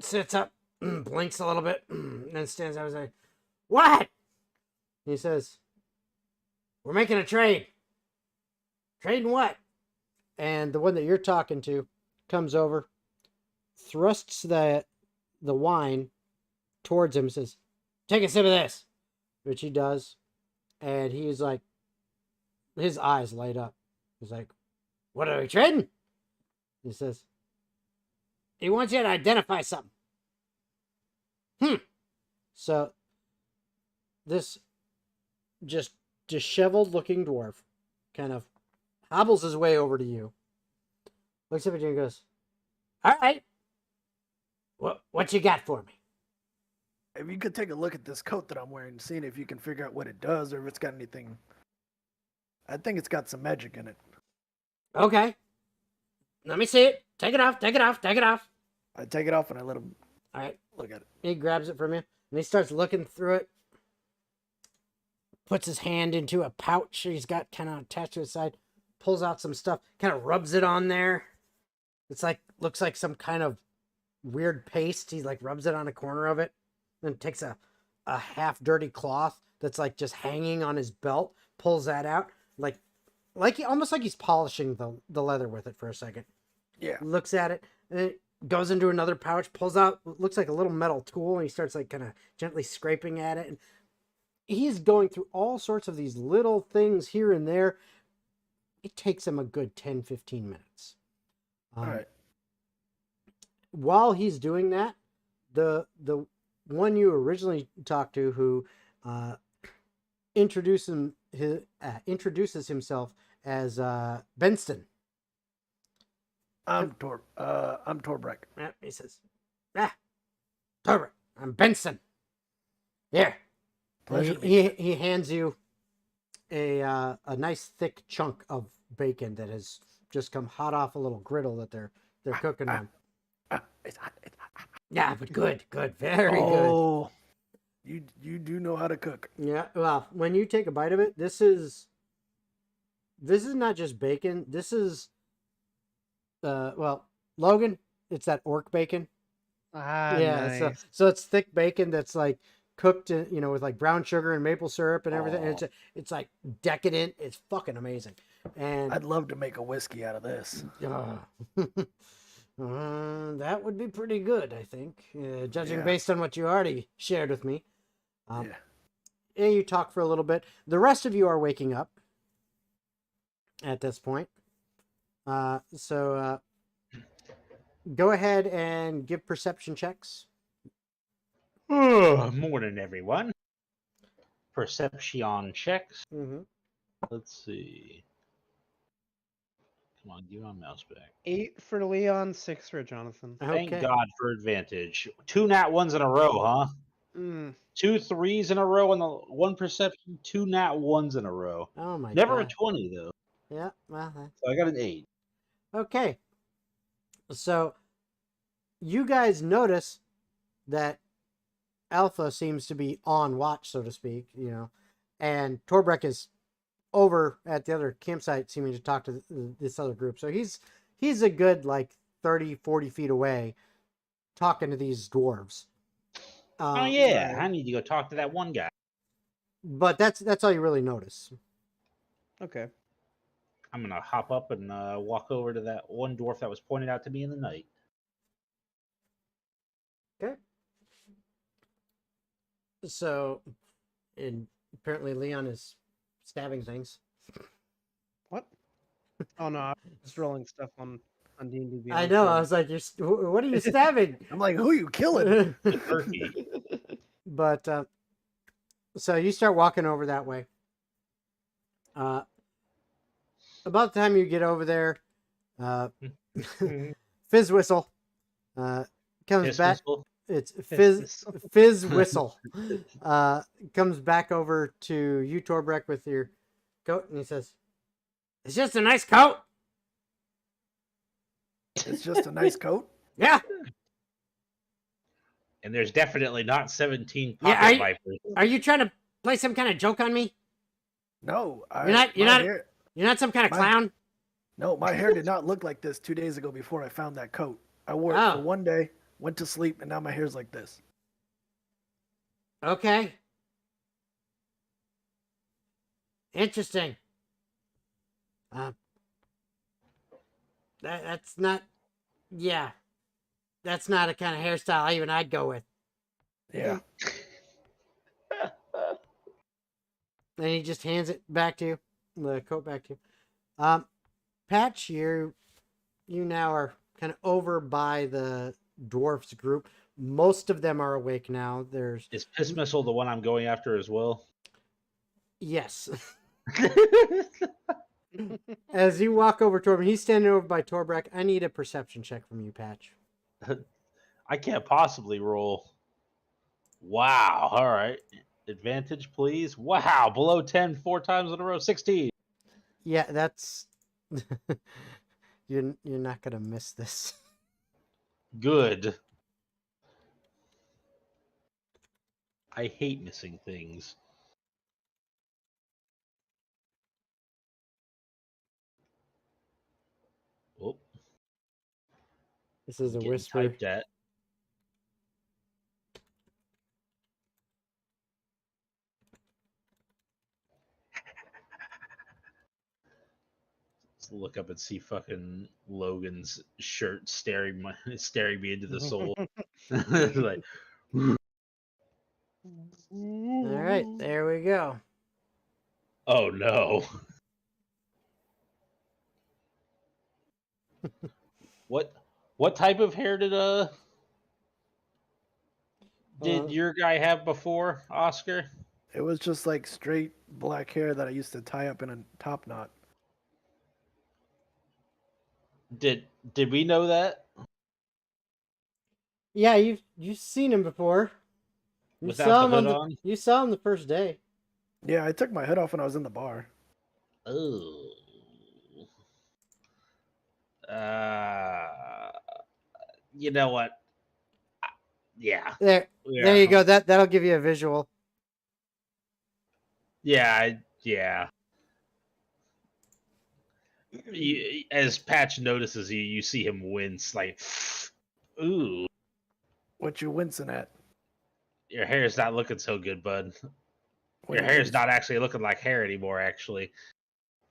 sits up, blinks a little bit, and then stands up and says, "What?" He says, "We're making a trade." "Trading what?" And the one that you're talking to comes over, thrusts the wine towards him, and says, "Take a sip of this," which he does. And he's like, his eyes light up. He's like, "What are we trading?" He says, "He wants you to identify something." So this just disheveled looking dwarf kind of hobbles his way over to you, looks up at you and goes, "All right, what you got for me?" If you could take a look at this coat that I'm wearing, seeing if you can figure out what it does or if it's got anything. I think it's got some magic in it. Okay. Let me see it. Take it off, take it off, take it off. I take it off and I let him All right. look at it. He grabs it from you and he starts looking through it. Puts his hand into a pouch he's got kind of attached to his side. Pulls out some stuff, kind of rubs it on there. It's like, looks like some kind of weird paste. He like rubs it on a corner of it. Then takes a half dirty cloth that's like just hanging on his belt, pulls that out, like almost like he's polishing the leather with it for a second. Yeah. Looks at it, and then goes into another pouch, pulls out what looks like a little metal tool, and he starts like kind of gently scraping at it. And he's going through all sorts of these little things here and there. It takes him a good 10-15 minutes. All right. While he's doing that, the one you originally talked to, who introduces himself as Benston. I'm Torbreck. Yeah, he says, Torbreck, I'm Benson. Here. Pleasure to meet He hands you a nice thick chunk of bacon that has just come hot off a little griddle that they're cooking on. It's hot. It's hot. Yeah, but good, very good. Oh, you do know how to cook. Yeah, well, when you take a bite of it, this is not just bacon. This is, Logan, it's that orc bacon. Yeah, Nice. so it's thick bacon that's like cooked, with like brown sugar and maple syrup and everything. And it's like decadent. It's fucking amazing. And I'd love to make a whiskey out of this. That would be pretty good, I think, judging Yeah. based on what you already shared with me. Yeah. Yeah, you talk for a little bit. The rest of you are waking up at this point. So go ahead and give perception checks. Morning, everyone. Perception checks. Mm-hmm. Let's see. Come on, give my mouse back. 8 for Leon, 6 for Jonathan. Thank Okay. God for advantage. 2 nat ones in a row, huh? Mm. 2 3s in a row and the 1 perception. 2 nat ones in a row. Oh my Never god. a 20 though. Yeah. Well, So I got an 8. okay. So you guys notice that Alpha seems to be on watch, so to speak, and Torbrek is over at the other campsite seeming to talk to this other group. So he's a good like 30, 40 feet away talking to these dwarves. Oh yeah, right. I need to go talk to that one guy. But that's all you really notice. Okay. I'm gonna hop up and walk over to that one dwarf that was pointed out to me in the night. Okay. So, and apparently Leon is stabbing things. What? Oh no, I was rolling stuff on D&D Beyond. I know. so- I was like, what are you stabbing? I'm like, who you killing? Turkey. But so you start walking over that way. About the time you get over there, Fizz Whistle comes Piss back. whistle? It's Fizz Fizz Whistle comes back over to you, Torbrek, with your coat, and he says, "It's just a nice coat." It's just a nice coat. Yeah. And there's definitely not 17 Yeah, pocket vipers. Are you trying to play some kind of joke on me? No, You're my not- hair- You're not some kind of My- clown. no, my hair did not look like this 2 days ago before I found that coat. I wore it Oh. for one day, went to sleep, and now my hair's like this. Okay. Interesting. That's not. Yeah. That's not a kind of hairstyle even I'd go with. Yeah. And he just hands it back to you, the coat back to you. Patch, you now are kind of over by the dwarfs group. Most of them are awake now. There's Is Piss Missile the one I'm going after as well? yes. As you walk over to him, he's standing over by Torbrek. I need a perception check from you, Patch. I can't possibly roll. Wow. All right. Advantage, please. Wow. Below 10 4 times in a row. 16. Yeah, that's you're not gonna miss this. Good. I hate missing things. Oh, This is a getting whisper. typed at. Let's look up and see fucking Logan's shirt staring me into the soul. Like, All right, there we go. oh no. What type of hair did your guy have before, Oscar? It was just like straight black hair that I used to tie up in a top knot. Did we know that? Yeah, you've seen him before. You Without saw the him hood on? You saw him the first day. Yeah, I took my hood off when I was in the bar. Oh. You know what? Yeah. There you go. That'll give you a visual. Yeah. As Patch notices you see him wince like, ooh, What you wincing at? your hair's not looking so good, bud. What Your do you hair's mean? not actually looking like hair anymore, actually.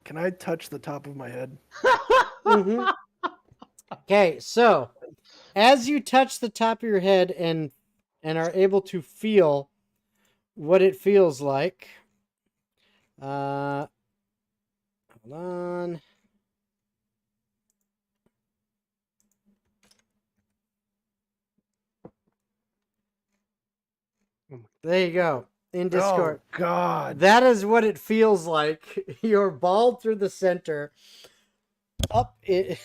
Can I touch the top of my head? Mhm. Okay, so as you touch the top of your head and are able to feel what it feels like, hold on. There you go. In Discord. Oh God. That is what it feels like. You're balled through the center. Up it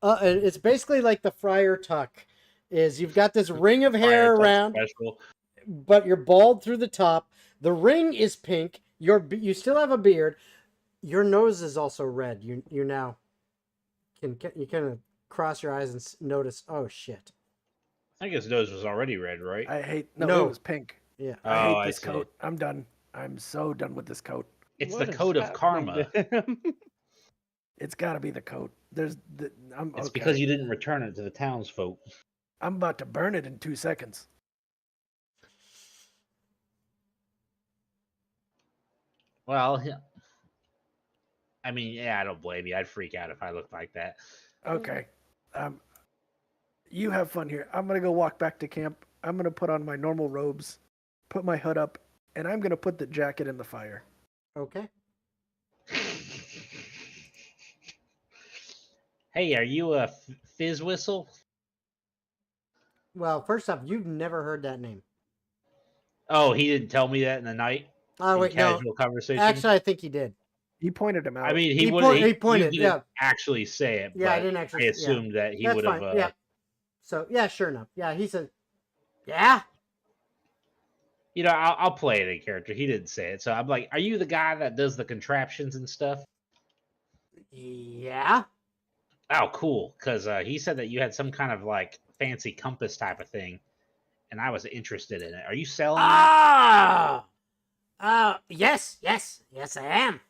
it's basically like the friar tuck. Is you've got this ring of hair Fire touch around, special. but you're bald through the top. The ring is pink. You still have a beard. Your nose is also red. You now can you kind of cross your eyes and notice. Oh shit! I think his nose was already red, right? I hate. No, No. it was pink. Yeah. I Oh, hate I this see. coat. I'm done. I'm so done with this coat. It's What the is code of happening karma. to him? It's got to be the coat. I'm It's okay. because you didn't return it to the townsfolk. I'm about to burn it in 2 seconds. Well, I mean, yeah, I don't blame you. I'd freak out if I looked like that. Okay. You have fun here. I'm gonna go walk back to camp. I'm gonna put on my normal robes, put my hood up, and I'm gonna put the jacket in the fire. Okay. Hey, are you a fizz whistle? Well, first off, you've never heard that name. Oh, he didn't tell me that in the night. Oh in wait, no. casual conversation. Actually, I think he did. He pointed him out. I mean, he would. pointed, You yeah. didn't actually say it. Yeah, but I didn't actually. I assumed that he That's would have. fine. Yeah. So yeah, sure enough. Yeah, he said, "Yeah." You know, I'll play it in character. He didn't say it, so I'm like, "Are you the guy that does the contraptions and stuff?" Yeah. Oh, cool. Because he said that you had some kind of like fancy compass type of thing, and I was interested in it. Are you selling that? Yes, I am.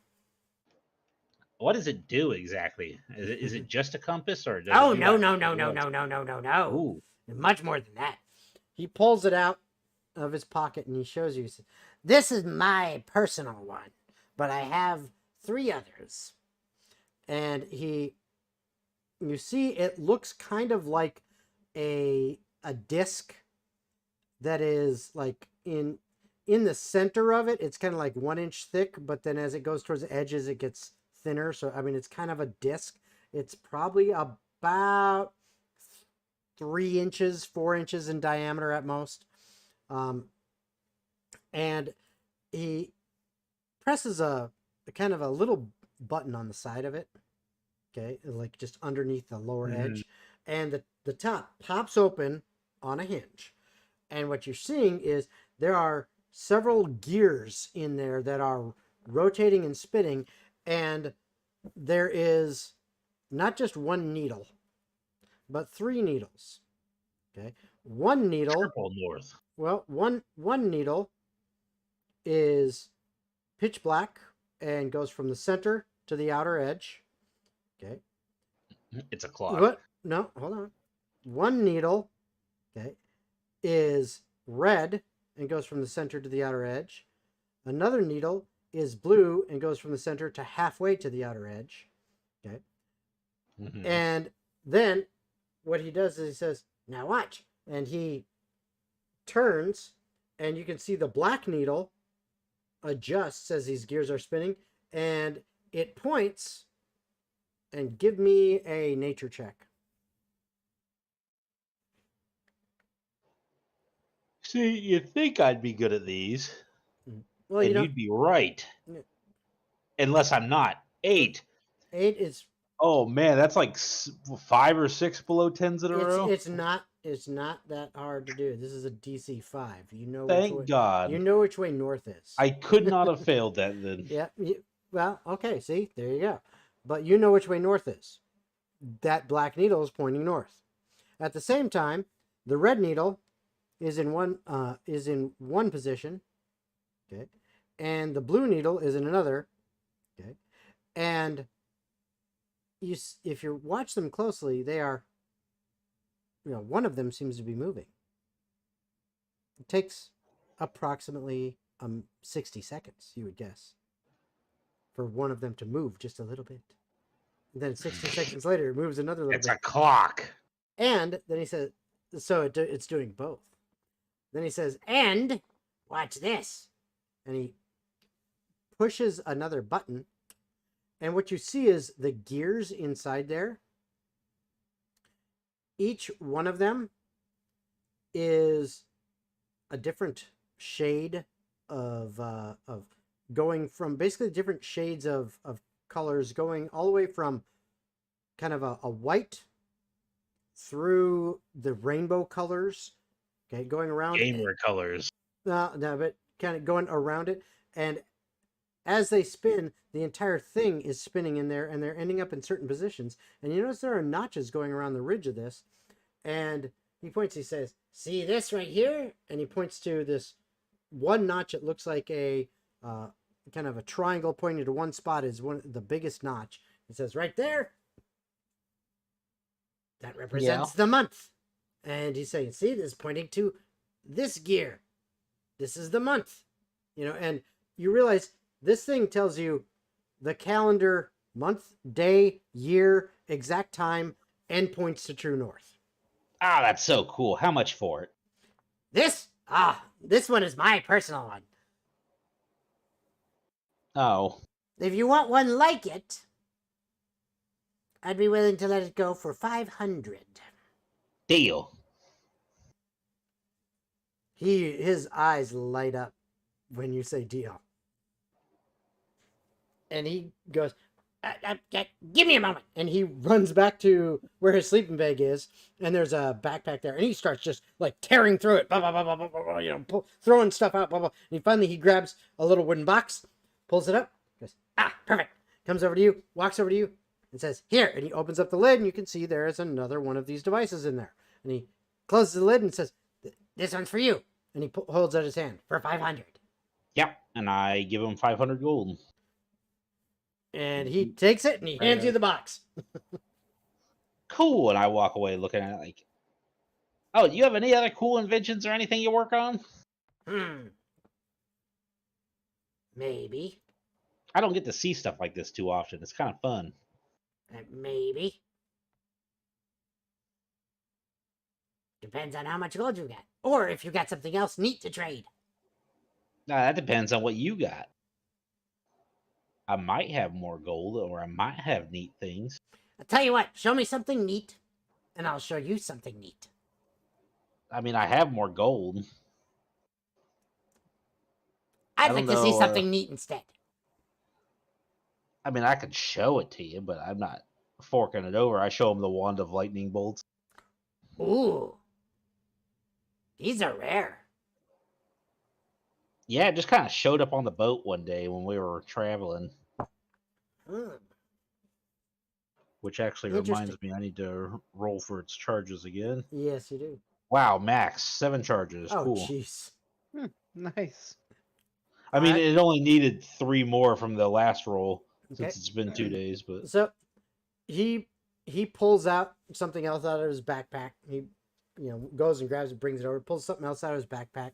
What does it do exactly? Is it just a compass, or does Oh it do no, like no, something else? no. Ooh, Much more than that. He pulls it out of his pocket and he shows you. He says, "This is my personal one, but I have 3 others." And you see, it looks kind of like a disc that is like in the center of it. It's kind of like 1 inch thick, but then as it goes towards the edges, it gets thinner. So I mean, it's kind of a disc. It's probably about 3 inches, 4 inches in diameter at most. And he presses a kind of a little button on the side of it. Okay, like just underneath the lower edge, and the top pops open on a hinge. And what you're seeing is there are several gears in there that are rotating and spinning, and there is not just 1 needle, but 3 needles. Okay, 1 needle. triple north. Well, one needle is pitch black and goes from the center to the outer edge. Okay. It's a clock. What? No, hold on. 1 needle, okay, is red and goes from the center to the outer edge. Another needle is blue and goes from the center to halfway to the outer edge. Okay. Mhm. And then what he does is he says, "Now watch." And he turns, and you can see the black needle adjusts as these gears are spinning, and it points. And give me a nature check. See, you'd think I'd be good at these, Well, and you know, you'd be right. Yeah. Unless I'm not. 8. 8 is Oh man, that's like 5 or 6 below 10s in a row. it's not that hard to do. This is a DC 5. You know Thank which way God. you know which way north is. I could not have failed that then. Yeah. Well, okay. See, there you go. But you know which way north is. That black needle is pointing north. At the same time, the red needle is in one position. Okay, and the blue needle is in another. Okay, and if you watch them closely, they are. One of them seems to be moving. It takes approximately 60 seconds, you would guess, for one of them to move just a little bit. And then 60 seconds later, it moves another little It's bit. a clock. And then he says, so it's doing both. Then he says, and watch this. And he pushes another button. And what you see is the gears inside there. Each one of them is a different shade of going from basically different shades of colors, going all the way from kind of a white through the rainbow colors, okay, going around. Gamer colors. No, but kind of going around it. And as they spin, the entire thing is spinning in there, and they're ending up in certain positions. And you notice there are notches going around the ridge of this. And he points, he says, see this right here? And he points to this one notch. It looks like a kind of a triangle pointing to one spot is the biggest notch. It says right there, that represents the month. And he's saying, see, this is pointing to this gear. This is the month. You know, and you realize this thing tells you the calendar, month, day, year, exact time, and points to true north. Ah, that's so cool. How much for it? This one is my personal one. Oh, If you want one like it, I'd be willing to let it go for 500. deal. His eyes light up when you say deal. And he goes, give me a moment. And he runs back to where his sleeping bag is, and there's a backpack there. And he starts just like tearing through it, blah, blah, blah, blah, blah, blah, you know, throwing stuff out, blah, blah. And he grabs a little wooden box, pulls it up, goes, perfect. Comes over to you, walks over to you, and says, here. And he opens up the lid, and you can see there is another one of these devices in there. And he closes the lid and says, this one's for you. And he holds out his hand for 500. Yep, and I give him 500 gold. And he takes it and he hands you the box. Cool, and I walk away looking at it like, oh, do you have any other cool inventions or anything you work on? Maybe. I don't get to see stuff like this too often. It's kind of fun. Maybe. Depends on how much gold you got. Or if you got something else neat to trade. Nah, that depends on what you got. I might have more gold, or I might have neat things. I'll tell you what, show me something neat, and I'll show you something neat. I mean, I have more gold. I'd like to see something neat instead. I mean, I could show it to you, but I'm not forking it over. I show him the wand of lightning bolts. Ooh. These are rare. Yeah, it just kind of showed up on the boat one day when we were traveling. Which actually reminds me, I need to roll for its charges again. Yes, you do. Wow, max 7 charges. Oh, cool. jeez. Nice. I mean, it only needed 3 more from the last roll Okay. since it's been 2 days. But So he pulls out something else out of his backpack. He goes and grabs it, brings it over, pulls something else out of his backpack.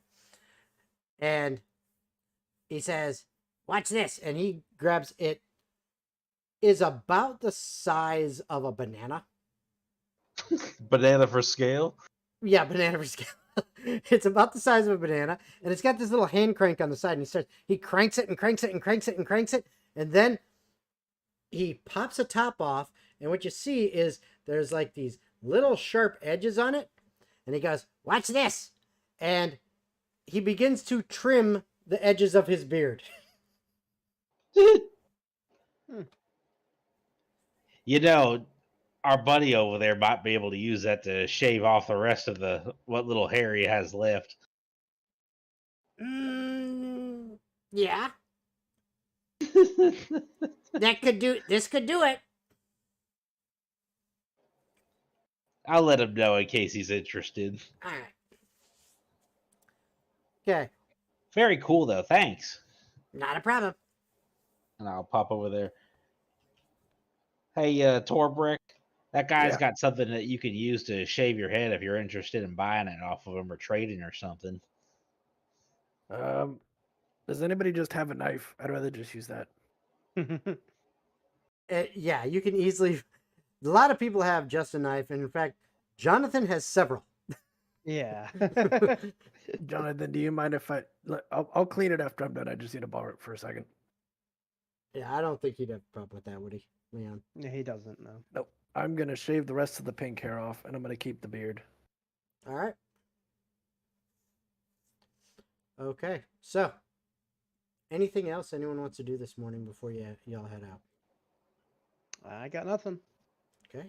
And he says, watch this. And he grabs it. Is about the size of a banana. banana for scale? Yeah, banana for scale. It's about the size of a banana. And it's got this little hand crank on the side. And he cranks it and cranks it and cranks it and cranks it. And then he pops the top off. And what you see is there's like these little sharp edges on it. And he goes, watch this. And he begins to trim the edges of his beard. You know, our buddy over there might be able to use that to shave off the rest of what little hair he has left. Yeah. This could do it. I'll let him know in case he's interested. All right. Okay. Very cool, though. Thanks. Not a problem. And I'll pop over there. Hey, Torbrick, that guy's got something that you can use to shave your head if you're interested in buying it off of him or trading or something. Does anybody just have a knife? I'd rather just use that. Yeah, you can easily. A lot of people have just a knife, and in fact, Jonathan has several. Yeah. Jonathan, do you mind if I'll clean it after I'm done. I just need to borrow it for a second. Yeah, I don't think he'd have a problem with that, would he, Leon? Yeah, he doesn't know. Nope. I'm gonna shave the rest of the pink hair off, and I'm gonna keep the beard. All right. Okay. So, anything else anyone wants to do this morning before y'all head out? I got nothing. Okay.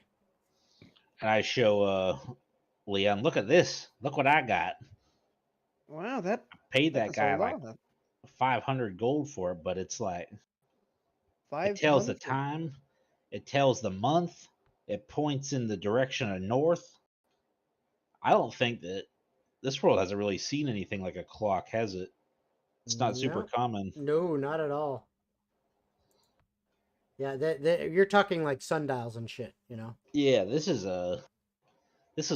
And I show Leon, look at this. Look what I got. Wow, that Paid that is guy a like lot. 500 gold for it, but it's like it 500. tells the time, it tells the month, it points in the direction of north. I don't think that this world hasn't really seen anything like a clock, has it? It's not super No. common. No, not at all. Yeah, you're talking like sundials and shit, you know? Yeah, this is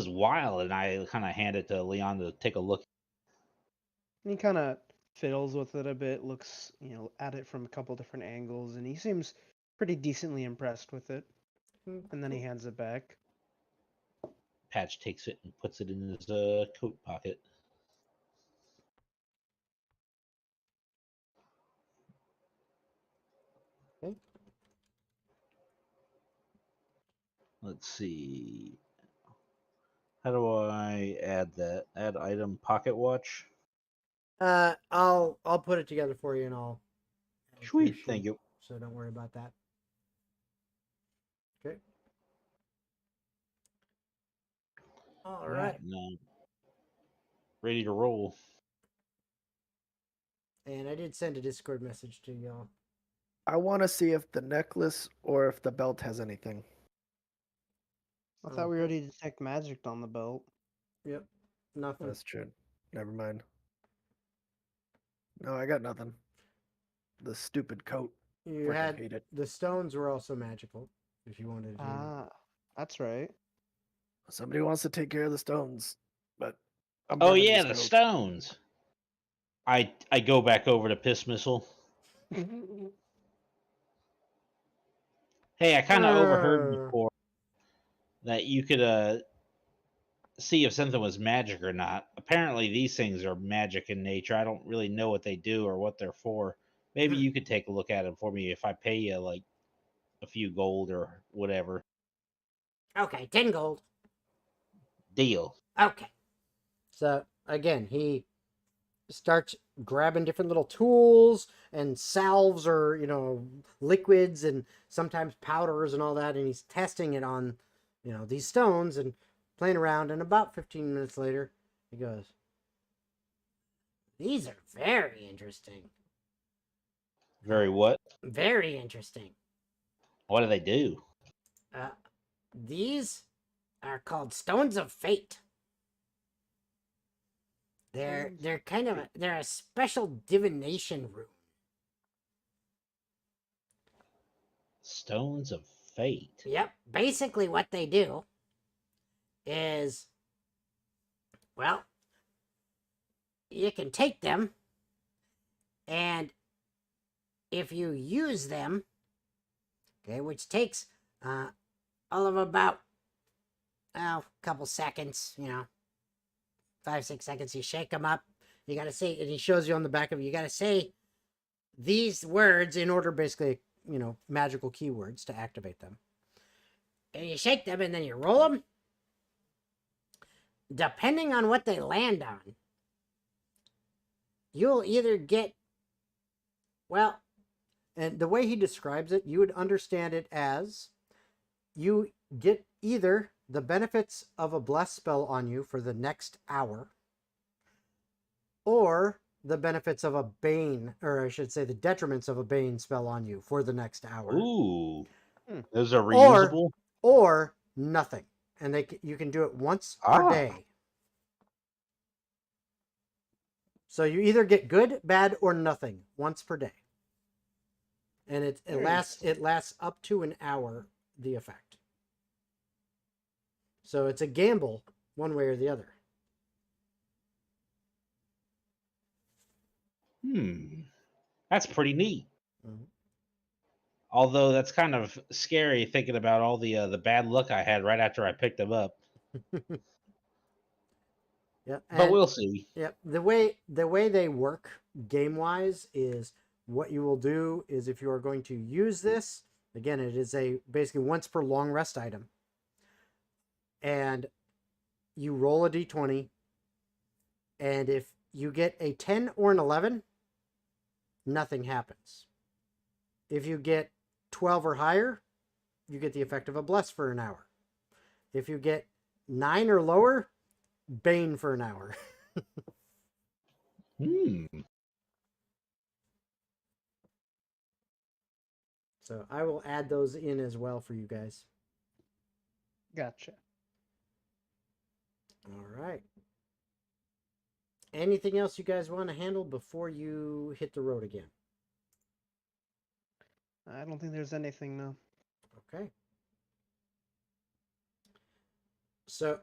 wild, and I kind of hand it to Leon to take a look. And he kind of fiddles with it a bit, looks, at it from a couple different angles, and he seems pretty decently impressed with it. And then he hands it back. Patch takes it and puts it in his coat pocket. Okay. Let's see. How do I add that? Add item pocket watch. I'll put it together for you and I'll add it to your Sweet, thank sheet, you. so don't worry about that. Okay. All right. Now, ready to roll. And I did send a Discord message to y'all. I want to see if the necklace or if the belt has anything. I thought we already detect magic on the belt. Yep. Nothing. That's true. Never mind. No, I got nothing. The stupid coat. You Freaking had hate it. the stones were also magical, if you wanted to. Ah, that's right. Somebody wants to take care of the stones, but I'm Oh burning yeah, the the stove. stones. I go back over to Piss Missile. Hey, I kind of overheard before that you could see if something was magic or not. Apparently, these things are magic in nature. I don't really know what they do or what they're for. Maybe you could take a look at them for me if I pay you like a few gold or whatever. Okay, 10 gold. Deal. Okay. So again, he starts grabbing different little tools and salves or, liquids and sometimes powders and all that, and he's testing it on, these stones and playing around. And about 15 minutes later, he goes, "These are very interesting. Very what? Very interesting. What do they do? These are called Stones of Fate. They're kind of they're a special divination rune. Stones of Fate. Yep. Basically, what they do is, well, you can take them, and if you use them, okay, which takes all of about a couple seconds, 5-6 seconds, you shake them up. You gotta say, and he shows you on the back of it. You gotta say these words in order, basically, magical keywords to activate them. And you shake them, and then you roll them. Depending on what they land on, you'll either get, well, and the way he describes it, you would understand it as you get either the benefits of a bless spell on you for the next hour, or the benefits of a bane, or I should say the detriments of a bane spell on you for the next hour. Ooh. Those are reusable? Or nothing. And you can do it once per day. So you either get good, bad, or nothing once per day. And it lasts up to an hour, the effect. So it's a gamble one way or the other. That's pretty neat. Mm-hmm. Although that's kind of scary thinking about all the bad luck I had right after I picked them up. Yeah, But and we'll see. yeah, the way they work game wise is what you will do is if you are going to use this again, it is a basically once per long rest item, and you roll a d20, and if you get a 10 or an 11, nothing happens. If you get 12 or higher, you get the effect of a bless for an hour. If you get 9 or lower, bane for an hour. Hmm. So I will add those in as well for you guys. Gotcha. All right. Anything else you guys want to handle before you hit the road again? I don't think there's anything, no. Okay. So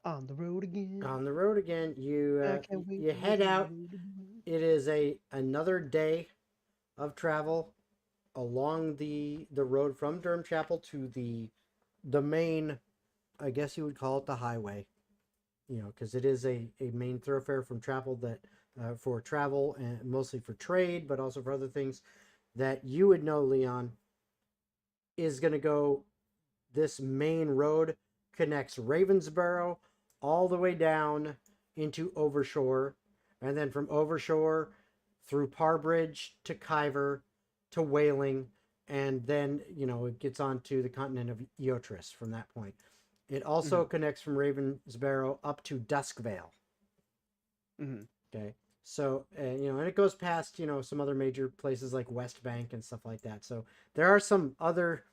On the road again. on the road again, I can't wait you to head hit the out. road again. It is another day of travel along the road from Durham Chapel to the main, I guess you would call it the highway, because it is a main thoroughfare from travel that for travel and mostly for trade, but also for other things that you would know, Leon, is going to go. This main road connects Ravensboro all the way down into Overshore, and then from Overshore through Parbridge to Kyver to Whaling, and then it gets on to the continent of Eotris from that point. It also connects from Ravensboro up to Duskvale. Mhm. Okay, so and it goes past some other major places like West Bank and stuff like that. So there are some other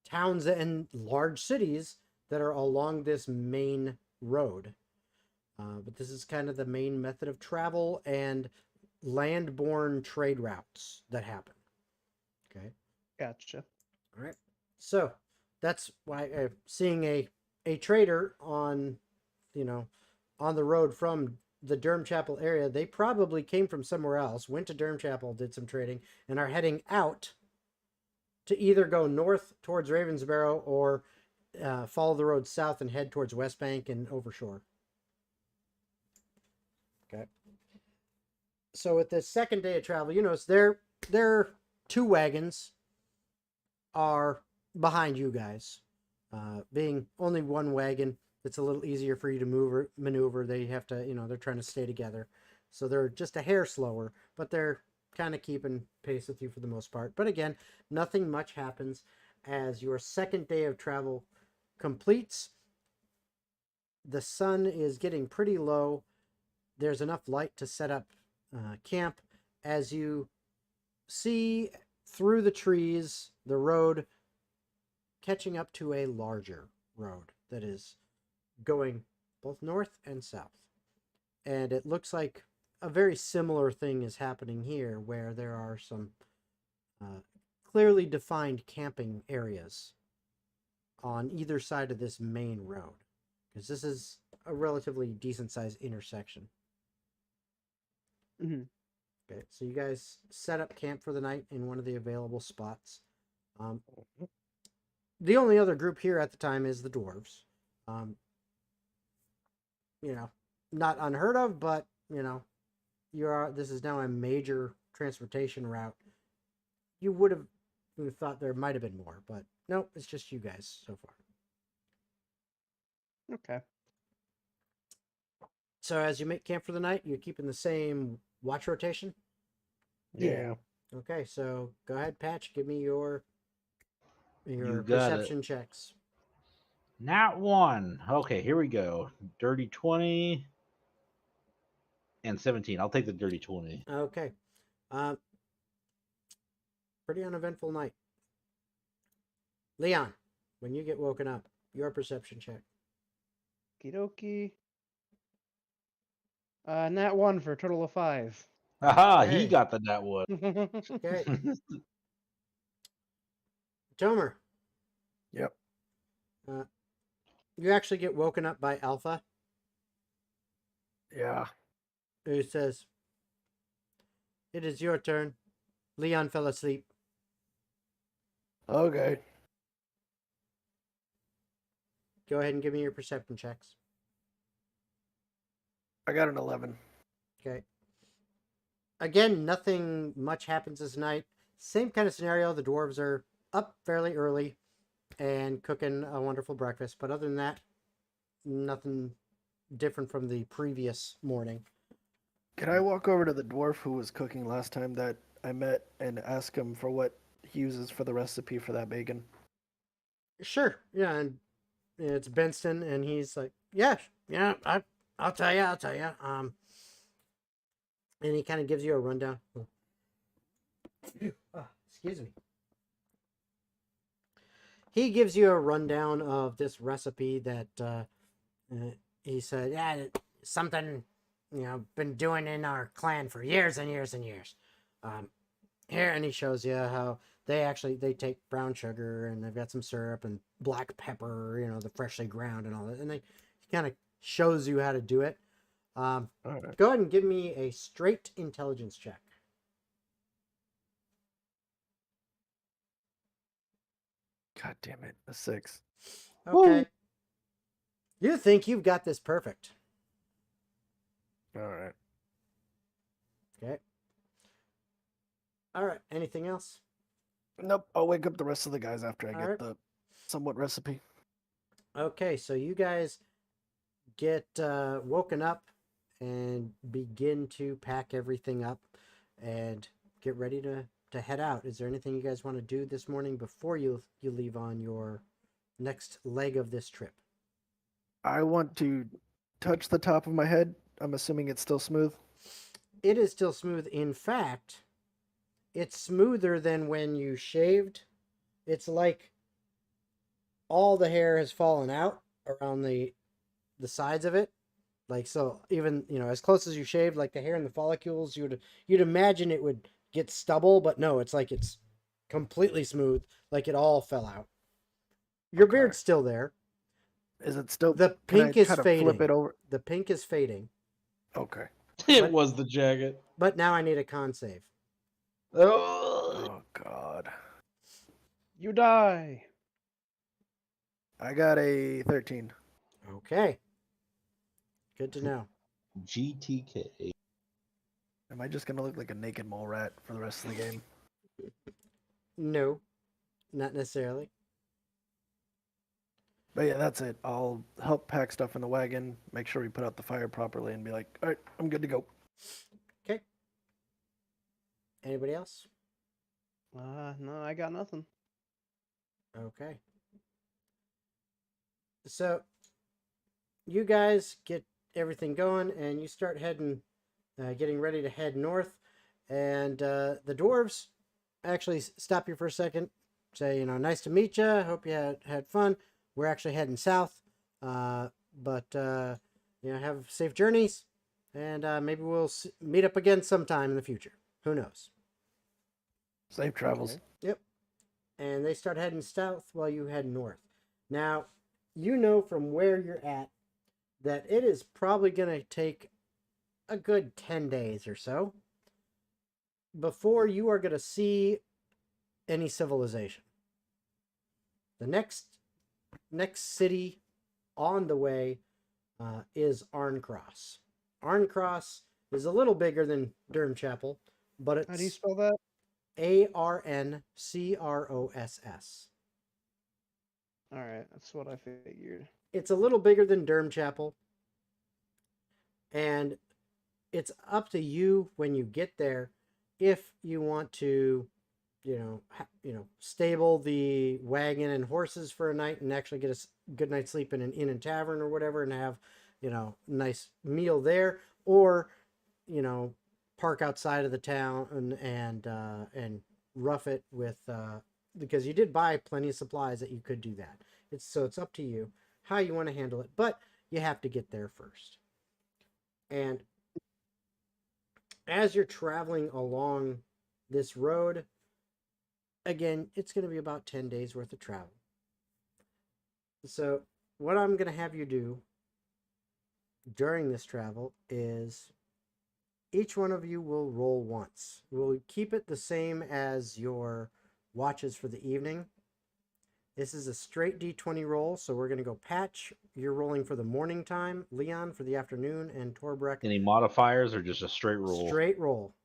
towns and large cities that are along this main road. But this is kind of the main method of travel and land-borne trade routes that happen. Okay. Gotcha. All right. So that's why seeing a trader on on the road from the Durham Chapel area, they probably came from somewhere else, went to Durham Chapel, did some trading, and are heading out to either go north towards Ravensboro or follow the road south and head towards West Bank and Overshore. Okay. So with the second day of travel, their 2 wagons are behind you guys. Being only 1 wagon, it's a little easier for you to maneuver. They have to, they're trying to stay together. So they're just a hair slower, but they're kind of keeping pace with you for the most part. But again, nothing much happens as your second day of travel completes. The sun is getting pretty low. There's enough light to set up camp as you see through the trees the road catching up to a larger road that is going both north and south. And it looks like a very similar thing is happening here, where there are some clearly defined camping areas on either side of this main road, because this is a relatively decent sized intersection. Mhm. Okay, so you guys set up camp for the night in one of the available spots. The only other group here at the time is the dwarves. Not unheard of, but this is now a major transportation route. You would have thought there might have been more, but no, it's just you guys so far. Okay. So as you make camp for the night, you're keeping the same watch rotation? Yeah. Okay, so go ahead, Patch, give me your You got perception it. checks. Not 1. Okay, here we go. Dirty 20 and 17. I'll take the dirty 20. Okay. Pretty uneventful night. Leon, when you get woken up, your perception check. Okie dokie. Nat 1 for a total of 5. Aha, Okay. he got the net one. Okay. Tomer, Yep. you actually get woken up by Alpha, Yeah. who says, "It is your turn. Leon fell asleep." Okay. Go ahead and give me your perception checks. I got an 11. Okay. Again, nothing much happens this night. Same kind of scenario. The dwarves are up fairly early and cooking a wonderful breakfast. But other than that, nothing different from the previous morning. Can I walk over to the dwarf who was cooking last time that I met and ask him for what he uses for the recipe for that bacon? Sure. Yeah, and it's Benston, and he's like, yeah, I'll tell you. And he kind of gives you a rundown. Oh, excuse me. He gives you a rundown of this recipe that he said, yeah, something, been doing in our clan for years and years and years. Here, and he shows you how they take brown sugar and they've got some syrup and black pepper, the freshly ground and all that. And he kind of shows you how to do it. All right. Go ahead and give me a straight intelligence check. God damn it. A 6. Okay. Woo. You think you've got this perfect. All right. Okay. All right. Anything else? Nope. I'll wake up the rest of the guys after I All get right. the somewhat recipe. Okay. So you guys get woken up and begin to pack everything up and get ready to head out. Is there anything you guys want to do this morning before you leave on your next leg of this trip? I want to touch the top of my head. I'm assuming it's still smooth. It is still smooth. In fact, it's smoother than when you shaved. It's like all the hair has fallen out around the sides of it. Like, so even, as close as you shaved, like the hair and the follicles, you'd imagine it would get stubble, but no, it's like it's completely smooth, like it all fell out. Your Okay. beard's still there. Is it still? The Can I pink is kind of fading. flip it over? The pink is fading. Okay. It But- was the jacket. But now I need a con save. Oh, Oh God. You die. I got a 13. Okay. Good to know. GTK. Am I just gonna look like a naked mole rat for the rest of the game? No, not necessarily. But yeah, that's it. I'll help pack stuff in the wagon, make sure we put out the fire properly, and be like, all right, I'm good to go. Okay. Anybody else? No, I got nothing. Okay. So, you guys get everything going, and you start getting ready to head north. And the dwarves actually stop you for a second, say, nice to meet you. Hope you had fun. We're actually heading south, but have safe journeys, and maybe we'll meet up again sometime in the future. Who knows? Safe travels. Okay. Yep. And they start heading south while you head north. Now, from where you're at that it is probably going to take a good 10 days or so before you are going to see any civilization. The next city on the way is Arncross. Arncross is a little bigger than Durham Chapel, but it's How do you spell that? Arncross. All right, that's what I figured. It's a little bigger than Durham Chapel, and it's up to you when you get there if you want to, stable the wagon and horses for a night and actually get a good night's sleep in an inn and tavern or whatever, and have, nice meal there, or, park outside of the town and rough it with because you did buy plenty of supplies that you could do that. It's up to you how you want to handle it, but you have to get there first. And as you're traveling along this road, again, it's going to be about 10 days worth of travel. So what I'm going to have you do during this travel is each one of you will roll once. We'll keep it the same as your watches for the evening. This is a straight D20 roll, so we're going to go Patch. You're rolling for the morning time, Leon for the afternoon, and Torbrek Any modifiers or just a straight roll? straight roll.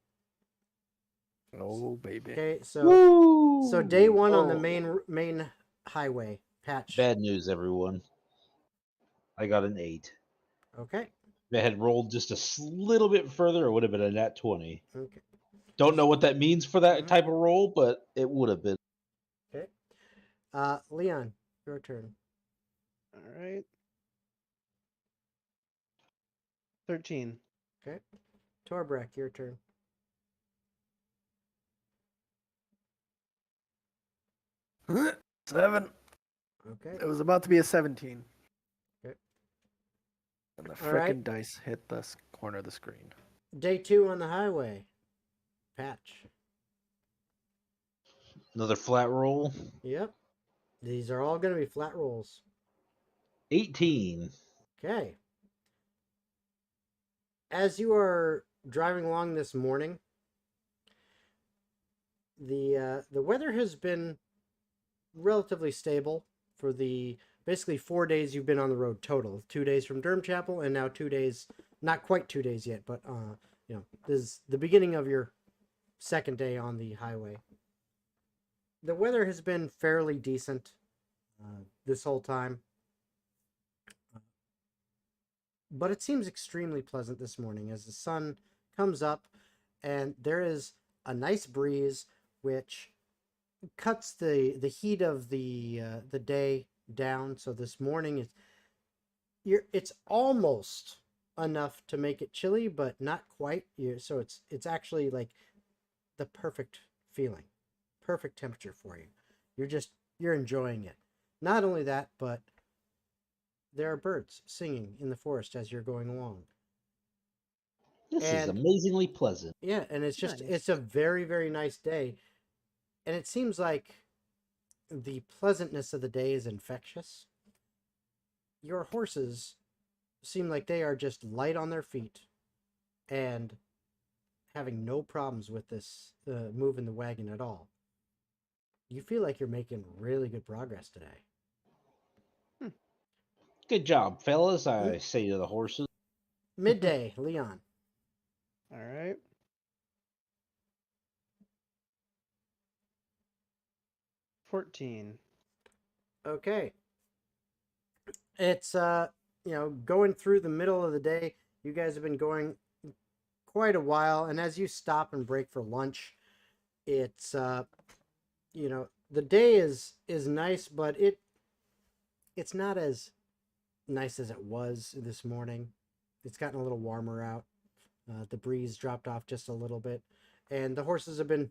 Oh, baby. Okay, so Woo! day one on the Oh. main highway, Patch. Bad news, everyone. I got an 8. Okay. If I had rolled just a little bit further, it would have been a nat 20. Okay. Don't know what that means for that Mhm. type of roll, but it would have been. Okay. Leon, your turn. All right. 13. Okay. Torbrek, your turn. 7. Okay. It was about to be a 17. Okay. And the All right. frickin' dice hit the corner of the screen. Day 2 on the highway, Patch. Another flat roll. Yep. These are all going to be flat rolls. 18. Okay. As you are driving along this morning, the weather has been relatively stable for the basically 4 days you've been on the road total. 2 days from Durham Chapel, and now 2 days, not quite 2 days yet, but this is the beginning of your second day on the highway. The weather has been fairly decent this whole time, but it seems extremely pleasant this morning as the sun comes up and there is a nice breeze which cuts the heat of the day down. So this morning it's almost enough to make it chilly, but not quite. So it's actually like the perfect feeling, perfect temperature for you. You're enjoying it. Not only that, but there are birds singing in the forest as you're going along. This is And amazingly pleasant. yeah, and it's just Nice. it's a very, very nice day. And it seems like the pleasantness of the day is infectious. Your horses seem like they are just light on their feet and having no problems with this moving the wagon at all. You feel like you're making really good progress today. Good job, fellas, I say to the horses. Midday, Leon. All right. 14. Okay. It's going through the middle of the day. You guys have been going quite a while, and as you stop and break for lunch, it's the day is nice, but it's not as nice as it was this morning. It's gotten a little warmer out. The breeze dropped off just a little bit, and the horses have been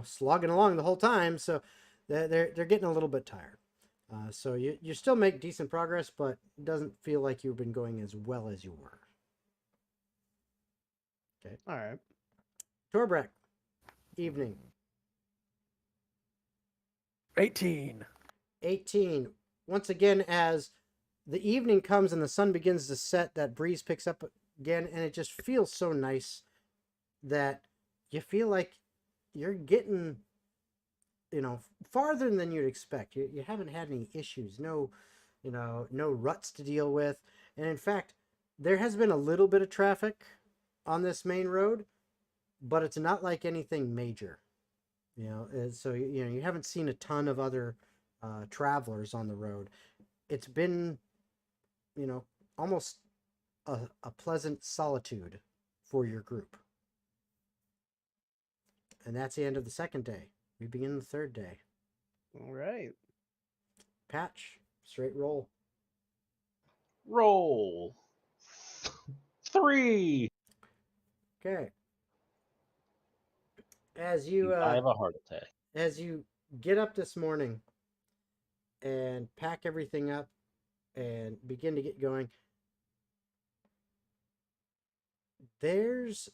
slogging along the whole time, so they're getting a little bit tired. So you still make decent progress, but it doesn't feel like you've been going as well as you were. Okay. All right. Torbrek, evening. 18. 18. Once again, as the evening comes and the sun begins to set, that breeze picks up again, and it just feels so nice that you feel like you're getting farther than you'd expect. You haven't had any issues, no ruts to deal with. And in fact, there has been a little bit of traffic on this main road, but it's not like anything major. So you haven't seen a ton of other travelers on the road. It's been almost a pleasant solitude for your group. And that's the end of the second day. We begin the third day. All right. Patch, straight roll. Roll. 3. Okay. As you I have a heart attack. as you get up this morning and pack everything up and begin to get going, there's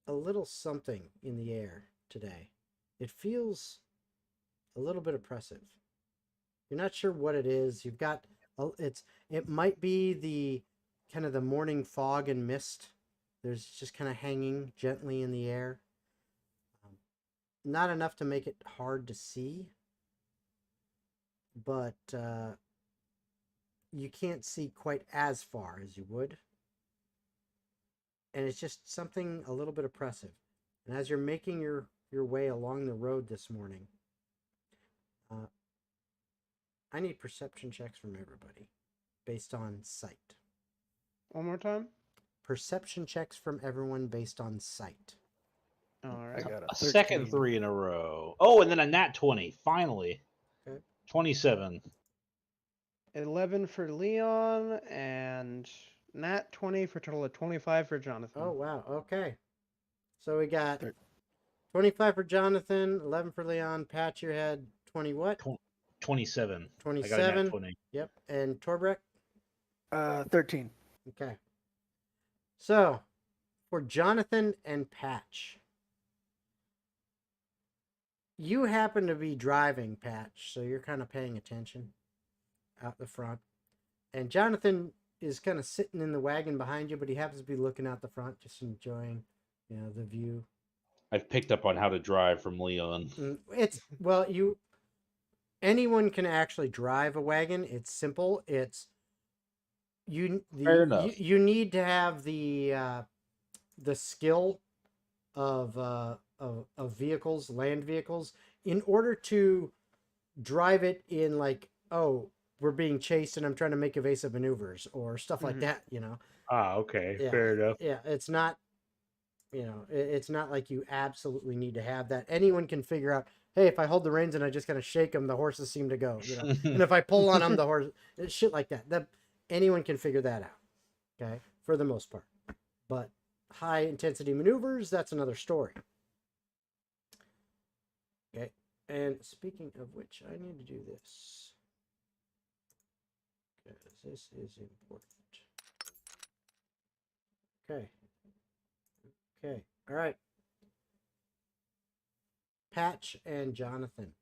a little something in the air today. It feels a little bit oppressive. You're not sure what it is. You've got it might be the kind of the morning fog and mist. There's just kind of hanging gently in the air. Not enough to make it hard to see, but you can't see quite as far as you would. And it's just something a little bit oppressive. And as you're making your way along the road this morning, I need perception checks from everybody based on sight. One more time. Perception checks from everyone based on sight. All I right. got A a second 13. 3 in a row. Oh, and then a nat 20. Finally. Okay. 27. 11 for Leon and nat 20 for a total of 25 for Jonathan. Oh, wow. Okay. So we got Thir- 25 for Jonathan, 11 for Leon. Patch, your head 20 what? 27. I got a nat 27. 20. Yep. And Torbrek? 13. Okay. So, for Jonathan and Patch, you happen to be driving, Patch, so you're kind of paying attention out the front. And Jonathan is kind of sitting in the wagon behind you, but he happens to be looking out the front, just enjoying, the view. I've picked up on how to drive from Leon. Anyone can actually drive a wagon. It's simple. It's Fair enough. you need to have the skill of vehicles, land vehicles, in order to drive it in, like, oh, we're being chased and I'm trying to make evasive maneuvers or stuff like that. Ah, okay. Yeah, Fair enough. yeah. It's not, it's not like you absolutely need to have that. Anyone can figure out, hey, if I hold the reins and I just kind of shake them, the horses seem to go, and if I pull on them, the horse, shit like that. Anyone can figure that out, okay, for the most part. But high intensity maneuvers, that's another story. Okay, and speaking of which, I need to do this, because this is important. Okay, all right. Patch and Jonathan,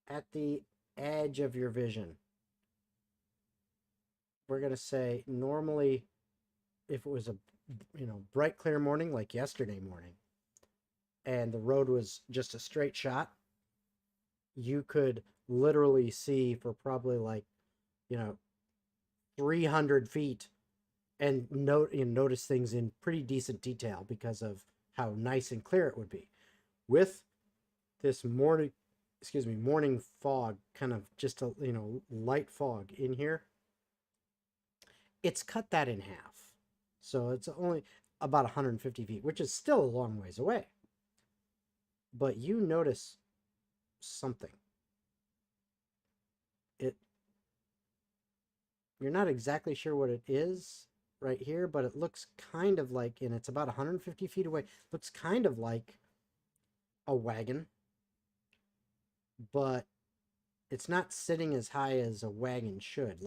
at the edge of your vision, we're going to say, normally, if it was a bright clear morning like yesterday morning and the road was just a straight shot, you could literally see for probably 300 feet and notice things in pretty decent detail because of how nice and clear it would be. With this morning fog, kind of just a light fog in here, it's cut that in half. So it's only about 150 feet, which is still a long ways away. But you notice something. You're not exactly sure what it is right here, but it looks kind of like, and it's about 150 feet away, looks kind of like a wagon, but it's not sitting as high as a wagon should.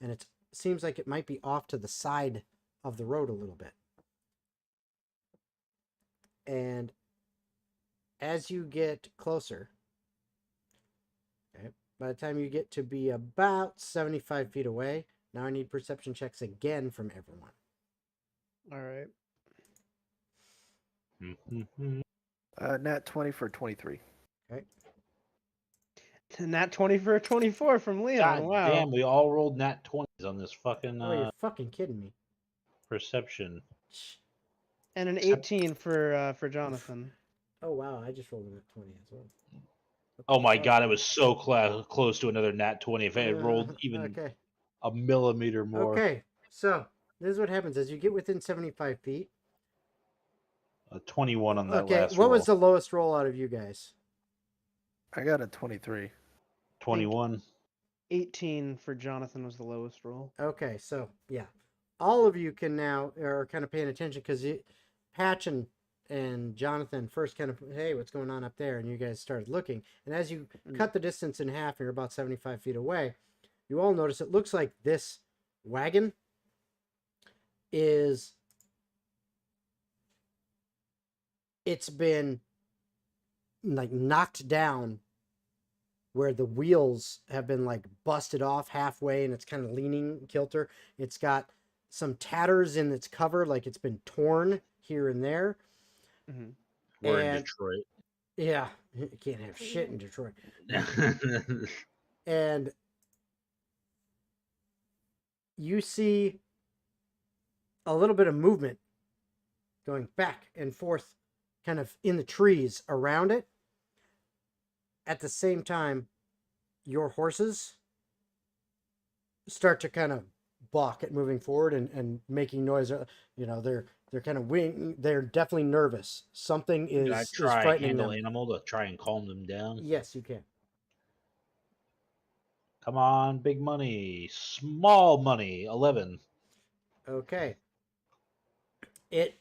It seems like it might be off to the side of the road a little bit. And as you get closer, okay, by the time you get to be about 75 feet away, now I need perception checks again from everyone. All right. Nat 20 for 23. Okay. And nat 20 for a 24 from Leon. God Wow. damn, we all rolled nat 20s on this fucking Oh, you're fucking kidding me. perception. And an 18 for Jonathan. Oh, wow. I just rolled a 20 as well. Oh my god, it was so close to another nat 20. If I had rolled even Okay. a millimeter more. Okay. So, this is what happens. As you get within 75 feet. A 21 on that Okay. last What roll. was the lowest roll out of you guys? I got a 23. 21. 18 for Jonathan was the lowest roll. Okay. So, yeah. All of you can now are kind of paying attention because Patch and Jonathan first kind of, hey, what's going on up there? And you guys started looking. And as you cut the distance in half and you're about 75 feet away, you all notice it looks like this wagon it's been like knocked down where the wheels have been like busted off halfway and it's kind of leaning kilter. It's got some tatters in its cover, like it's been torn here and there. Mm-hmm. We're in And- Detroit. Yeah, you can't have shit in Detroit. And you see a little bit of movement going back and forth kind of in the trees around it. At the same time, your horses start to kind of balk at moving forward and making noise. You know, they're kind of they're definitely nervous. Something Can I is try frightening handle them. animal to try and calm them down? Yes, you can. Come on, big money, small money, 11. Okay.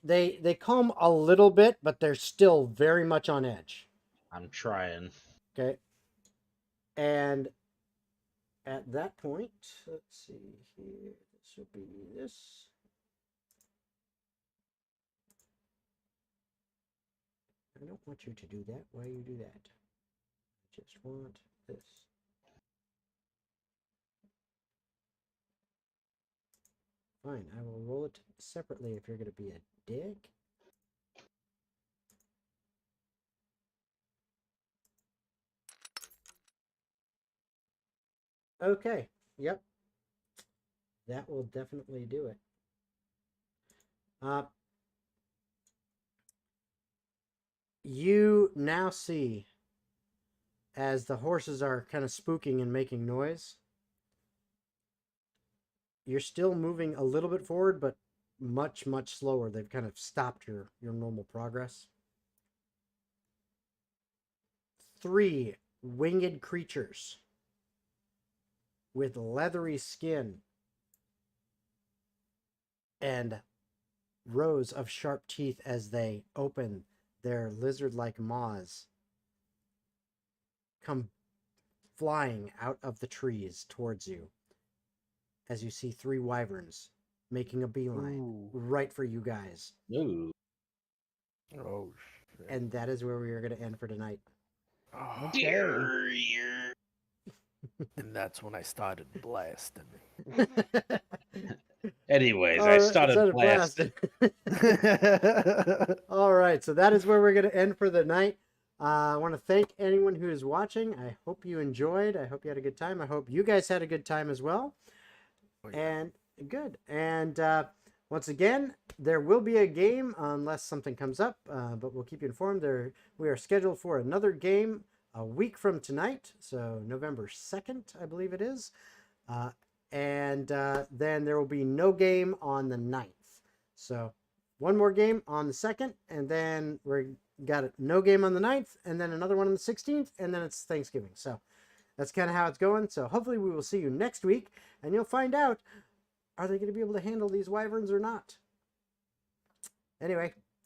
They calm a little bit, but they're still very much on edge. I'm trying. Okay. And at that point, let's see here. This will be this. I don't want you to do that. Why you do that? I just want this. Fine, I will roll it separately if you're going to be a dick. Okay, yep. That will definitely do it. You now see, as the horses are kind of spooking and making noise, you're still moving a little bit forward, but much, much slower. They've kind of stopped your normal progress. 3 winged creatures with leathery skin and rows of sharp teeth as they open their lizard-like maws come flying out of the trees towards you as you see 3 wyverns making a beeline Ooh. right for you guys. Ooh. Oh shit. And that is where we are going to end for tonight. Oh, Okay. and that's when I started blasting. Anyways, I started blasting. All right, so that is where we're going to end for the night. I want to thank anyone who is watching. I hope you enjoyed. I hope you had a good time. I hope you guys had a good time as well. Oh, yeah. And good. And once again, there will be a game unless something comes up, but we'll keep you informed. We are scheduled for another game a week from tonight, so November 2nd, I believe it is. And then there will be no game on the 9th. So one more game on the 2nd, and then we got no game on the 9th, and then another one on the 16th, and then it's Thanksgiving. So that's kind of how it's going. So hopefully we will see you next week, and you'll find out, are they going to be able to handle these wyverns or not? Anyway,